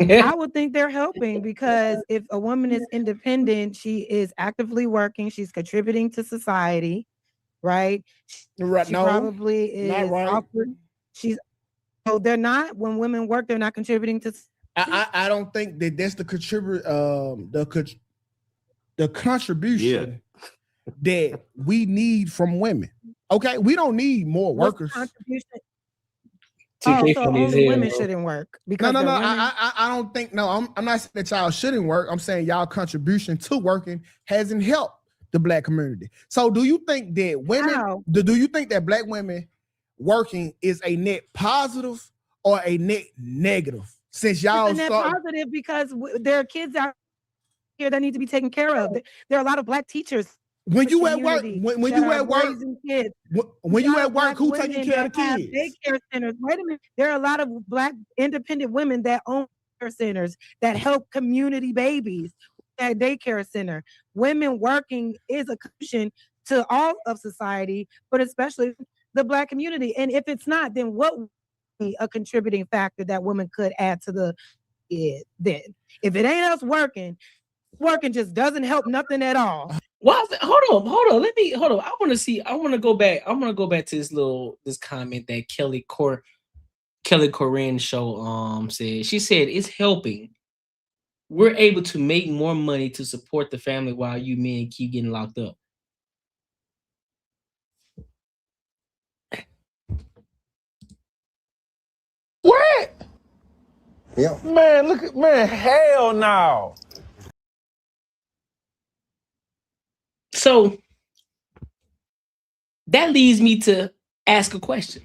I would think they're helping, because if a woman is independent, she is actively working, she's contributing to society, right? Right. She No, probably is not right. offered. She's So they're not, when women work, they're not contributing to. I don't think that that's the the contribution that we need from women. Okay, we don't need more workers. Contribution? TK So funny as only hell, women bro. shouldn't work No, because no, no. they're women? I don't think. No, I'm not saying that y'all shouldn't work. I'm saying y'all contribution to working hasn't helped the black community. So, do you think that women? Do you think that black women working is a net positive or a net negative? Since y'all It's a net positive because there are kids out here that need to be taken care of. There are a lot of black teachers. When you at work, when you at work, kids. when you at work, Black who taking women care of the that have kids? Daycare centers. Wait a minute. There are a lot of black independent women that own daycare centers that help community babies at daycare center. Women working is a contribution to all of society, but especially the black community. And if it's not, then what would be a contributing factor that women could add to the then? If it ain't us working just doesn't help nothing at all. Why? Hold on. Let me hold on. I want to see. I want to go back. I want to go back to this comment that Kelly Corinne show said. She said it's helping. We're able to make more money to support the family while you men keep getting locked up. What? Yeah. Man, look at hell no. So that leads me to ask a question.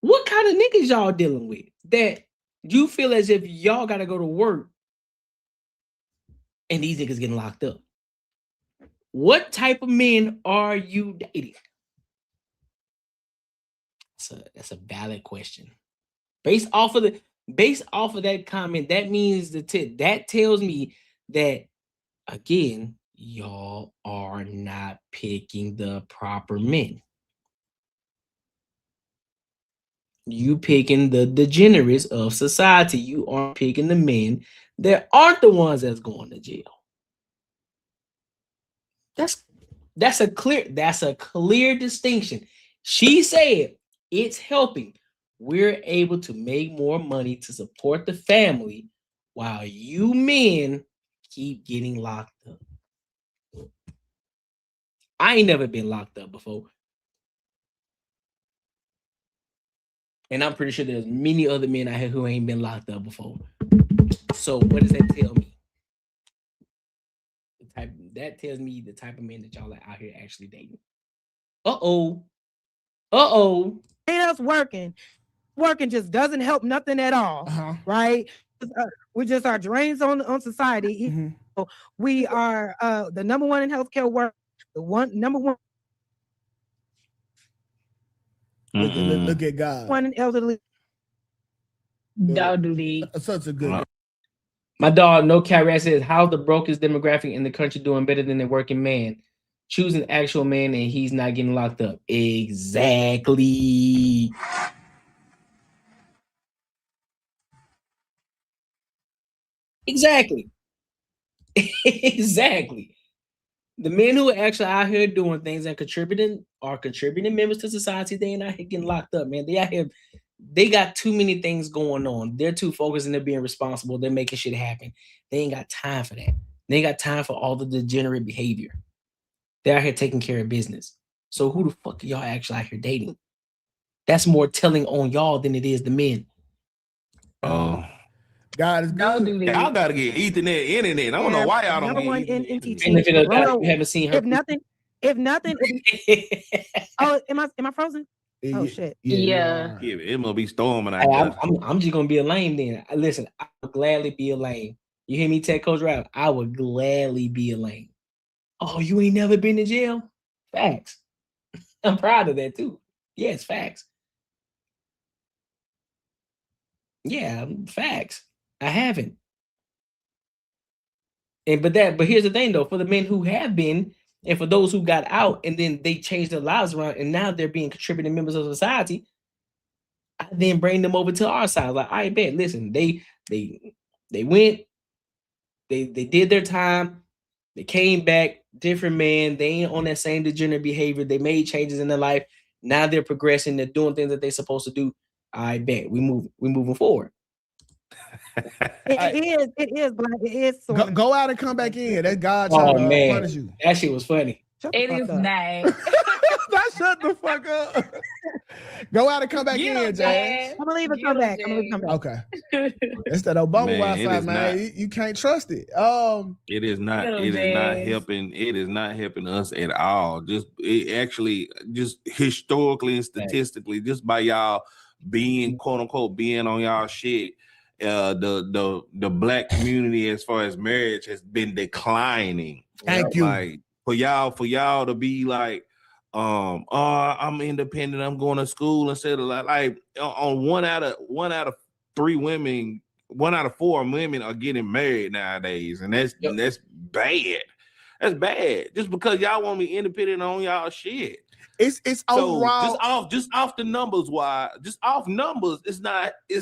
What kind of niggas y'all dealing with that you feel as if y'all gotta go to work and these niggas getting locked up? What type of men are you dating? That's a valid question. Based off of that comment, that means that tells me that again, y'all are not picking the proper men. You picking the degenerates of society. You aren't picking the men that aren't the ones that's going to jail. That's a clear distinction. She said it's helping. We're able to make more money to support the family while you men keep getting locked up. I ain't never been locked up before. And I'm pretty sure there's many other men out here who ain't been locked up before. So what does that tell me? That tells me the type of men that y'all are out here actually dating. Uh-oh. Ain't us working. Working just doesn't help nothing at all, right? We just are drains on society. We are the number one in healthcare work, number one. Look at God. One in elderly. Such a good. My dog, No Carrot says, how's the brokest demographic in the country doing better than the working man? Choose an actual man and he's not getting locked up. Exactly. Exactly. The men who are actually out here doing things and contributing members to society, they ain't out here getting locked up, man. They out here, they got too many things going on. They're too focused and they're being responsible. They're making shit happen. They ain't got time for that. They ain't got time for all the degenerate behavior. They're out here taking care of business. So who the fuck are y'all actually out here dating? That's more telling on y'all than it is the men. God is good. Y'all gotta get Ethernet, internet. I don't know why y'all don't get in Ethernet. teaching. You haven't seen her. If nothing. Oh, am I frozen? Oh shit. Yeah, it must be storming out Hey, there. I'm just gonna be a lame then. Listen, I would gladly be a lame. You hear me, Tech Coach Rap? I would gladly be a lame. Oh, you ain't never been to jail? Facts. I'm proud of that too. Yes, facts. Yeah, facts. I haven't. But here's the thing though, for the men who have been, and for those who got out and then they changed their lives around and now they're being contributing members of society, I then bring them over to our side. Like, I bet, listen, they went, they did their time, they came back, different man, they ain't on that same degenerate behavior, they made changes in their life. Now they're progressing. They're doing things that they're supposed to do. I bet we moving forward. It is, but it is. Go out and come back in. That's God trying to punish you. That shit was funny. It is not. Shut the fuck up. Go out and come back in, Jazz. I'm gonna leave and come back. Okay. It's that Obama Man, it Wi-Fi, is man. not. You can't trust it. It is not. Little It is not Jazz. helping. It is not helping us at all. Just historically and statistically, just by y'all being quote unquote being on y'all shit, the black community as far as marriage has been declining. Thank you. Like for y'all to be like, I'm independent. I'm going to school instead of like on one out of 3 women. 1 out of 4 women are getting married nowadays, and that's bad. That's bad. Just because y'all want me independent on y'all shit. It's So overall just off the numbers. Just off numbers, it's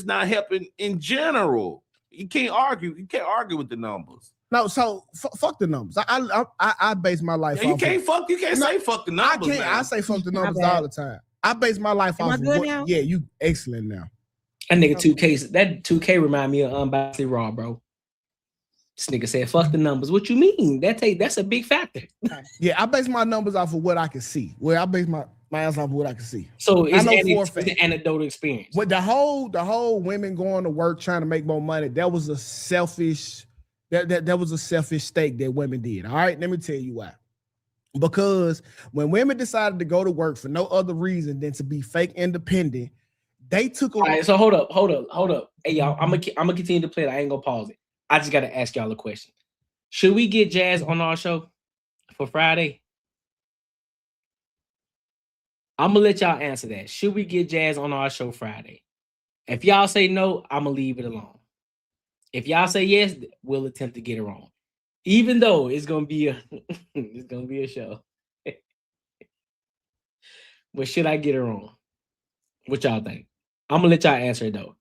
not helping in general. You can't argue. You can't argue with the numbers. No, so fuck the numbers. I base my life. Yeah, you off can't of, fuck. You can't say fuck the numbers. I can't. Now. I say fuck the numbers all the time. I base my life Am off I of good what. now? Yeah, you excellent now. That nigga 2K. That 2K remind me of Unboxed Raw, bro. This nigga said, "Fuck the numbers." What you mean? That's a big factor. Yeah, I base my numbers off of what I can see. Well, I base my ass off of what I can see. So I it's know the anecdotal experience. With the whole women going to work trying to make more money, that was a selfish. That was a selfish stake that women did. All right, let me tell you why. Because when women decided to go to work for no other reason than to be fake independent, they took. All right, so hold up. Hey y'all, I'm gonna continue to play it. I ain't gonna pause it. I just gotta ask y'all a question. Should we get Jazz on our show for Friday? I'm gonna let y'all answer that. Should we get Jazz on our show Friday? If y'all say no, I'm gonna leave it alone. If y'all say yes, we'll attempt to get her on. Even though it's gonna be a show. But should I get her on? What y'all think? I'm gonna let y'all answer it though.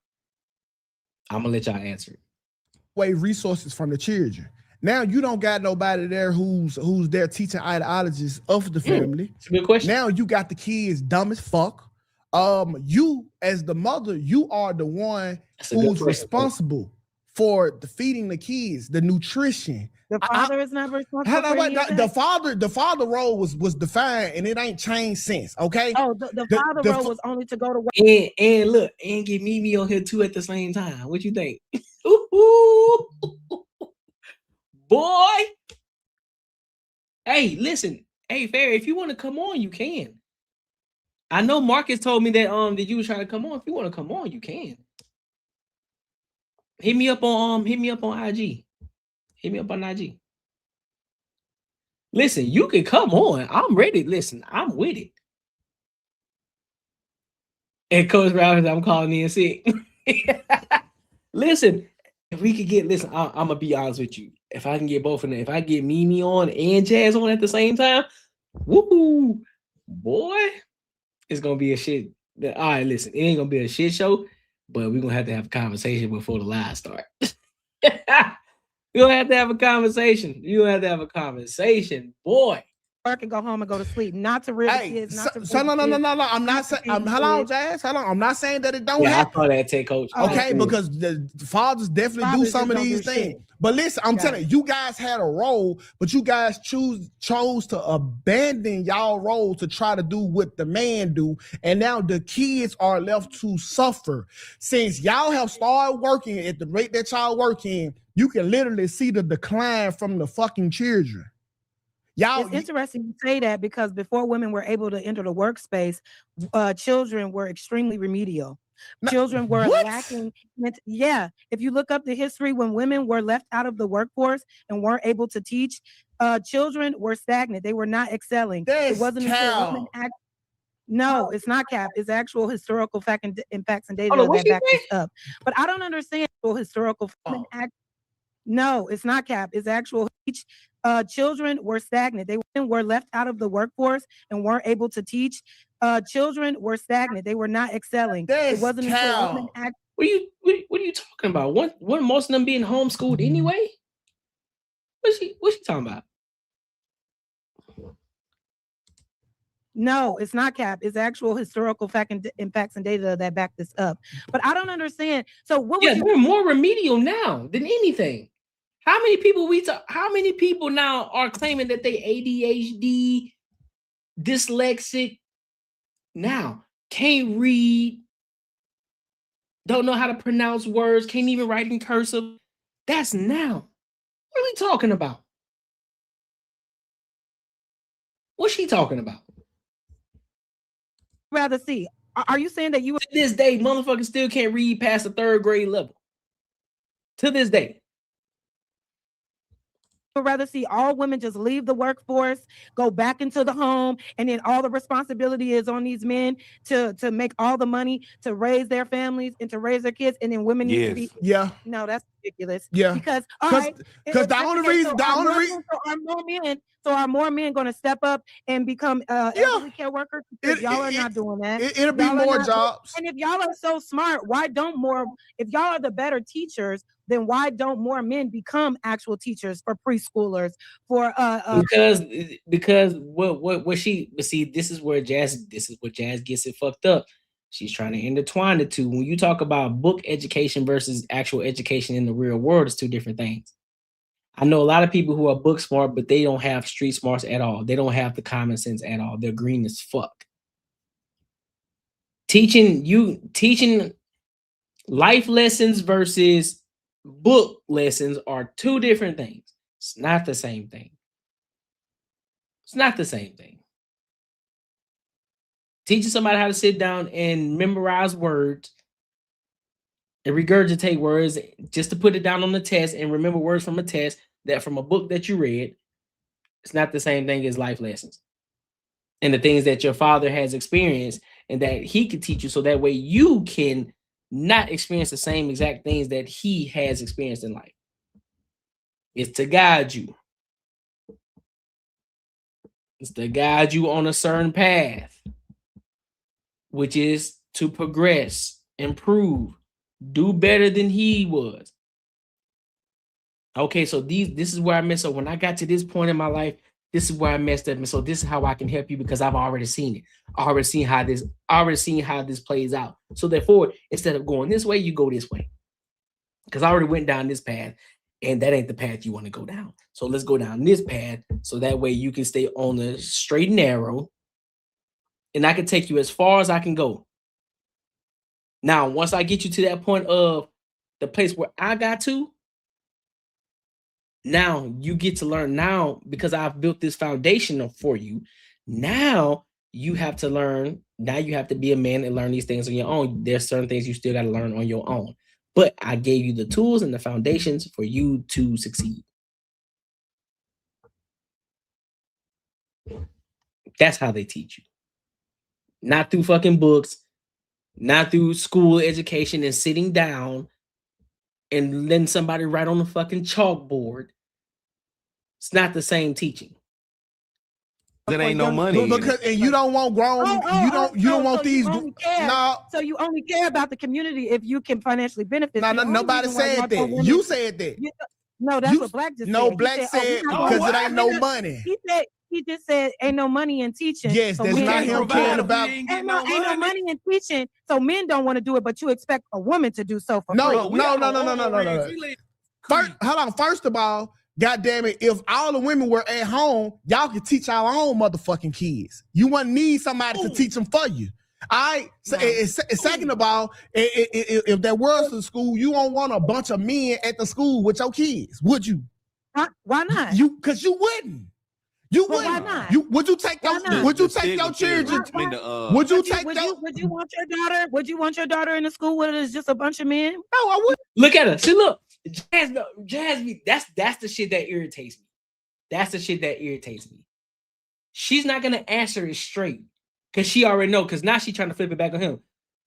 Away resources from the children. Now you don't got nobody there who's there teaching ideologies of the family. It's a good question. Now you got the kids dumb as fuck. You as the mother, you are the one who's responsible for the feeding the kids, the nutrition. The father is not responsible. The father role was defined and it ain't changed since. Okay. Oh, the father role was only to go to work. And look, and get Mimi on here too at the same time. What you think? Ooh, boy. Hey, listen. Hey, Farry, if you want to come on, you can. I know Marcus told me that you was trying to come on. If you want to come on, you can. Hit me up on IG. Hit me up on IG. Listen, you can come on. I'm ready. Listen, I'm with it. And Coach Rouse, I'm calling in sick. Listen, if we could get, I'm gonna be honest with you. If I can get both of them, if I get Mimi on and Jazz on at the same time, woohoo, boy, it's gonna be a shit. All right, listen, it ain't gonna be a shit show, but we're gonna have to have a conversation before the live start. You're gonna have to have a conversation. Boy. Work and go home and go to sleep. Not to rear the kids. Not to no. I'm not saying. Hold on, Jazz. Hold on. I'm not saying that it don't happen. I saw that take coach. Okay, because the fathers definitely do some of these things. But listen, I'm telling you, you guys had a role, but you guys chose to abandon y'all role to try to do what the man do, and now the kids are left to suffer. Since y'all have started working at the rate that y'all working, you can literally see the decline from the fucking children. It's interesting you say that because before women were able to enter the workspace, children were extremely remedial. Children were lacking. Yeah, if you look up the history when women were left out of the workforce and weren't able to teach, children were stagnant. They were not excelling. It wasn't until women No, it's not cap. It's actual historical facts and data that back this up. But I don't understand historical. No, it's not cap. It's actual. Children were stagnant. They were left out of the workforce and weren't able to teach. Children were stagnant. They were not excelling. It wasn't until women What are you talking about? Weren't most of them being homeschooled anyway? What's she talking about? No, it's not cap. It's actual historical facts and data that back this up. But I don't understand. So what would they're more remedial now than anything. How many people how many people now are claiming that they ADHD, dyslexic, now can't read, don't know how to pronounce words, can't even write in cursive? That's now. What are we talking about? What's she talking about? Rather see. Are you saying that you to this day, motherfuckers still can't read past the 3rd grade level? To this day. would rather see all women just leave the workforce, go back into the home, and then all the responsibility is on these men to make all the money to raise their families and to raise their kids, and then women need to be no, that's ridiculous. Because the only reason are more men going to step up and become elderly care workers? Because y'all are not doing that. It'll be more jobs. And if y'all are so smart, why don't more? If y'all are the better teachers, then why don't more men become actual teachers for preschoolers? For because what she see, this is where Jazz gets it fucked up. She's trying to intertwine the two. When you talk about book education versus actual education in the real world, it's two different things. I know a lot of people who are book smart, but they don't have street smarts at all. They don't have the common sense at all. They're green as fuck. Teaching life lessons versus book lessons are two different things. It's not the same thing. It's not the same thing. Teaching somebody how to sit down and memorize words and regurgitate words just to put it down on the test and remember words from a test that from a book that you read, it's not the same thing as life lessons and the things that your father has experienced and that he can teach you, so that way you can not experience the same exact things that he has experienced in life. It's to guide you. It's to guide you on a certain path, which is to progress, improve, do better than he was. Okay, so this is where I messed up. When I got to this point in my life, this is where I messed up. And so this is how I can help you, because I've already seen it. I already seen how this plays out. So therefore, instead of going this way, you go this way. Because I already went down this path, and that ain't the path you want to go down. So let's go down this path, so that way you can stay on the straight and narrow, and I can take you as far as I can go. Now, once I get you to that point of the place where I got to, now you get to learn. Now, because I've built this foundation for you, now you have to learn. Now you have to be a man and learn these things on your own. There's certain things you still got to learn on your own. But I gave you the tools and the foundations for you to succeed. That's how they teach you. Not through fucking books, not through school education and sitting down and letting somebody write on the fucking chalkboard. It's not the same teaching. That ain't no money. Because and you don't want grown. You don't want these. No. So you only care about the community if you can financially benefit. No, nobody said that. You said that. No, that's what Black just said. No, Black said because it ain't no money. He just said ain't no money in teaching. Yes, so that's not him caring about. Ain't no money in teaching, so men don't want to do it, but you expect a woman to do so for free. No. First of all, God damn it, if all the women were at home, y'all could teach our own motherfucking kids. You wouldn't need somebody to teach them for you. All right. So, second of all, if there was a school, you don't want a bunch of men at the school with your kids, would you? Why not? Because you wouldn't. You wouldn't. Why not? Would you take your children? Would you want your daughter? Would you want your daughter in a school where there's just a bunch of men? No, I wouldn't. Look at her. See, look. Jazz, that's the shit that irritates me. That's the shit that irritates me. She's not gonna answer it straight because she already know. Because now she's trying to flip it back on him.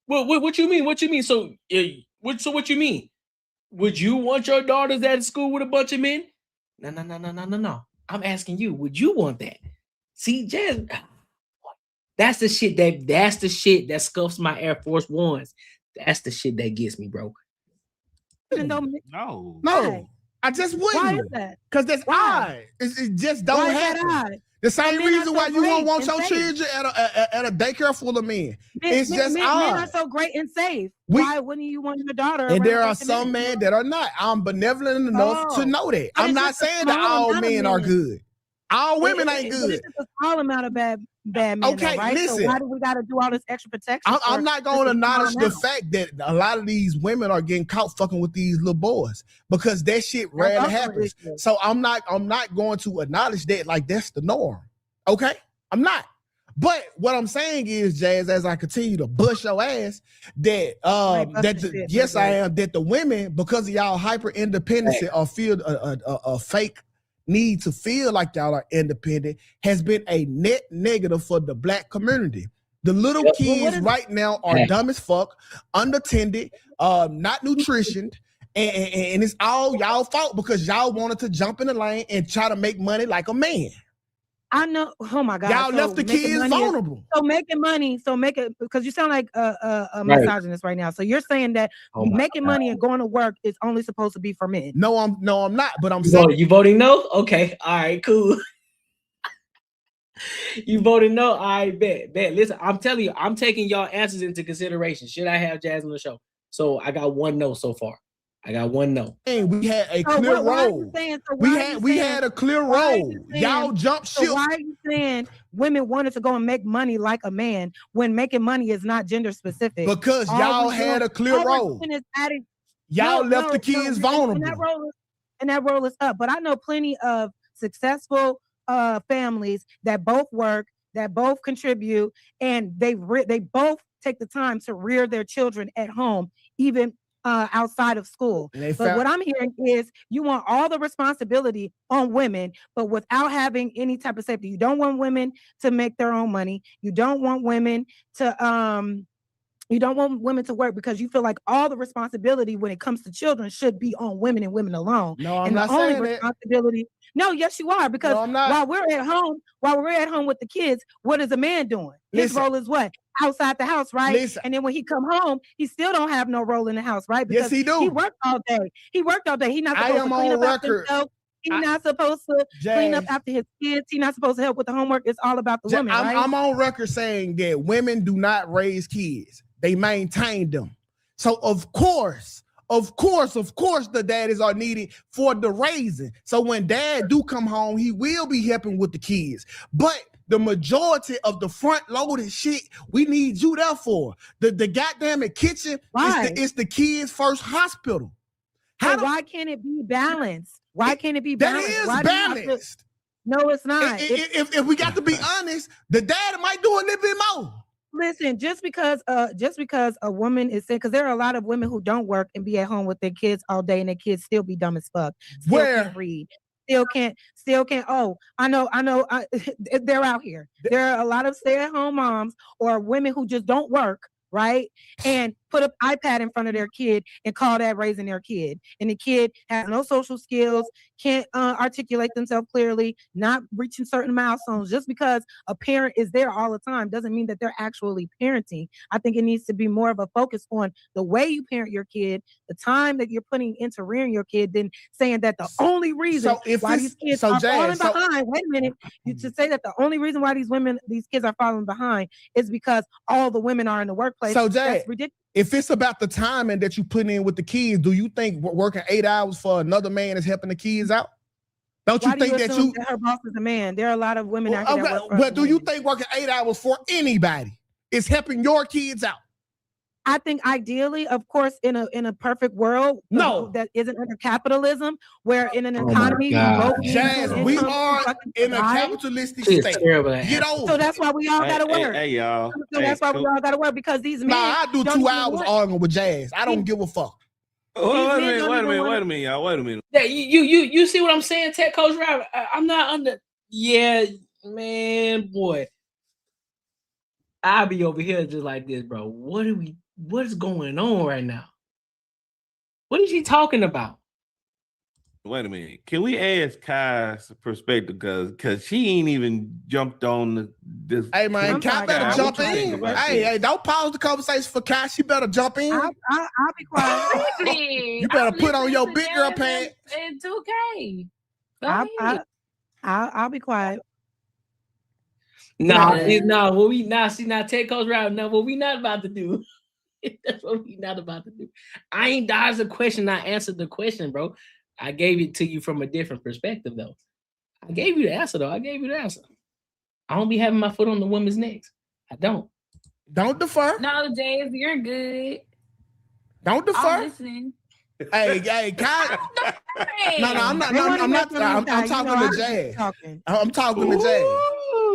Well, what you mean? What you mean? So what you mean? Would you want your daughters at school with a bunch of men? No. I'm asking you. Would you want that? See, Jazz. That's the shit that scuffs my Air Force Ones. That's the shit that gets me, bro. No. I just wouldn't. Why is that? Because that's odd. It just don't happen. The same Men are reason so why you great won't want and your safe. children at a daycare full of men. It's Men, just men odd. are so great and safe. We- Why wouldn't you want your daughter? And around there a are bunch of some men? men that are not. I'm benevolent enough to Oh, know that. but I'm it's not just a saying that small all amount of men are men. good. All women ain't But good. it's just a small amount of bad men, Okay, though, right? listen. So why do we got to do all this extra protection? I'm not going to acknowledge the fact that a lot of these women are getting caught fucking with these little boys because that shit rarely also an happens. issue. So I'm not going to acknowledge that like that's the norm. Okay, I'm not. But what I'm saying is, Jazz, as I continue to bust your ass, that yes, I am. That the women, because of y'all hyper independency or feel a fake need to feel like y'all are independent, has been a net negative for the Black community. The little kids right now are dumb as fuck, unattended, not nutritioned, and it's all y'all fault because y'all wanted to jump in the lane and try to make money like a man. I know. Oh my God! Y'all left the kids vulnerable. Because you sound like a misogynist right now. So you're saying that making money and going to work is only supposed to be for men. No, I'm not. But I'm saying you voting no? Okay, all right, cool. You voted no? All right, bet. Listen, I'm telling you, I'm taking y'all answers into consideration. Should I have Jazz on the show? So I got one no so far. I got one no. Hey, we had a clear role. We had a clear role. Y'all jumped ship. So why are you saying women wanted to go and make money like a man when making money is not gender specific? Because y'all had a clear role. Y'all left the kids vulnerable. And that role is up. But I know plenty of successful families that both work, that both contribute, and they both take the time to rear their children at home, even outside of school. But what I'm hearing is you want all the responsibility on women, but without having any type of safety. You don't want women to make their own money. You don't want women to work because you feel like all the responsibility when it comes to children should be on women and women alone. No, I'm and not the only saying that. responsibility. No, yes, you are. Because while we're at home with the kids, what is a man doing? His role is what? Outside the house, right? And then when he come home, he still don't have no role in the house, right? Because yes, he do. He worked all day. He's not supposed to clean up after himself. He's not supposed to clean up after his kids. He's not supposed to help with the homework. It's all about the women, right? I'm on record saying that women do not raise kids. They maintain them. So of course, the daddies are needed for the raising. So when dad do come home, he will be helping with the kids. But the majority of the front loaded shit, we need you there for. The goddamn kitchen is the kids' first hospital. Why can't it be balanced? Why can't it be balanced? That is balanced. No, it's not. If we got to be honest, the dad might do a little bit more. Listen, just because a woman is saying, because there are a lot of women who don't work and be at home with their kids all day, and their kids still be dumb as fuck. Still can't read. Still can't. Oh, I know. They're out here. There are a lot of stay-at-home moms or women who just don't work, right? And put an iPad in front of their kid and call that raising their kid. And the kid has no social skills, can't articulate themselves clearly, not reaching certain milestones. Just because a parent is there all the time doesn't mean that they're actually parenting. I think it needs to be more of a focus on the way you parent your kid, the time that you're putting into rearing your kid, than saying that the only reason why these kids are falling behind. Wait a minute. To say that the only reason why these kids are falling behind is because all the women are in the workplace. So Jay, that's ridiculous. If it's about the timing that you put in with the kids, do you think working 8 hours for another man is helping the kids out? Don't you think that her boss is a man? There are a lot of women out there that work for but do you think working 8 hours for anybody is helping your kids out? I think ideally, of course, in a perfect world, that isn't under capitalism, where in an economy, we are in a capitalistic state. Get over. So that's why we all gotta work. Hey, y'all. So that's why we all gotta work, because these men. I do 2 hours arguing with Jazz. I don't give a fuck. Wait a minute, y'all. Wait a minute. Yeah, you see what I'm saying, Tech Coach Rob? I'm not under. Yeah, man, boy. I'll be over here just like this, bro. What is going on right now? What is he talking about? Wait a minute. Can we ask Kai's perspective? Because she ain't even jumped on this. Hey, man, Kai better jump in. Hey, don't pause the conversation for Kai. She better jump in. I'll be quiet. You better put on your big girl pants. It's okay. I'll be quiet. What we not see now Ted Coach Route. No, what we not about to do. That's what we not about to do. I ain't dodged the question. I answered the question, bro. I gave it to you from a different perspective, though. I gave you the answer, though. I don't be having my foot on the woman's necks. I don't. Don't defer. No, Jays, you're good. Don't defer. I'm listening. Hey, Kai. No, I'm not. I'm talking to Jazz. I'm talking to Jazz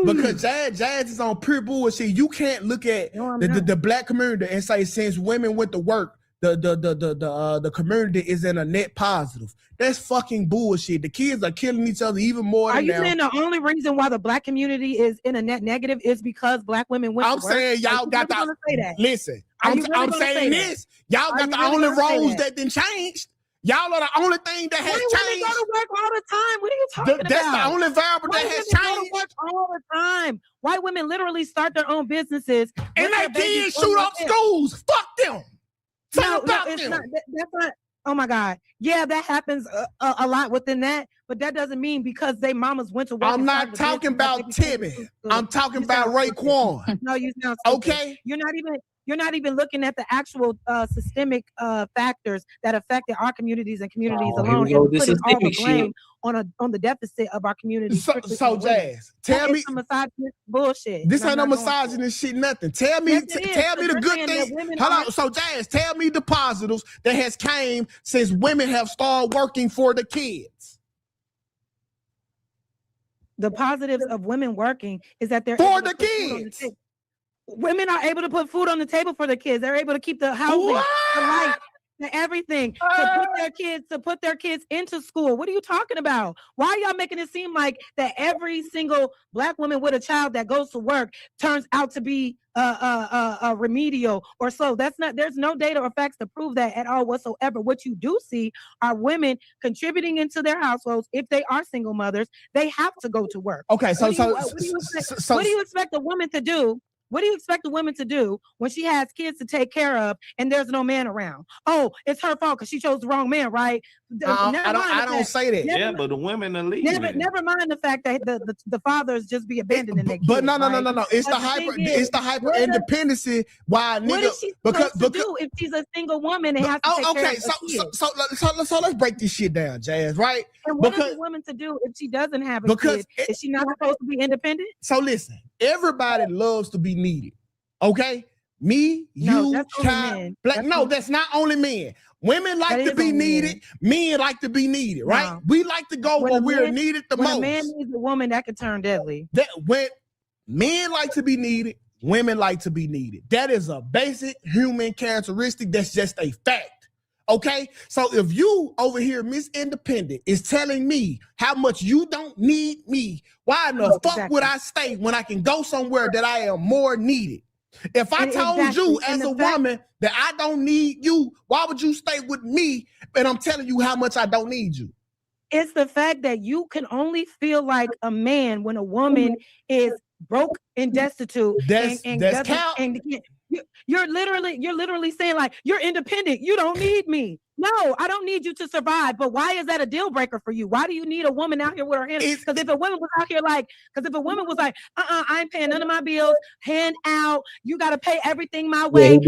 because Jazz is on pure bullshit. You can't look at the black community and say since women went to work, the community is in a net positive. That's fucking bullshit. The kids are killing each other even more. Are you saying the only reason why the black community is in a net negative is because black women went to work? I'm saying y'all got the. Listen, I'm saying this. Y'all got the only roles that didn't change. Y'all are the only thing that has changed. Women go to work all the time. What are you talking about? That's the only variable that has changed. Go to work all the time. White women literally start their own businesses and their kids shoot up schools. Fuck them. It's not. That's not. Oh my God. Yeah, that happens a lot within that, but that doesn't mean because they mamas went to work. I'm not talking about Timmy. I'm talking about Raekwon. No, you sound okay. You're not even looking at the actual systemic factors that affected our communities and communities alone, and putting all the blame on the deficit of our community. So Jazz, tell me some misogynist bullshit. This ain't no misogynist shit, nothing. Tell me the good things. Hold on. So Jazz, tell me the positives that has came since women have started working for the kids. The positives of women working is that they're for the kids. Women are able to put food on the table for their kids. They're able to keep the housing, the light, everything, to put their kids into school. What are you talking about? Why are y'all making it seem like that every single black woman with a child that goes to work turns out to be a remedial or so? That's not. There's no data or facts to prove that at all whatsoever. What you do see are women contributing into their households. If they are single mothers, they have to go to work. Okay, what do you expect a woman to do? What do you expect a woman to do when she has kids to take care of and there's no man around? Oh, it's her fault because she chose the wrong man, right? I don't say that. Yeah, but the women are leaving. Never mind the fact that the fathers just be abandoning their kids. But no. It's the hyper independency. Why nigga? What is she supposed to do if she's a single woman and has to take care of kids? So let's break this shit down, Jazz. Right? And what is a woman to do if she doesn't have a kid? Is she not supposed to be independent? So listen, everybody loves to be needed. Okay? Me, you, Kai, black. No, that's not only men. Women like to be needed. Men like to be needed, right? No. We like to go where we're needed the most. When a man needs a woman, that could turn deadly. When men like to be needed, women like to be needed. That is a basic human characteristic. That's just a fact. Okay? So if you over here, Miss Independent, is telling me how much you don't need me, why in the fuck would I stay when I can go somewhere that I am more needed? If I told you as a woman that I don't need you, why would you stay with me? And I'm telling you how much I don't need you. It's the fact that you can only feel like a man when a woman is broke and destitute. You're literally saying like, you're independent. You don't need me. No, I don't need you to survive. But why is that a deal breaker for you? Why do you need a woman out here with her hands? Because if a woman was out here like, I ain't paying none of my bills, hand out, you got to pay everything my way.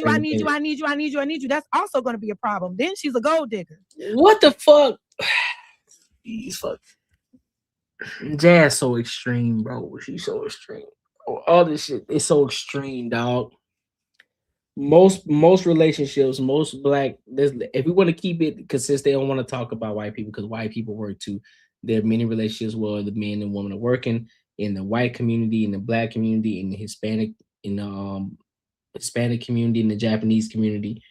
I need you. That's also going to be a problem. Then she's a gold digger. What the fuck? Fuck. Jazz so extreme, bro. She's so extreme. All this shit is so extreme, dog. Most relationships, most black. If we want to keep it, because since they don't want to talk about white people, because white people work too. There are many relationships where the men and women are working in the white community, in the black community, in the Hispanic, Hispanic community, in the Japanese community.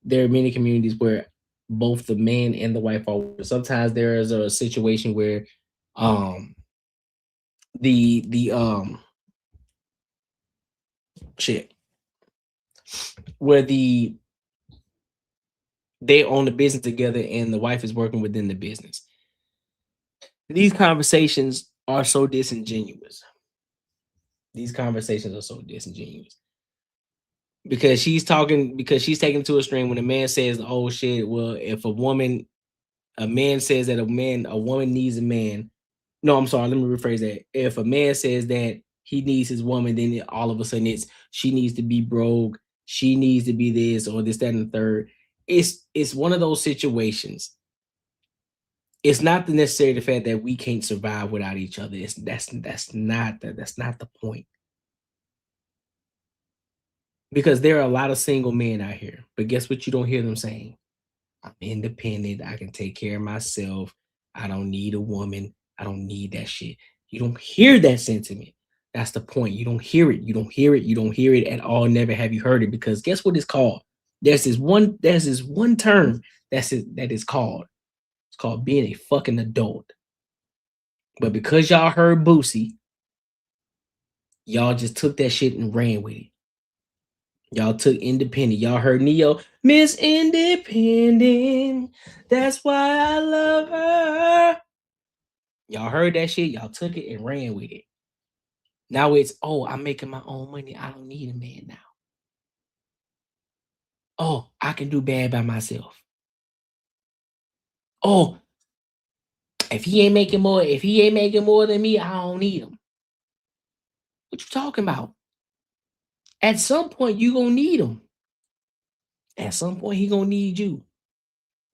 There are many communities where both the man and the wife are working. Sometimes there is a situation where where they own the business together and the wife is working within the business. These conversations are so disingenuous. Because she's taking to a string when a man says, oh shit, well, if a man says that a woman needs a man. No, I'm sorry, let me rephrase that. If a man says that he needs his woman, then all of a sudden it's she needs to be broke, she needs to be this or this, that, and the third. It's one of those situations. It's not necessarily the fact that we can't survive without each other. That's not the point. Because there are a lot of single men out here, but guess what? You don't hear them saying, "I'm independent. I can take care of myself. I don't need a woman. I don't need that shit." You don't hear that sentiment. That's the point. You don't hear it. You don't hear it. You don't hear it at all. Never have you heard it, because guess what it's called? There's this one term that is called. It's called being a fucking adult. But because y'all heard Boosie, y'all just took that shit and ran with it. Y'all took independent. Y'all heard Neo, Miss Independent. That's why I love her. Y'all heard that shit. Y'all took it and ran with it. Now it's, oh, I'm making my own money. I don't need a man now. Oh, I can do bad by myself. Oh, if he ain't making more than me, I don't need him. What you talking about? At some point, you gonna need him. At some point, he gonna need you.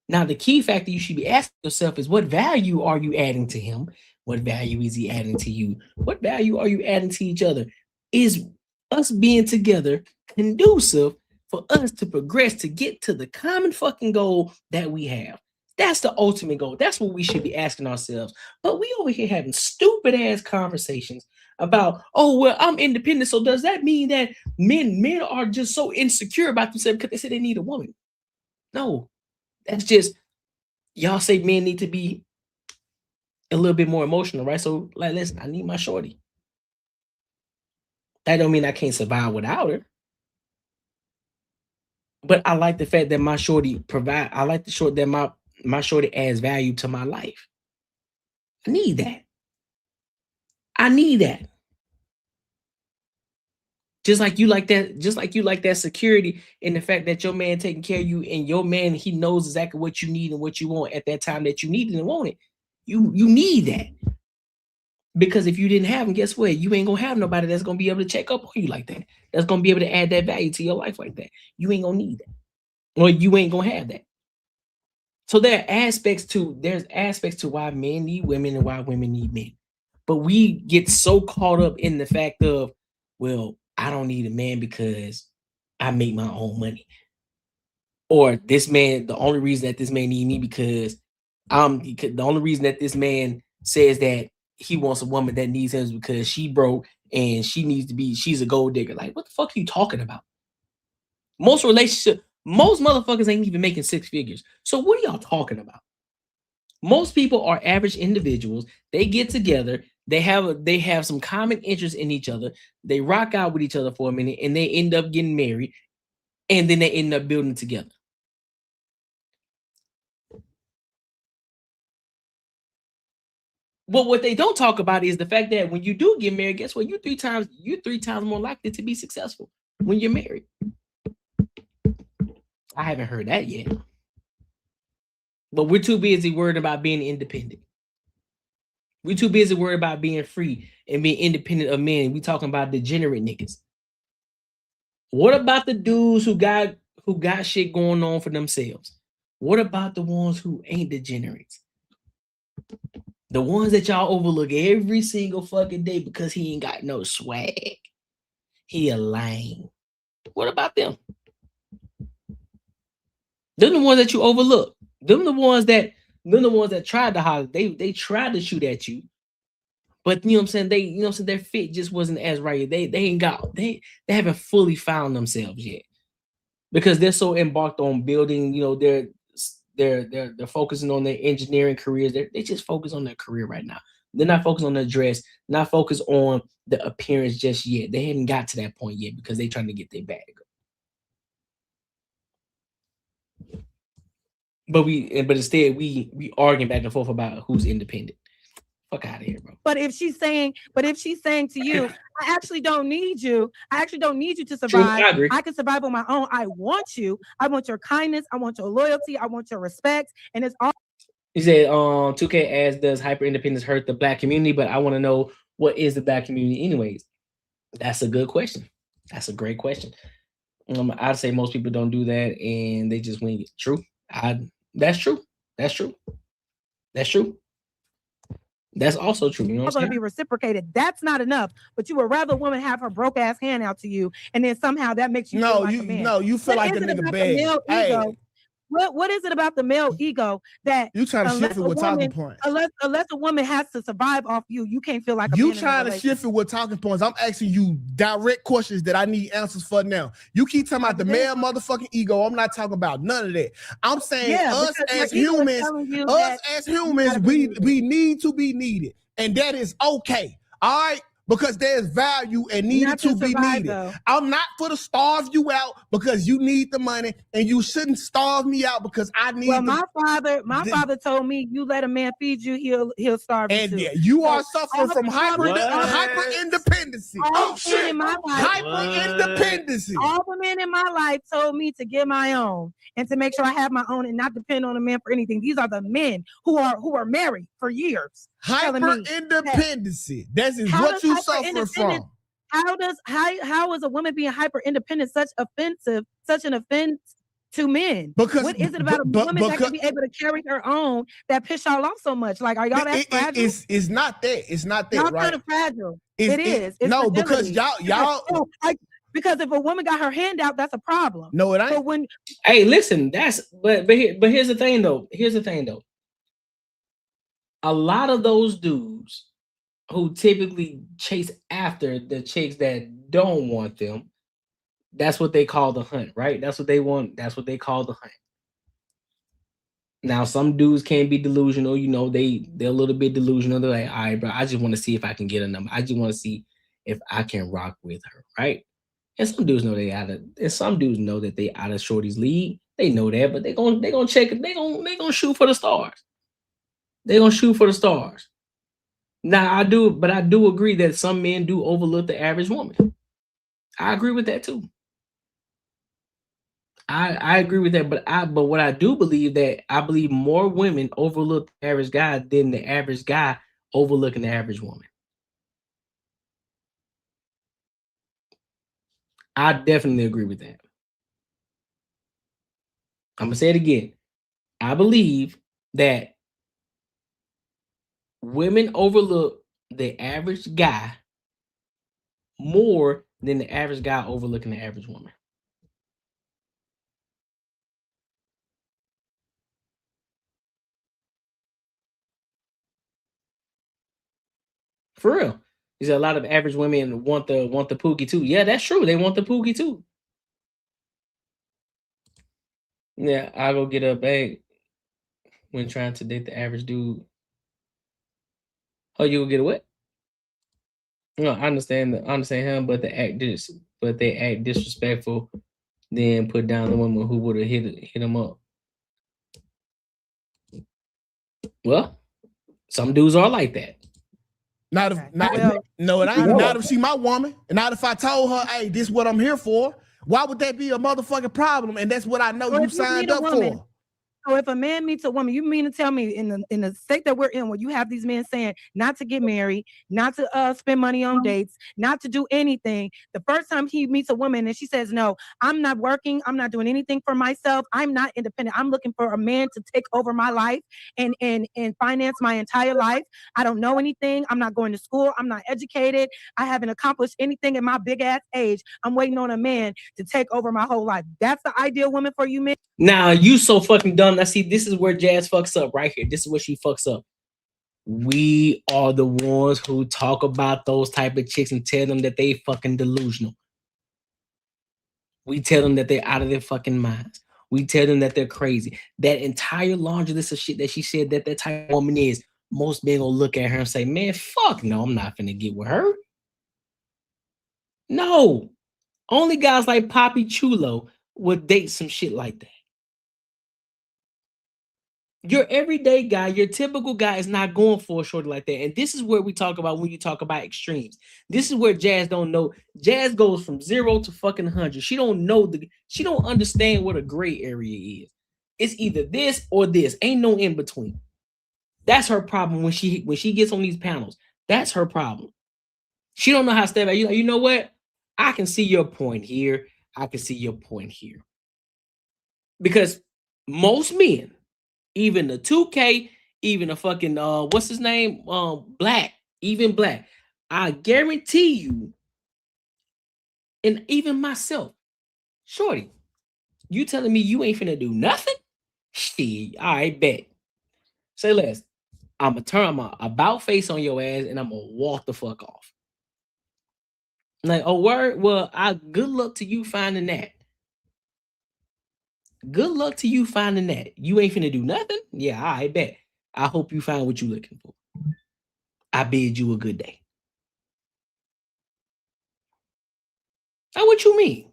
Now, the key factor you should be asking yourself is, what value are you adding to him? What value is he adding to you? What value are you adding to each other? Is us being together conducive for us to progress to get to the common fucking goal that we have? That's the ultimate goal. That's what we should be asking ourselves. But we over here having stupid ass conversations about, oh, well, I'm independent. So does that mean that men are just so insecure about themselves because they say they need a woman? No, that's just, y'all say men need to be a little bit more emotional, right? So, like, listen, I need my shorty. That don't mean I can't survive without her. But I like the fact that my shorty I like the short that my shorty adds value to my life. I need that. I need that. Just like you like that security in the fact that your man taking care of you, and your man, he knows exactly what you need and what you want at that time that you need it and want it. You need that. Because if you didn't have him, guess what? You ain't gonna have nobody that's gonna be able to check up on you like that. That's gonna be able to add that value to your life like that. You ain't gonna need that. Or you ain't gonna have that. So there's aspects to why men need women and why women need men. But we get so caught up in the fact of, well, I don't need a man because I make my own money. Or this man, the only reason that this man need me because the only reason that this man says that he wants a woman that needs him is because she broke and she's a gold digger. Like, what the fuck are you talking about? Most motherfuckers ain't even making six figures. So what are y'all talking about? Most people are average individuals. They get together. They have some common interest in each other. They rock out with each other for a minute, and they end up getting married, and then they end up building together. But what they don't talk about is the fact that when you do get married, guess what? You're three times more likely to be successful when you're married. I haven't heard that yet. But we're too busy worried about being independent. We're too busy worried about being free and being independent of men. We talking about degenerate niggas. What about the dudes who got shit going on for themselves? What about the ones who ain't degenerates? The ones that y'all overlook every single fucking day because he ain't got no swag. He a lame. What about them? They're the ones that you overlook. Them the ones that tried to holler. They tried to shoot at you. But you know what I'm saying? Their fit just wasn't as right. They haven't fully found themselves yet. Because they're so embarked on building, they're focusing on their engineering careers. They just focus on their career right now. They're not focused on their dress, not focused on the appearance just yet. They haven't got to that point yet because they're trying to get their bag. But instead we arguing back and forth about who's independent. Fuck out of here, bro. But if she's saying to you, I actually don't need you. I actually don't need you to survive. True, I agree. I can survive on my own. I want you. I want your kindness. I want your loyalty. I want your respect. And it's all. He said, 2K asks, does hyper independence hurt the black community? But I want to know, what is the black community anyways? That's a good question. That's a great question. I'd say most people don't do that and they just wing it. True. That's true. That's true. That's true. That's also true. You know what going I'm to be saying? reciprocated. That's not enough. But you would rather a woman have her broke ass hand out to you, and then somehow that makes you feel like a man. you feel like a nigga bad. Male ego? What is it about the male ego that you trying to shift it with talking points? Unless a woman has to survive off you can't feel like a you man. Trying to shift it with talking points. I'm asking you direct questions that I need answers for now. You keep talking about the male motherfucking ego. I'm not talking about none of that. I'm saying us as humans, we need to be needed, and that is okay. All right. Because there's value and needed to be needed. Though. I'm not for to starve you out because you need the money, and you shouldn't starve me out because I need. Well, my father told me, you let a man feed you, he'll starve you. And yeah, you are suffering from hyper independency. All men in my life, hyper independency. All the men in my life told me to get my own and to make sure I have my own and not depend on a man for anything. These are the men who are married for years. Hyper independency. That is what you suffer from. How is a woman being hyper independent such an offense to men? Because what is it about a woman that can be able to carry her own that piss y'all off so much? Like, are y'all that fragile? It's not that. It's not that. Y'all right? kind of fragile. It is. It's no, fragility. because y'all. Because if a woman got her hand out, that's a problem. No, it ain't. But when hey, listen, but here's the thing though. A lot of those dudes who typically chase after the chicks that don't want them, that's what they call the hunt, right? That's what they want. That's what they call the hunt. Now, some dudes can be delusional. You know, they're a little bit delusional. They're like, all right, bro, I just want to see if I can get a number. I just want to see if I can rock with her, right? And some dudes know some dudes know that they out of Shorty's league. They know that, but they gonna check it. They gonna shoot for the stars. They're gonna shoot for the stars. Now I do agree that some men do overlook the average woman. I agree with that too. I agree with that, but what I do believe that I believe more women overlook the average guy than the average guy overlooking the average woman. I definitely agree with that. I'm gonna say it again. I believe that women overlook the average guy more than the average guy overlooking the average woman. For real. There's a lot of average women want the pookie too. Yeah, that's true. They want the pookie too. Yeah, I go get a bag when trying to date the average dude. Oh, you will get a what? No, I understand him, but they act disrespectful, then put down the woman who would have hit him up. Well, some dudes are like that. Not if she my woman, and not if I told her, hey, this is what I'm here for. Why would that be a motherfucking problem? And that's what I know you signed up for. So if a man meets a woman, you mean to tell me in the state that we're in, where you have these men saying not to get married, not to spend money on dates, not to do anything, the first time he meets a woman and she says, no, I'm not working, I'm not doing anything for myself, I'm not independent, I'm looking for a man to take over my life and finance my entire life. I don't know anything, I'm not going to school, I'm not educated, I haven't accomplished anything in my big ass age. I'm waiting on a man to take over my whole life. That's the ideal woman for you, men? Now, you so fucking dumb. Now, see, this is where Jazz fucks up right here. This is where she fucks up. We are the ones who talk about those type of chicks and tell them that they fucking delusional. We tell them that they're out of their fucking minds. We tell them that they're crazy. That entire laundry list of shit that she said that type of woman is, most men gonna look at her and say, man, fuck no, I'm not finna get with her. No. Only guys like Poppy Chulo would date some shit like that. Your everyday guy, your typical guy is not going for a shorty like that. And this is where we talk about when you talk about extremes. This is where Jazz don't know. Jazz goes from 0 to fucking 100. She don't understand what a gray area is. It's either this or this. Ain't no in between. That's her problem when she gets on these panels. That's her problem. She don't know how to step back. You know what? I can see your point here. I can see your point here. Because most men, even the 2K, even the fucking what's his name? Black, even Black. I guarantee you, and even myself, Shorty, you telling me you ain't finna do nothing? Shit, all right, bet. Say less. I'ma turn my about face on your ass and I'm gonna walk the fuck off. Like, oh word? Well, good luck to you finding that. Good luck to you finding that. You ain't finna do nothing? Yeah, I bet. I hope you find what you looking for. I bid you a good day. Now, what you mean?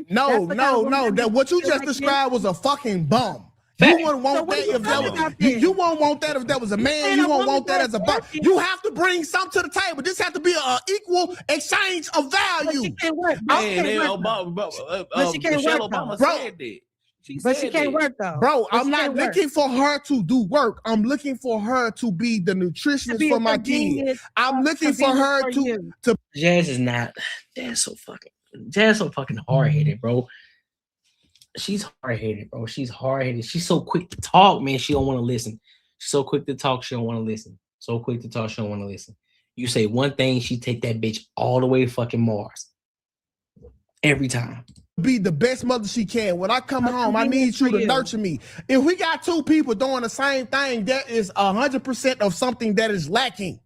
No. That what you just described was a fucking bum. You wouldn't want that if that was you won't want that if that was a man. You won't want that as a bum. You have to bring something to the table. This has to be an equal exchange of value. Michelle Obama said that. She can't work though. Bro, I'm not looking for her to do work. I'm looking for her to be the nutritionist for my kid. I'm looking for her to Jazz is not. Jazz so fucking hard-headed, bro. She's hard-headed, bro. She's hard-headed. She's so quick to talk, man. She don't want to listen. She's so quick to talk, she don't want to listen. So quick to talk, she don't want to listen. You say one thing, she take that bitch all the way to fucking Mars. Every time. Be the best mother she can. When I come home, I need you to nurture me. If we got two people doing the same thing, that is 100% of something that is lacking.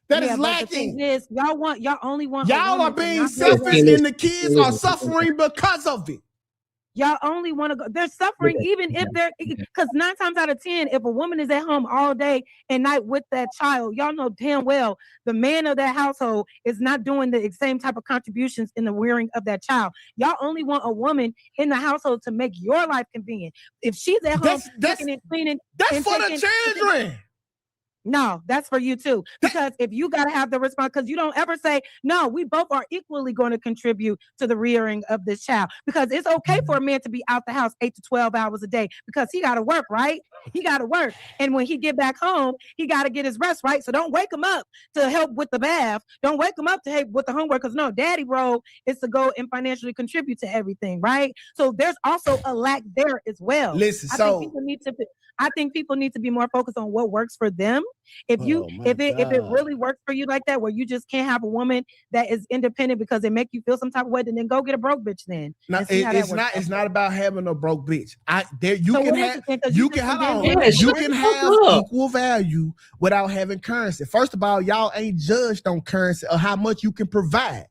That is lacking. Y'all only want. Y'all are being selfish, and the kids are suffering because of it. Y'all only want to go. They're suffering even if they're, because 9 times out of 10, if a woman is at home all day and night with that child, y'all know damn well the man of that household is not doing the same type of contributions in the rearing of that child. Y'all only want a woman in the household to make your life convenient. If she's at home cooking and cleaning, that's for the children. No, that's for you too. Because if you got to have the response, because you don't ever say, no, we both are equally going to contribute to the rearing of this child. Because it's okay for a man to be out the house 8 to 12 hours a day because he got to work, right? He got to work. And when he get back home, he got to get his rest, right? So don't wake him up to help with the bath. Don't wake him up to help with the homework because no, daddy role is to go and financially contribute to everything, right? So there's also a lack there as well. Listen, I think people need to be more focused on what works for them. If it really works for you like that, where you just can't have a woman that is independent because it make you feel some type of way, then go get a broke bitch then. No, it's not about having a broke bitch. You can have equal value without having currency. First of all, y'all ain't judged on currency or how much you can provide.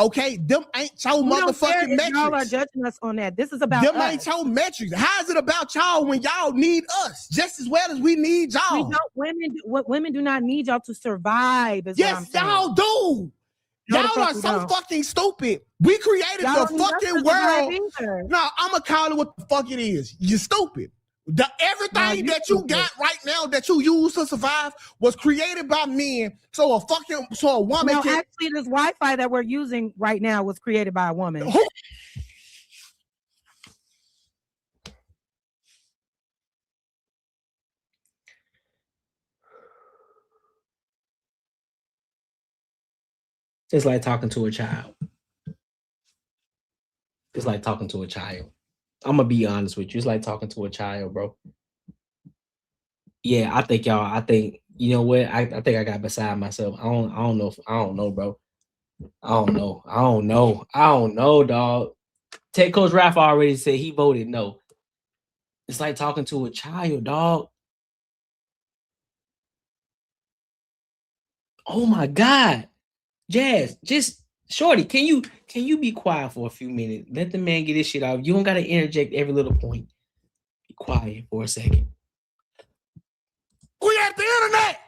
Okay, them ain't your motherfucking metrics. Y'all are judging us on that. This is about them us. ain't your metrics. How is it about y'all when y'all need us just as well as we need y'all? Women do not need y'all to survive. Yes, y'all do. Y'all are so fucking stupid. We created the fucking world. No, I'm gonna call it what the fuck it is. You're stupid. Everything that you got right now that you use to survive was created by men. So a woman can actually this Wi-Fi that we're using right now was created by a woman. It's like talking to a child. It's like talking to a child. I'm gonna be honest with you. It's like talking to a child, bro. Yeah, I think you know what? I think I got beside myself. I don't know, bro. I don't know, dog. Tech Coach Rafa already said he voted no. It's like talking to a child, dog. Oh my God. Jazz, just Shorty, can you be quiet for a few minutes? Let the man get his shit out. You don't gotta interject every little point. Be quiet for a second. We at the internet.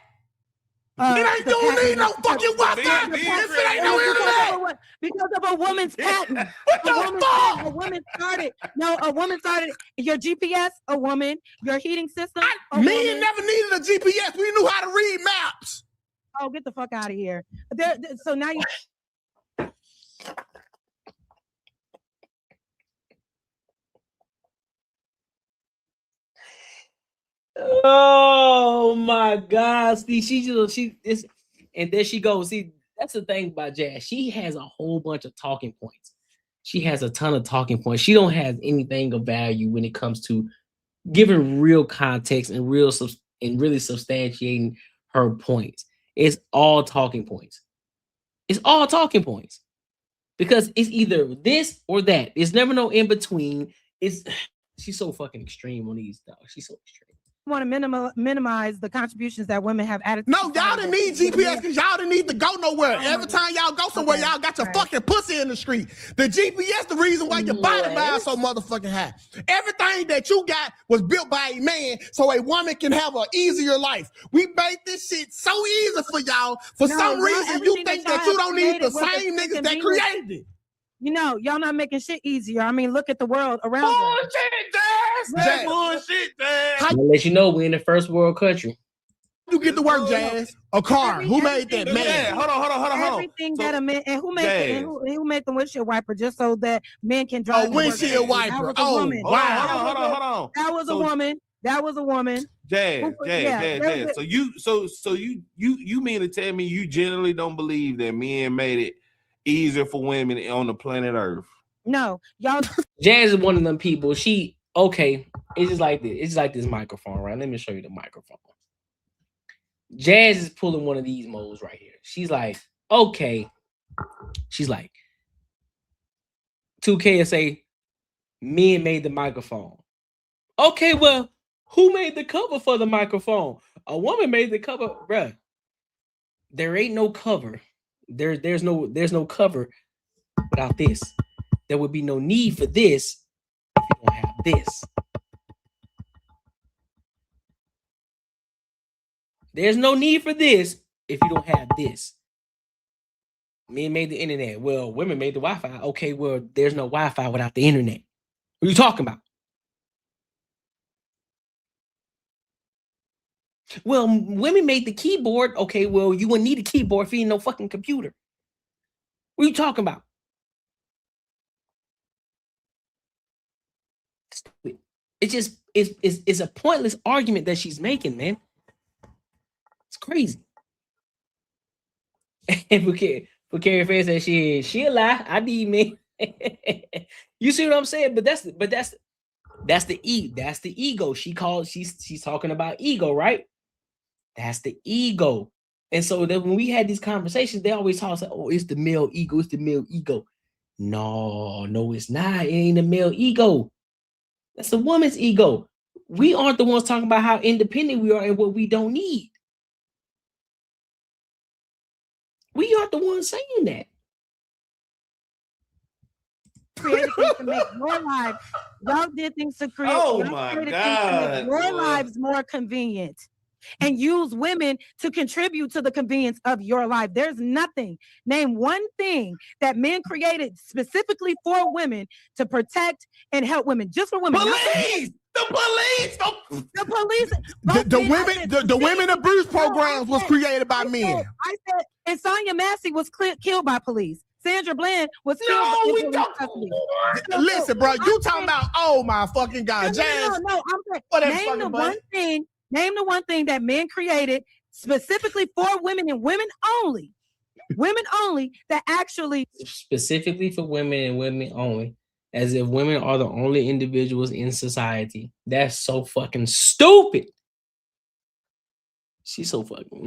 It don't need no fucking Wi-Fi. It ain't no internet. Because of a woman's patent. What the fuck? A woman started your GPS, a woman, your heating system. Men never needed a GPS. We knew how to read maps. Oh, get the fuck out of here. So now you. Oh Oh my God, Steve. And there she goes. See, that's the thing about Jazz. She has a whole bunch of talking points. She has a ton of talking points. She don't have anything of value when it comes to giving real context and really substantiating her points. It's all talking points. It's all talking points. Because it's either this or that. There's never no in between. She's so fucking extreme on these dogs. She's so extreme. Want to minimize the contributions that women have added. No, y'all didn't need GPS because y'all didn't need to go nowhere. Every time y'all go somewhere, y'all got your fucking pussy in the street. The GPS, the reason why your body mass so motherfucking high. Everything that you got was built by a man so a woman can have an easier life. We made this shit so easy for y'all. For some reason, you think that you don't need the same niggas that created it. You know, y'all not making shit easier. I mean, look at the world around us. Bullshit, bullshit, Jazz. I'll let you know we're in the first world country. You get to work, Jazz. A car. Who made that, man? Yeah, hold on. Everything that a man and who made the windshield wiper just so that men can drive. A windshield wiper. Oh, wow. Hold on. That was a woman. That was a woman. Jazz. So you mean to tell me you generally don't believe that men made it easier for women on the planet Earth? No, y'all. Jazz is one of them people. It's just like this. It's just like this microphone, right? Let me show you the microphone. Jazz is pulling one of these modes right here. She's like, okay. She's like, 2K say, men made the microphone. Okay, well, who made the cover for the microphone? A woman made the cover, bruh. There ain't no cover. There's no cover without this. There would be no need for this if you don't have this. There's no need for this if you don't have this. Men made the internet. Well, women made the Wi-Fi. Okay, well, there's no Wi-Fi without the internet. What are you talking about? Well, women made the keyboard. Okay, well, you wouldn't need a keyboard if you ain't no fucking computer. What are you talking about? It's a pointless argument that she's making, man. It's crazy. And for Carrie Fair said she a lie. I need me. You see what I'm saying? But that's the ego. She's talking about ego, right? That's the ego. And so that when we had these conversations, they always talk like, oh, it's the male ego, it's the male ego. No, it's not. It ain't a male ego. That's a woman's ego. We aren't the ones talking about how independent we are and what we don't need. We aren't the ones saying that. Created things to make your life. Y'all did things to create. Oh my God, your lives more convenient, and use women to contribute to the convenience of your life. There's nothing. Name one thing that men created specifically for women to protect and help women, just for women. Police. The police. The women abuse programs was created by men. I said, and Sonia Massey was killed by police. Sandra Bland was killed by police. Listen, bro, you talking about, oh my fucking God, Jazz. No, I'm saying, name the one thing that men created specifically for women and women only that actually specifically for women and women only, as if women are the only individuals in society. That's so fucking stupid. She's so fucking,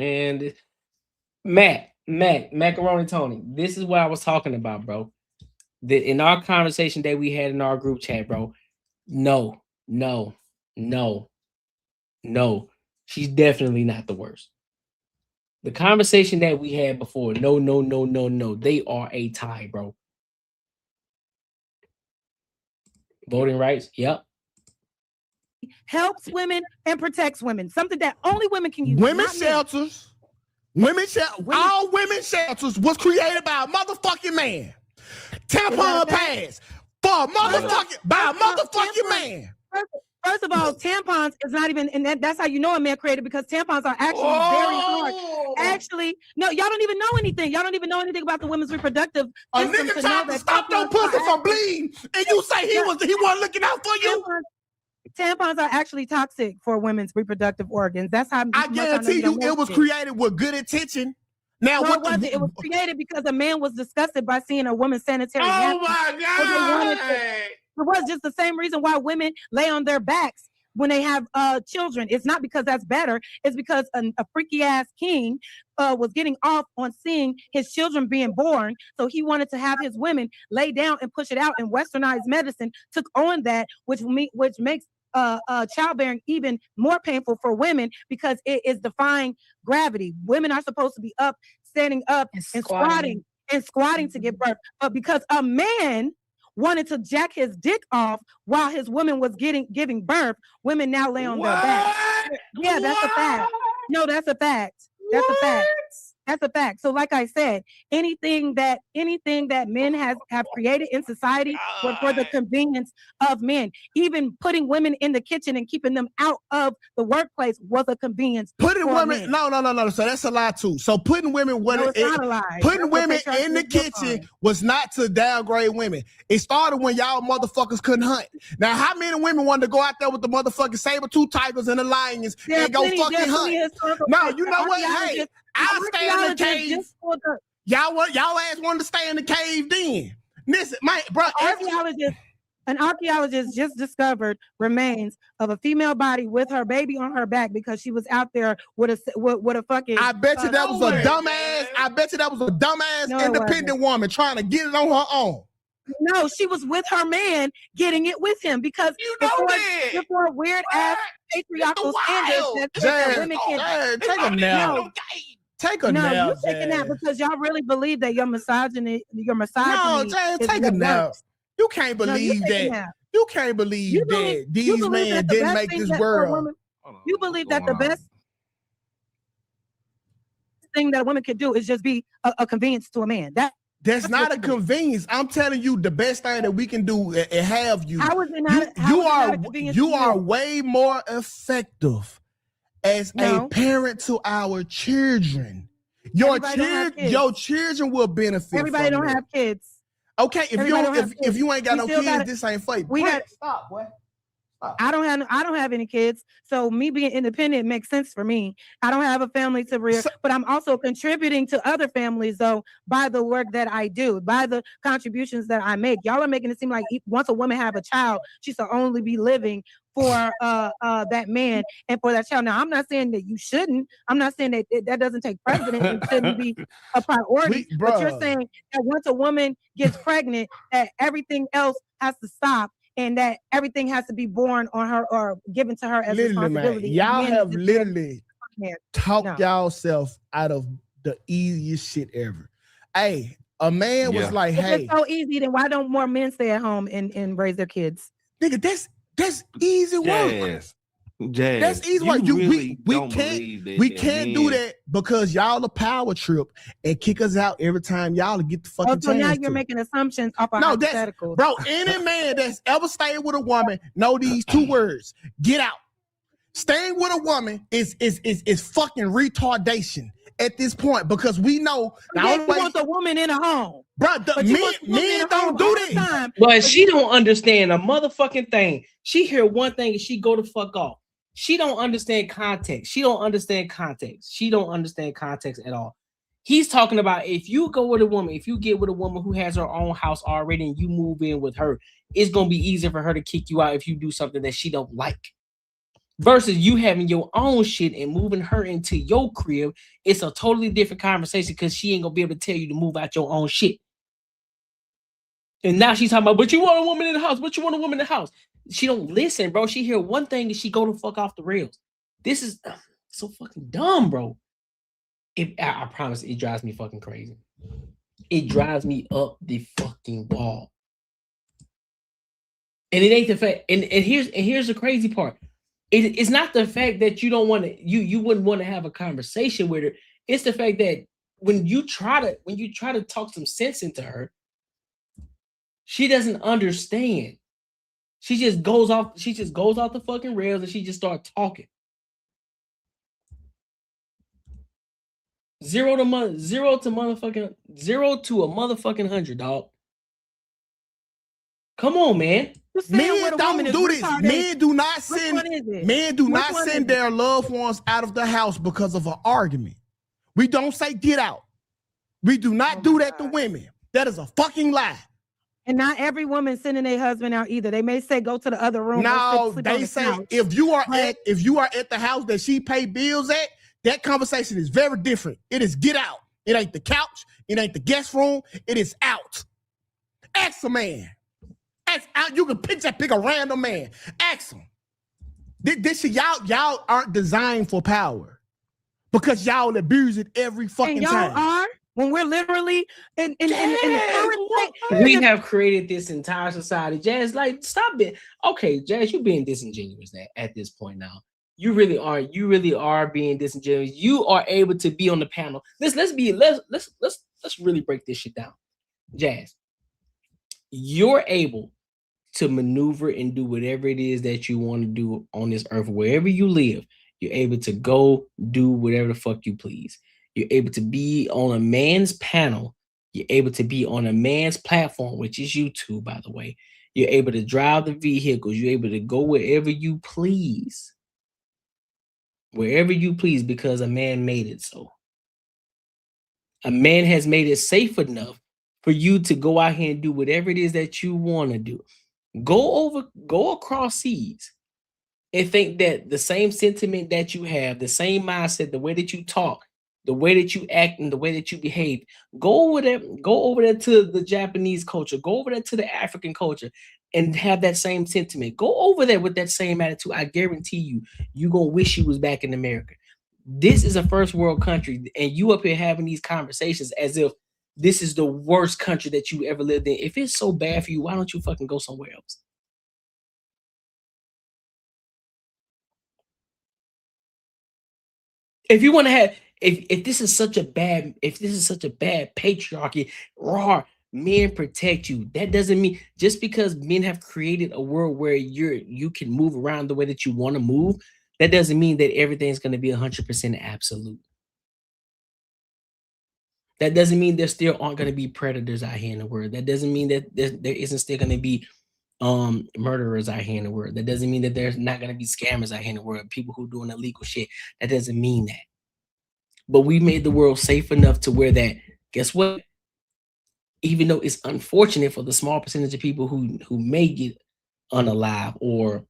man. Macaroni Tony, this is what I was talking about, bro. In our conversation that we had in our group chat, bro. No. She's definitely not the worst. The conversation that we had before, no. They are a tie, bro. Voting rights, yep. Helps women and protects women. Something that only women can use. Women's shelters. All women's shelters was created by a motherfucking man. Tampon pads for a motherfucking man. First of all, tampons is not even, and that's how you know a man created, because tampons are actually very hard. Actually, no, y'all don't even know anything. Y'all don't even know anything about the women's reproductive system. A nigga tried to stop your pussy from bleeding, and you say he wasn't looking out for you. Tampons are actually toxic for women's reproductive organs. That's how I guarantee you it was created with good intention. Now, no, what it wasn't. It was created because a man was disgusted by seeing a woman's sanitary napkin. my It was just the same reason why women lay on their backs when they have children. It's not because that's better. It's because a freaky ass king was getting off on seeing his children being born. So he wanted to have his women lay down and push it out. And westernized medicine took on that, which makes childbearing even more painful for women because it is defying gravity. Women are supposed to be up, standing up, and squatting to give birth. But because a man wanted to jack his dick off while his woman was giving birth, women now lay on their back. Yeah, that's a fact. No, that's a fact. That's a fact. That's a fact. So, like I said, anything that men have created in society was for the convenience of men. Even putting women in the kitchen and keeping them out of the workplace was a convenience. Putting women, no. So that's a lie too. So putting women, it's not a lie. Putting women in the kitchen was not to downgrade women. It started when y'all motherfuckers couldn't hunt. Now, how many women wanted to go out there with the motherfucking saber-tooth tigers and the lions and go fucking hunt? No, you know what? Hey, I'll stay in the cave. Y'all ass wanted to stay in the cave then. Listen, bro. An archaeologist just discovered remains of a female body with her baby on her back because she was out there with a fucking. I bet you that was a dumbass. I bet you that was a dumbass independent woman trying to get it on her own. No, she was with her man getting it with him because before weird ass patriarchal standards that women can't. Take a nap. Take a nap. No, you take a nap because y'all really believe that your misogyny. No, Jane, take a nap. You can't believe that. You can't believe that these men didn't make this world. You believe that the best thing that a woman could do is just be a convenience to a man. That's not a convenience. I'm telling you, the best thing that we can do and have you. How is it not? You are way more effective as a parent to our children. Your children will benefit. Everybody don't have kids. Okay, if you ain't got no kids, this ain't for you. Stop, boy. I don't have any kids, so me being independent makes sense for me. I don't have a family to rear, but I'm also contributing to other families though by the work that I do, by the contributions that I make. Y'all are making it seem like once a woman have a child, she should only be living for that man and for that child. Now, I'm not saying that you shouldn't. I'm not saying that that doesn't take precedence and shouldn't be a priority. But you're saying that once a woman gets pregnant, that everything else has to stop and that everything has to be born on her or given to her as responsibility. Man, y'all have literally talked y'allself out of the easiest shit ever. Hey, a man was like, if hey. it's so easy, then why don't more men stay at home and raise their kids? Nigga, that's easy work. That's easy work. We can't do that because y'all a power trip and kick us out every time y'all get the fucking so now you're making assumptions off of hypotheticals. Bro, any man that's ever stayed with a woman know these two words: get out. Staying with a woman is fucking retardation at this point because we know you want the woman in a home. Bro, men don't do this. But she don't understand a motherfucking thing. She hear one thing and she go the fuck off. She don't understand context. She don't understand context at all. He's talking about if you go with a woman, if you get with a woman who has her own house already and you move in with her, it's gonna be easier for her to kick you out if you do something that she don't like. Versus you having your own shit and moving her into your crib, it's a totally different conversation because she ain't gonna be able to tell you to move out your own shit. And now she's talking about, but you want a woman in the house, but you want a woman in the house. She don't listen, bro. She hear one thing and she go to fuck off the rails. This is so fucking dumb, bro. I promise it drives me fucking crazy. It drives me up the fucking wall. And it ain't the fact, and here's the crazy part. It's not the fact that you don't want to, you wouldn't want to have a conversation with her. It's the fact that when you try to talk some sense into her, she doesn't understand. She just goes off the fucking rails and she just starts talking. Zero to a motherfucking 100, dog. Come on, man. Men don't do this. Men do not Which send. one is it? Men do Which not one send is it? their loved ones out of the house because of an argument. We don't say get out. We do not do that to women. That is a fucking lie. And not every woman sending their husband out either. They may say go to the other room. No, sleep on they the say couch. if you are at the house that she pay bills at, that conversation is very different. It is get out. It ain't the couch. It ain't the guest room. It is out. Ask a man. Ask out. You can pick a random man. Ask him. This shit, y'all aren't designed for power because y'all abuse it every fucking And y'all time. are when we're literally in the current state. We have created this entire society. Jazz, like, stop it. Okay, Jazz, you're being disingenuous at this point now. You really are. You really are being disingenuous. You are able to be on the panel. Let's really break this shit down. Jazz, you're able to maneuver and do whatever it is that you want to do on this earth, wherever you live. You're able to go do whatever the fuck you please. You're able to be on a man's panel. You're able to be on a man's platform, which is YouTube, by the way. You're able to drive the vehicles. You're able to go wherever you please. Wherever you please, because a man made it so. A man has made it safe enough for you to go out here and do whatever it is that you want to do. Go across seas and think that the same sentiment that you have, the same mindset, the way that you talk, the way that you act, and the way that you behave, go over there to the Japanese culture, go over there to the African culture, and have that same sentiment. Go over there with that same attitude. I guarantee you're gonna wish you was back in America. This is a first world country, and you up here having these conversations as if this is the worst country that you ever lived in. If it's so bad for you, why don't you fucking go somewhere else? If you want to have, if this is such a bad patriarchy, raw men protect you. That doesn't mean just because men have created a world where you can move around the way that you want to move, that doesn't mean that everything's going to be 100% absolute. That doesn't mean there still aren't going to be predators out here in the world. That doesn't mean that there isn't still going to be murderers out here in the world. That doesn't mean that there's not going to be scammers out here in the world, people who doing illegal shit. That doesn't mean that. But we made the world safe enough to where that, guess what? Even though it's unfortunate for the small percentage of people who may get unalive, or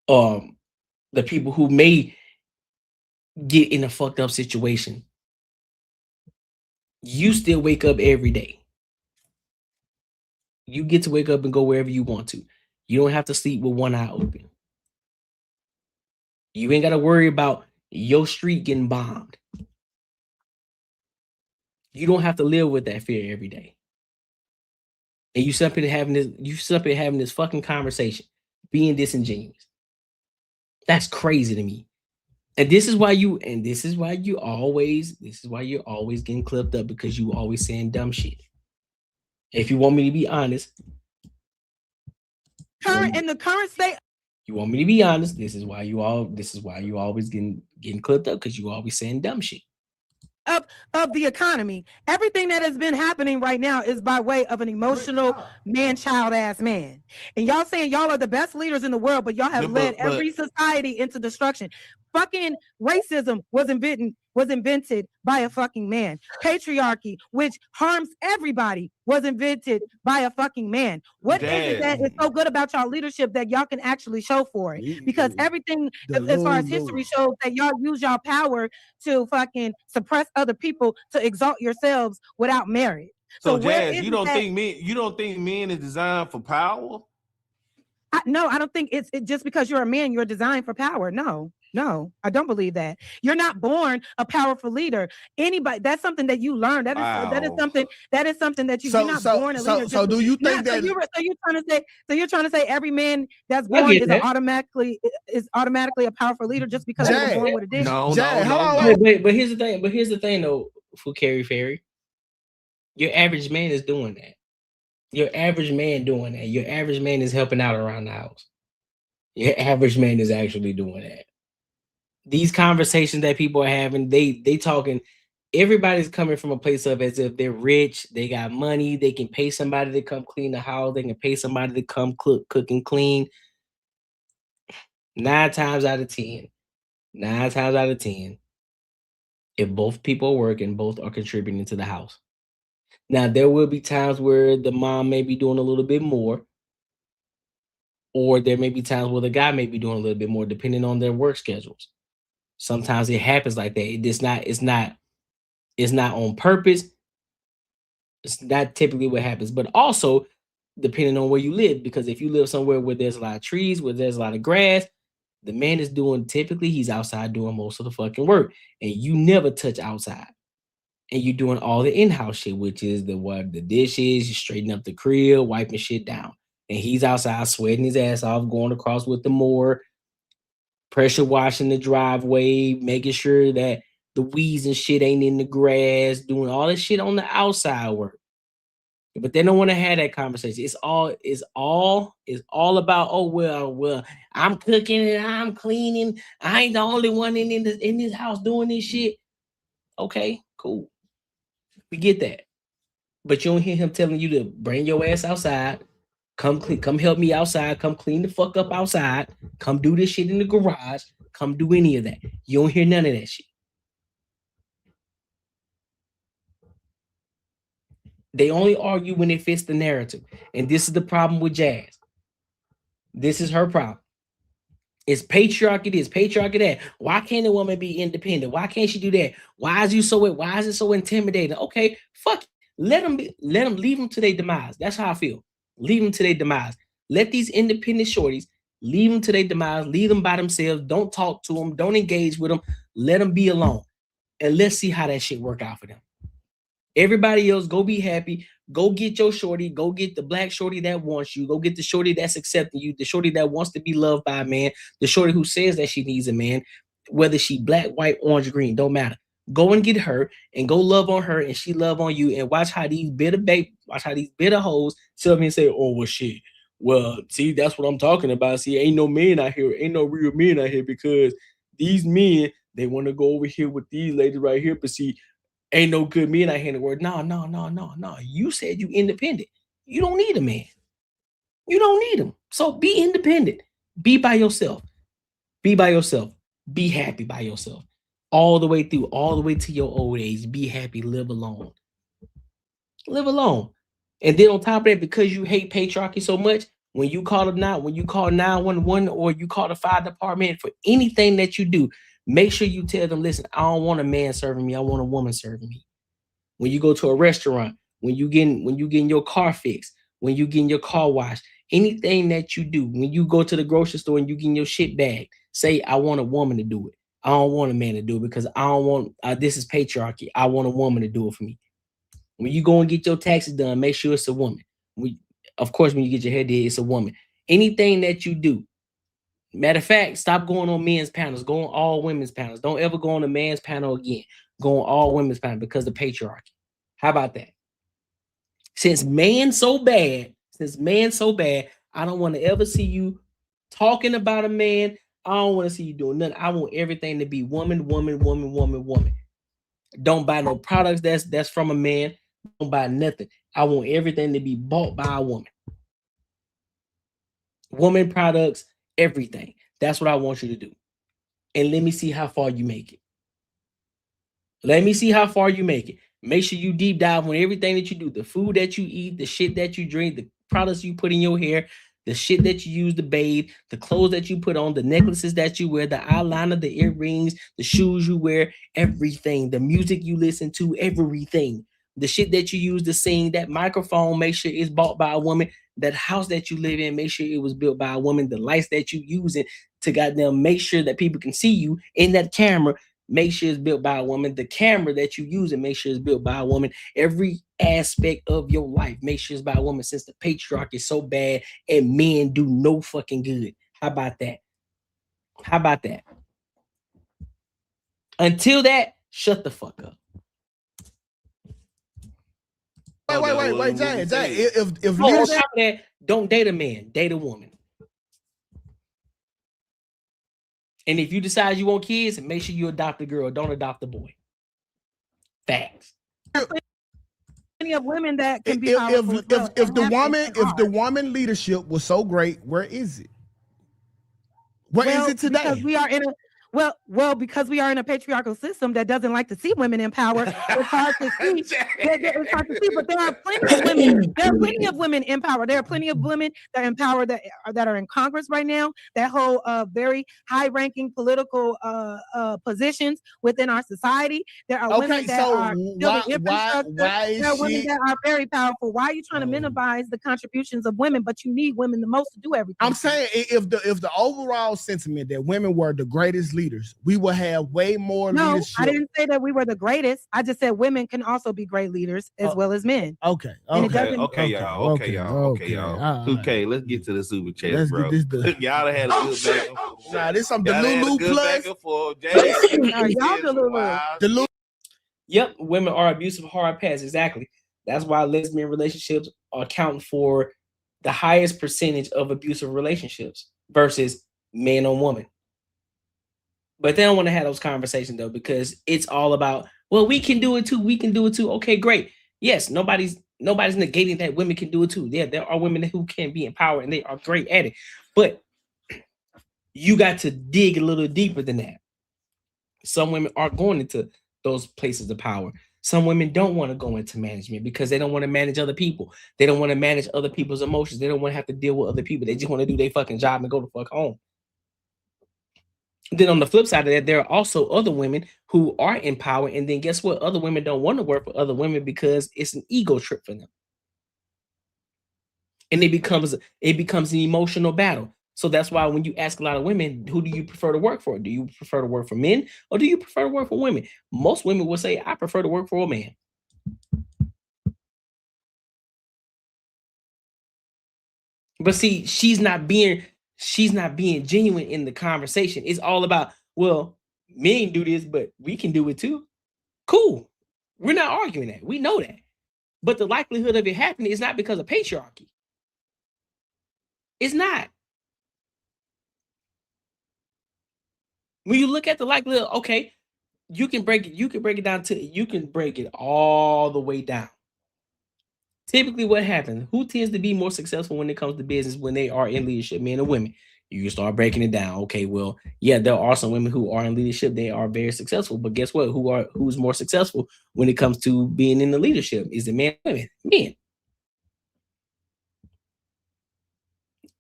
the people who may get in a fucked up situation, you still wake up every day. You get to wake up and go wherever you want to. You don't have to sleep with one eye open. You ain't got to worry about your street getting bombed. You don't have to live with that fear every day. And you sit up here having this fucking conversation, being disingenuous. That's crazy to me. And this is why you're always getting clipped up, because you always saying dumb shit. If you want me to be honest, In the current state, you want me to be honest, this is why you always getting clipped up, because you always saying dumb shit. of the economy. Everything that has been happening right now is by way of an emotional man-child ass man. And y'all saying y'all are the best leaders in the world, but y'all have led every society into destruction. Fucking racism was invented by a fucking man. Patriarchy, which harms everybody, was invented by a fucking man. What is it that is so good about y'all leadership that y'all can actually show for it? Because everything, as far as history shows, that y'all use y'all power to fucking suppress other people to exalt yourselves without merit. So Jazz, you don't think men is designed for power? No, I don't think it's just because you're a man, you're designed for power. No, I don't believe that. You're not born a powerful leader. Anybody, that's something that you learn. That is something that you're not born a leader. So do you think that? So you're trying to say every man that's born is automatically a powerful leader just because they were born with a dick? No. But here's the thing though, for Carrie Ferry, your average man is doing that. Your average man doing that. Your average man is helping out around the house. Your average man is actually doing that. These conversations that people are having, they talking. everybody's coming from a place of as if they're rich, they got money, they can pay somebody to come clean the house, they can pay somebody to come cook and clean. 9 times out of 10, if both people are working, both are contributing to the house. Now, there will be times where the mom may be doing a little bit more, or there may be times where the guy may be doing a little bit more, depending on their work schedules. Sometimes it happens like that. It's not on purpose. It's not typically what happens, but also depending on where you live, because if you live somewhere where there's a lot of trees, where there's a lot of grass, the man is doing, typically he's outside doing most of the fucking work, and you never touch outside. And you're doing all the in-house shit, which is the dishes, you straighten up the crib, wiping shit down. And he's outside sweating his ass off, going across with the mower, pressure washing the driveway, making sure that the weeds and shit ain't in the grass, doing all this shit on the outside work. But they don't want to have that conversation. It's all about, oh well, I'm cooking and I'm cleaning. I ain't the only one in this house doing this shit. Okay, cool. We get that. But you don't hear him telling you to bring your ass outside. Come help me outside. Come clean the fuck up outside. Come do this shit in the garage. Come do any of that. You don't hear none of that shit. They only argue when it fits the narrative. And this is the problem with Jazz. This is her problem. It's patriarchy this, patriarchy that. Why can't a woman be independent? Why can't she do that? Why is it so intimidating? Okay, fuck it. Let them leave them to their demise. That's how I feel. Leave them to their demise. Let these independent shorties leave them to their demise. Leave them by themselves. Don't talk to them. Don't engage with them. Let them be alone. And let's see how that shit work out for them. Everybody else, go be happy. Go get your shorty. Go get the black shorty that wants you. Go get the shorty that's accepting you. The shorty that wants to be loved by a man. The shorty who says that she needs a man. Whether she black, white, orange, green, don't matter. Go and get her and go love on her and she love on you, and watch how these bitter hoes sit up and say, oh, well, shit. Well, see, that's what I'm talking about. See, ain't no men out here. Ain't no real men out here, because these men, they want to go over here with these ladies right here. But see, ain't no good men out here in the world. No. You said you independent. You don't need a man. You don't need him. So be independent. Be by yourself. Be by yourself. Be happy by yourself. All the way through, all the way to your old age. Be happy. Live alone. Live alone. And then on top of that, because you hate patriarchy so much, when you call 911 or you call the fire department for anything that you do, make sure you tell them, listen, I don't want a man serving me. I want a woman serving me. When you go to a restaurant, when you getting your car fixed, when you getting your car washed, anything that you do, when you go to the grocery store and you getting your shit bagged, say, I want a woman to do it. I don't want a man to do it, because I don't want, this is patriarchy. I want a woman to do it for me. When you go and get your taxes done, make sure it's a woman. Of course, when you get your hair did, it's a woman. Anything that you do, matter of fact, stop going on men's panels. Go on all women's panels. Don't ever go on a man's panel again. Go on all women's panels because of patriarchy. How about that? Since man's so bad, I don't want to ever see you talking about a man. I don't want to see you doing nothing. I want everything to be woman. Don't buy no products that's from a man. Don't buy nothing. I want everything to be bought by a woman. Woman products, everything. That's what I want you to do. And let me see how far you make it. Make sure you deep dive on everything that you do. The food that you eat, the shit that you drink, the products you put in your hair, the shit that you use to bathe, the clothes that you put on, the necklaces that you wear, the eyeliner, the earrings, the shoes you wear, everything. The music you listen to, everything. The shit that you use to sing, that microphone, make sure it's bought by a woman. That house that you live in, make sure it was built by a woman. The lights that you using to goddamn make sure that people can see you in that camera, make sure it's built by a woman. The camera that you use and make sure it's built by a woman. Every aspect of your life, make sure it's by a woman, since the patriarchy is so bad and men do no fucking good. How about that? Until that, shut the fuck up. Wait, Jay. If on top of that, don't date a man, date a woman. And if you decide you want kids, make sure you adopt a girl. Don't adopt a boy. Facts. Plenty of women that can be powerful as well. If the woman leadership was so great, where is it? Where is it today? Because we are in a because we are in a patriarchal system that doesn't like to see women in power. It's hard to see. It's hard to see, but there are plenty of women. There are plenty of women in power. There are plenty of women that are in power that are in Congress right now that hold very high-ranking political positions within our society. There are women that are building infrastructure. There are women that are very powerful. Why are you trying to minimize the contributions of women? But you need women the most to do everything. I'm saying if the overall sentiment that women were the greatest leaders, we will have way more leadership. I didn't say that we were the greatest. I just said women can also be great leaders as well as men. Okay. Okay, y'all. Okay, let's get to the super chat, bro. Y'all had a good back and forth. Nah, this some Delulu plus. Delulu. Yep, women are abusive hard pass. Exactly. That's why lesbian relationships account for the highest percentage of abusive relationships versus man on woman. But they don't want to have those conversations though, because it's all about, well, we can do it too. We can do it too. Okay, great. Yes, nobody's negating that women can do it too. Yeah, there are women who can be empowered and they are great at it. But you got to dig a little deeper than that. Some women are going into those places of power. Some women don't want to go into management because they don't want to manage other people. They don't want to manage other people's emotions. They don't want to have to deal with other people. They just want to do their fucking job and go the fuck home. Then on the flip side of that, there are also other women who are in power. And then guess what? Other women don't want to work with other women because it's an ego trip for them. And it becomes an emotional battle. So that's why when you ask a lot of women, who do you prefer to work for? Do you prefer to work for men or do you prefer to work for women? Most women will say, I prefer to work for a man. But see, she's not being genuine in the conversation. It's all about, well, men do this, but we can do it too. Cool. We're not arguing that. We know that. But the likelihood of it happening is not because of patriarchy. It's not. When you look at the likelihood, okay, you can break it all the way down. Typically, what happens? Who tends to be more successful when it comes to business when they are in leadership, men or women? You can start breaking it down. Okay, well, yeah, there are some women who are in leadership. They are very successful. But guess what? Who's more successful when it comes to being in the leadership? Is it men or women? Men.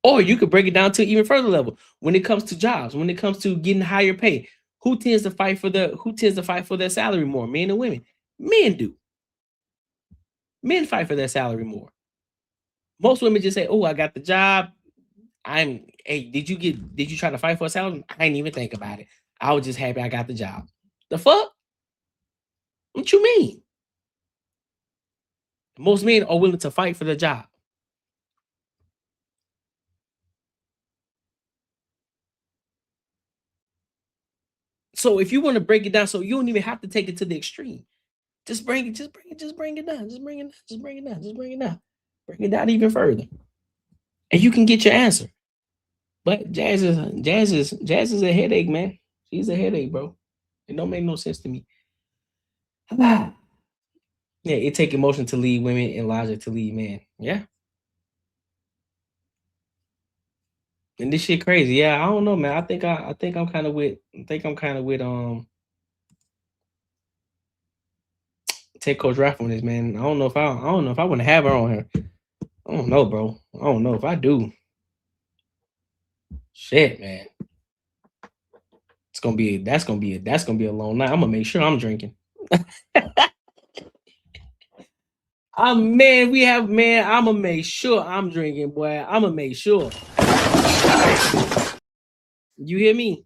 Or you could break it down to even further level. When it comes to jobs, when it comes to getting higher pay, who tends to fight for their salary more? Men or women? Men do. Men fight for their salary more. Most women just say, oh, I got the job. Hey, did you try to fight for a salary? I didn't even think about it. I was just happy I got the job. The fuck? What you mean? Most men are willing to fight for their job. So if you want to break it down, so you don't even have to take it to the extreme. Just bring it down. Bring it down even further. And you can get your answer. But Jazz is a headache, man. She's a headache, bro. It don't make no sense to me. Yeah, it take emotion to lead women and logic to lead men. Yeah. And this shit crazy. Yeah, I don't know, man. I think I'm kind of with take Coach Raff on this, man. I don't know if I want to have her on here. I don't know, bro. I don't know if I do. Shit, man. That's gonna be a long night. I'm gonna make sure I'm drinking. I'm gonna make sure I'm drinking, boy. I'm gonna make sure. You hear me?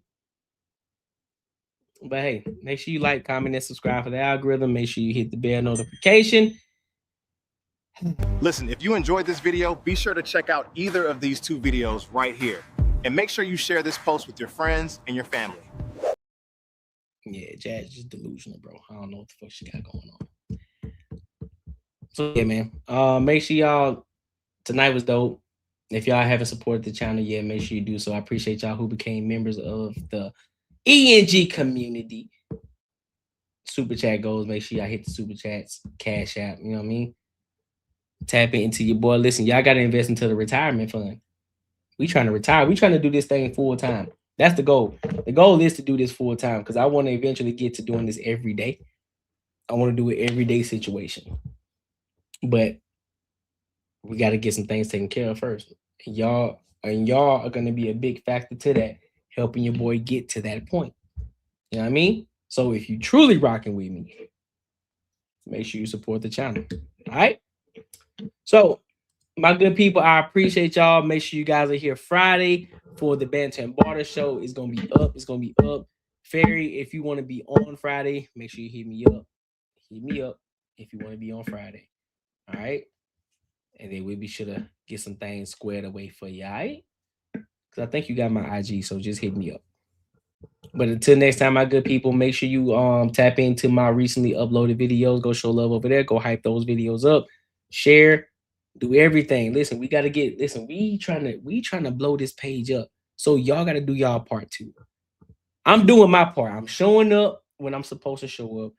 But hey, make sure you like, comment, and subscribe for the algorithm. Make sure you hit the bell notification. Listen, if you enjoyed this video, be sure to check out either of these two videos right here. And make sure you share this post with your friends and your family. Yeah, Jazz is delusional, bro. I don't know what the fuck she got going on. So yeah, man. Make sure y'all, tonight was dope. If y'all haven't supported the channel yet, make sure you do so. I appreciate y'all who became members of the ENG community. super chat goes, make sure y'all hit the super chats, cash app, you know what I mean? Tap into your boy. Listen, y'all got to invest into the retirement fund. We trying to retire. We trying to do this thing full time. That's the goal. The goal is to do this full time because I want to eventually get to doing this every day. I want to do it everyday situation. But we got to get some things taken care of first. And y'all are going to be a big factor to that, helping your boy get to that point. You know what I mean? So if you truly rocking with me, make sure you support the channel. All right? So, my good people, I appreciate y'all. Make sure you guys are here Friday for the Banter and Barter show. It's going to be up. It's going to be up. Ferry, if you want to be on Friday, make sure you hit me up. Hit me up if you want to be on Friday. All right? And then we'll be sure to get some things squared away for you, all right? Because I think you got my IG, so just hit me up. But until next time, my good people, make sure you tap into my recently uploaded videos. Go show love over there. Go hype those videos up. Share. Do everything. Listen, we got to get, listen, we trying to blow this page up. So y'all got to do y'all part too. I'm doing my part. I'm showing up when I'm supposed to show up.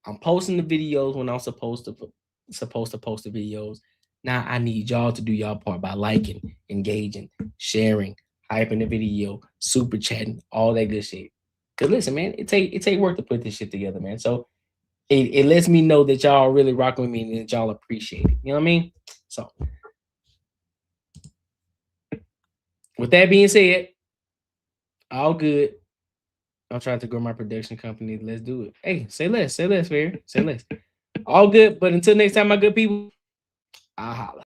I'm posting the videos when I'm supposed to post the videos. Now I need y'all to do y'all part by liking, engaging, sharing, hyping the video, super chatting, all that good shit. Cause listen, man, it take work to put this shit together, man. So it lets me know that y'all really rocking with me and that y'all appreciate it. You know what I mean? So with that being said, all good. I'm trying to grow my production company. Let's do it. Hey, say less, Fair. Say less. All good. But until next time, my good people, I'll holla.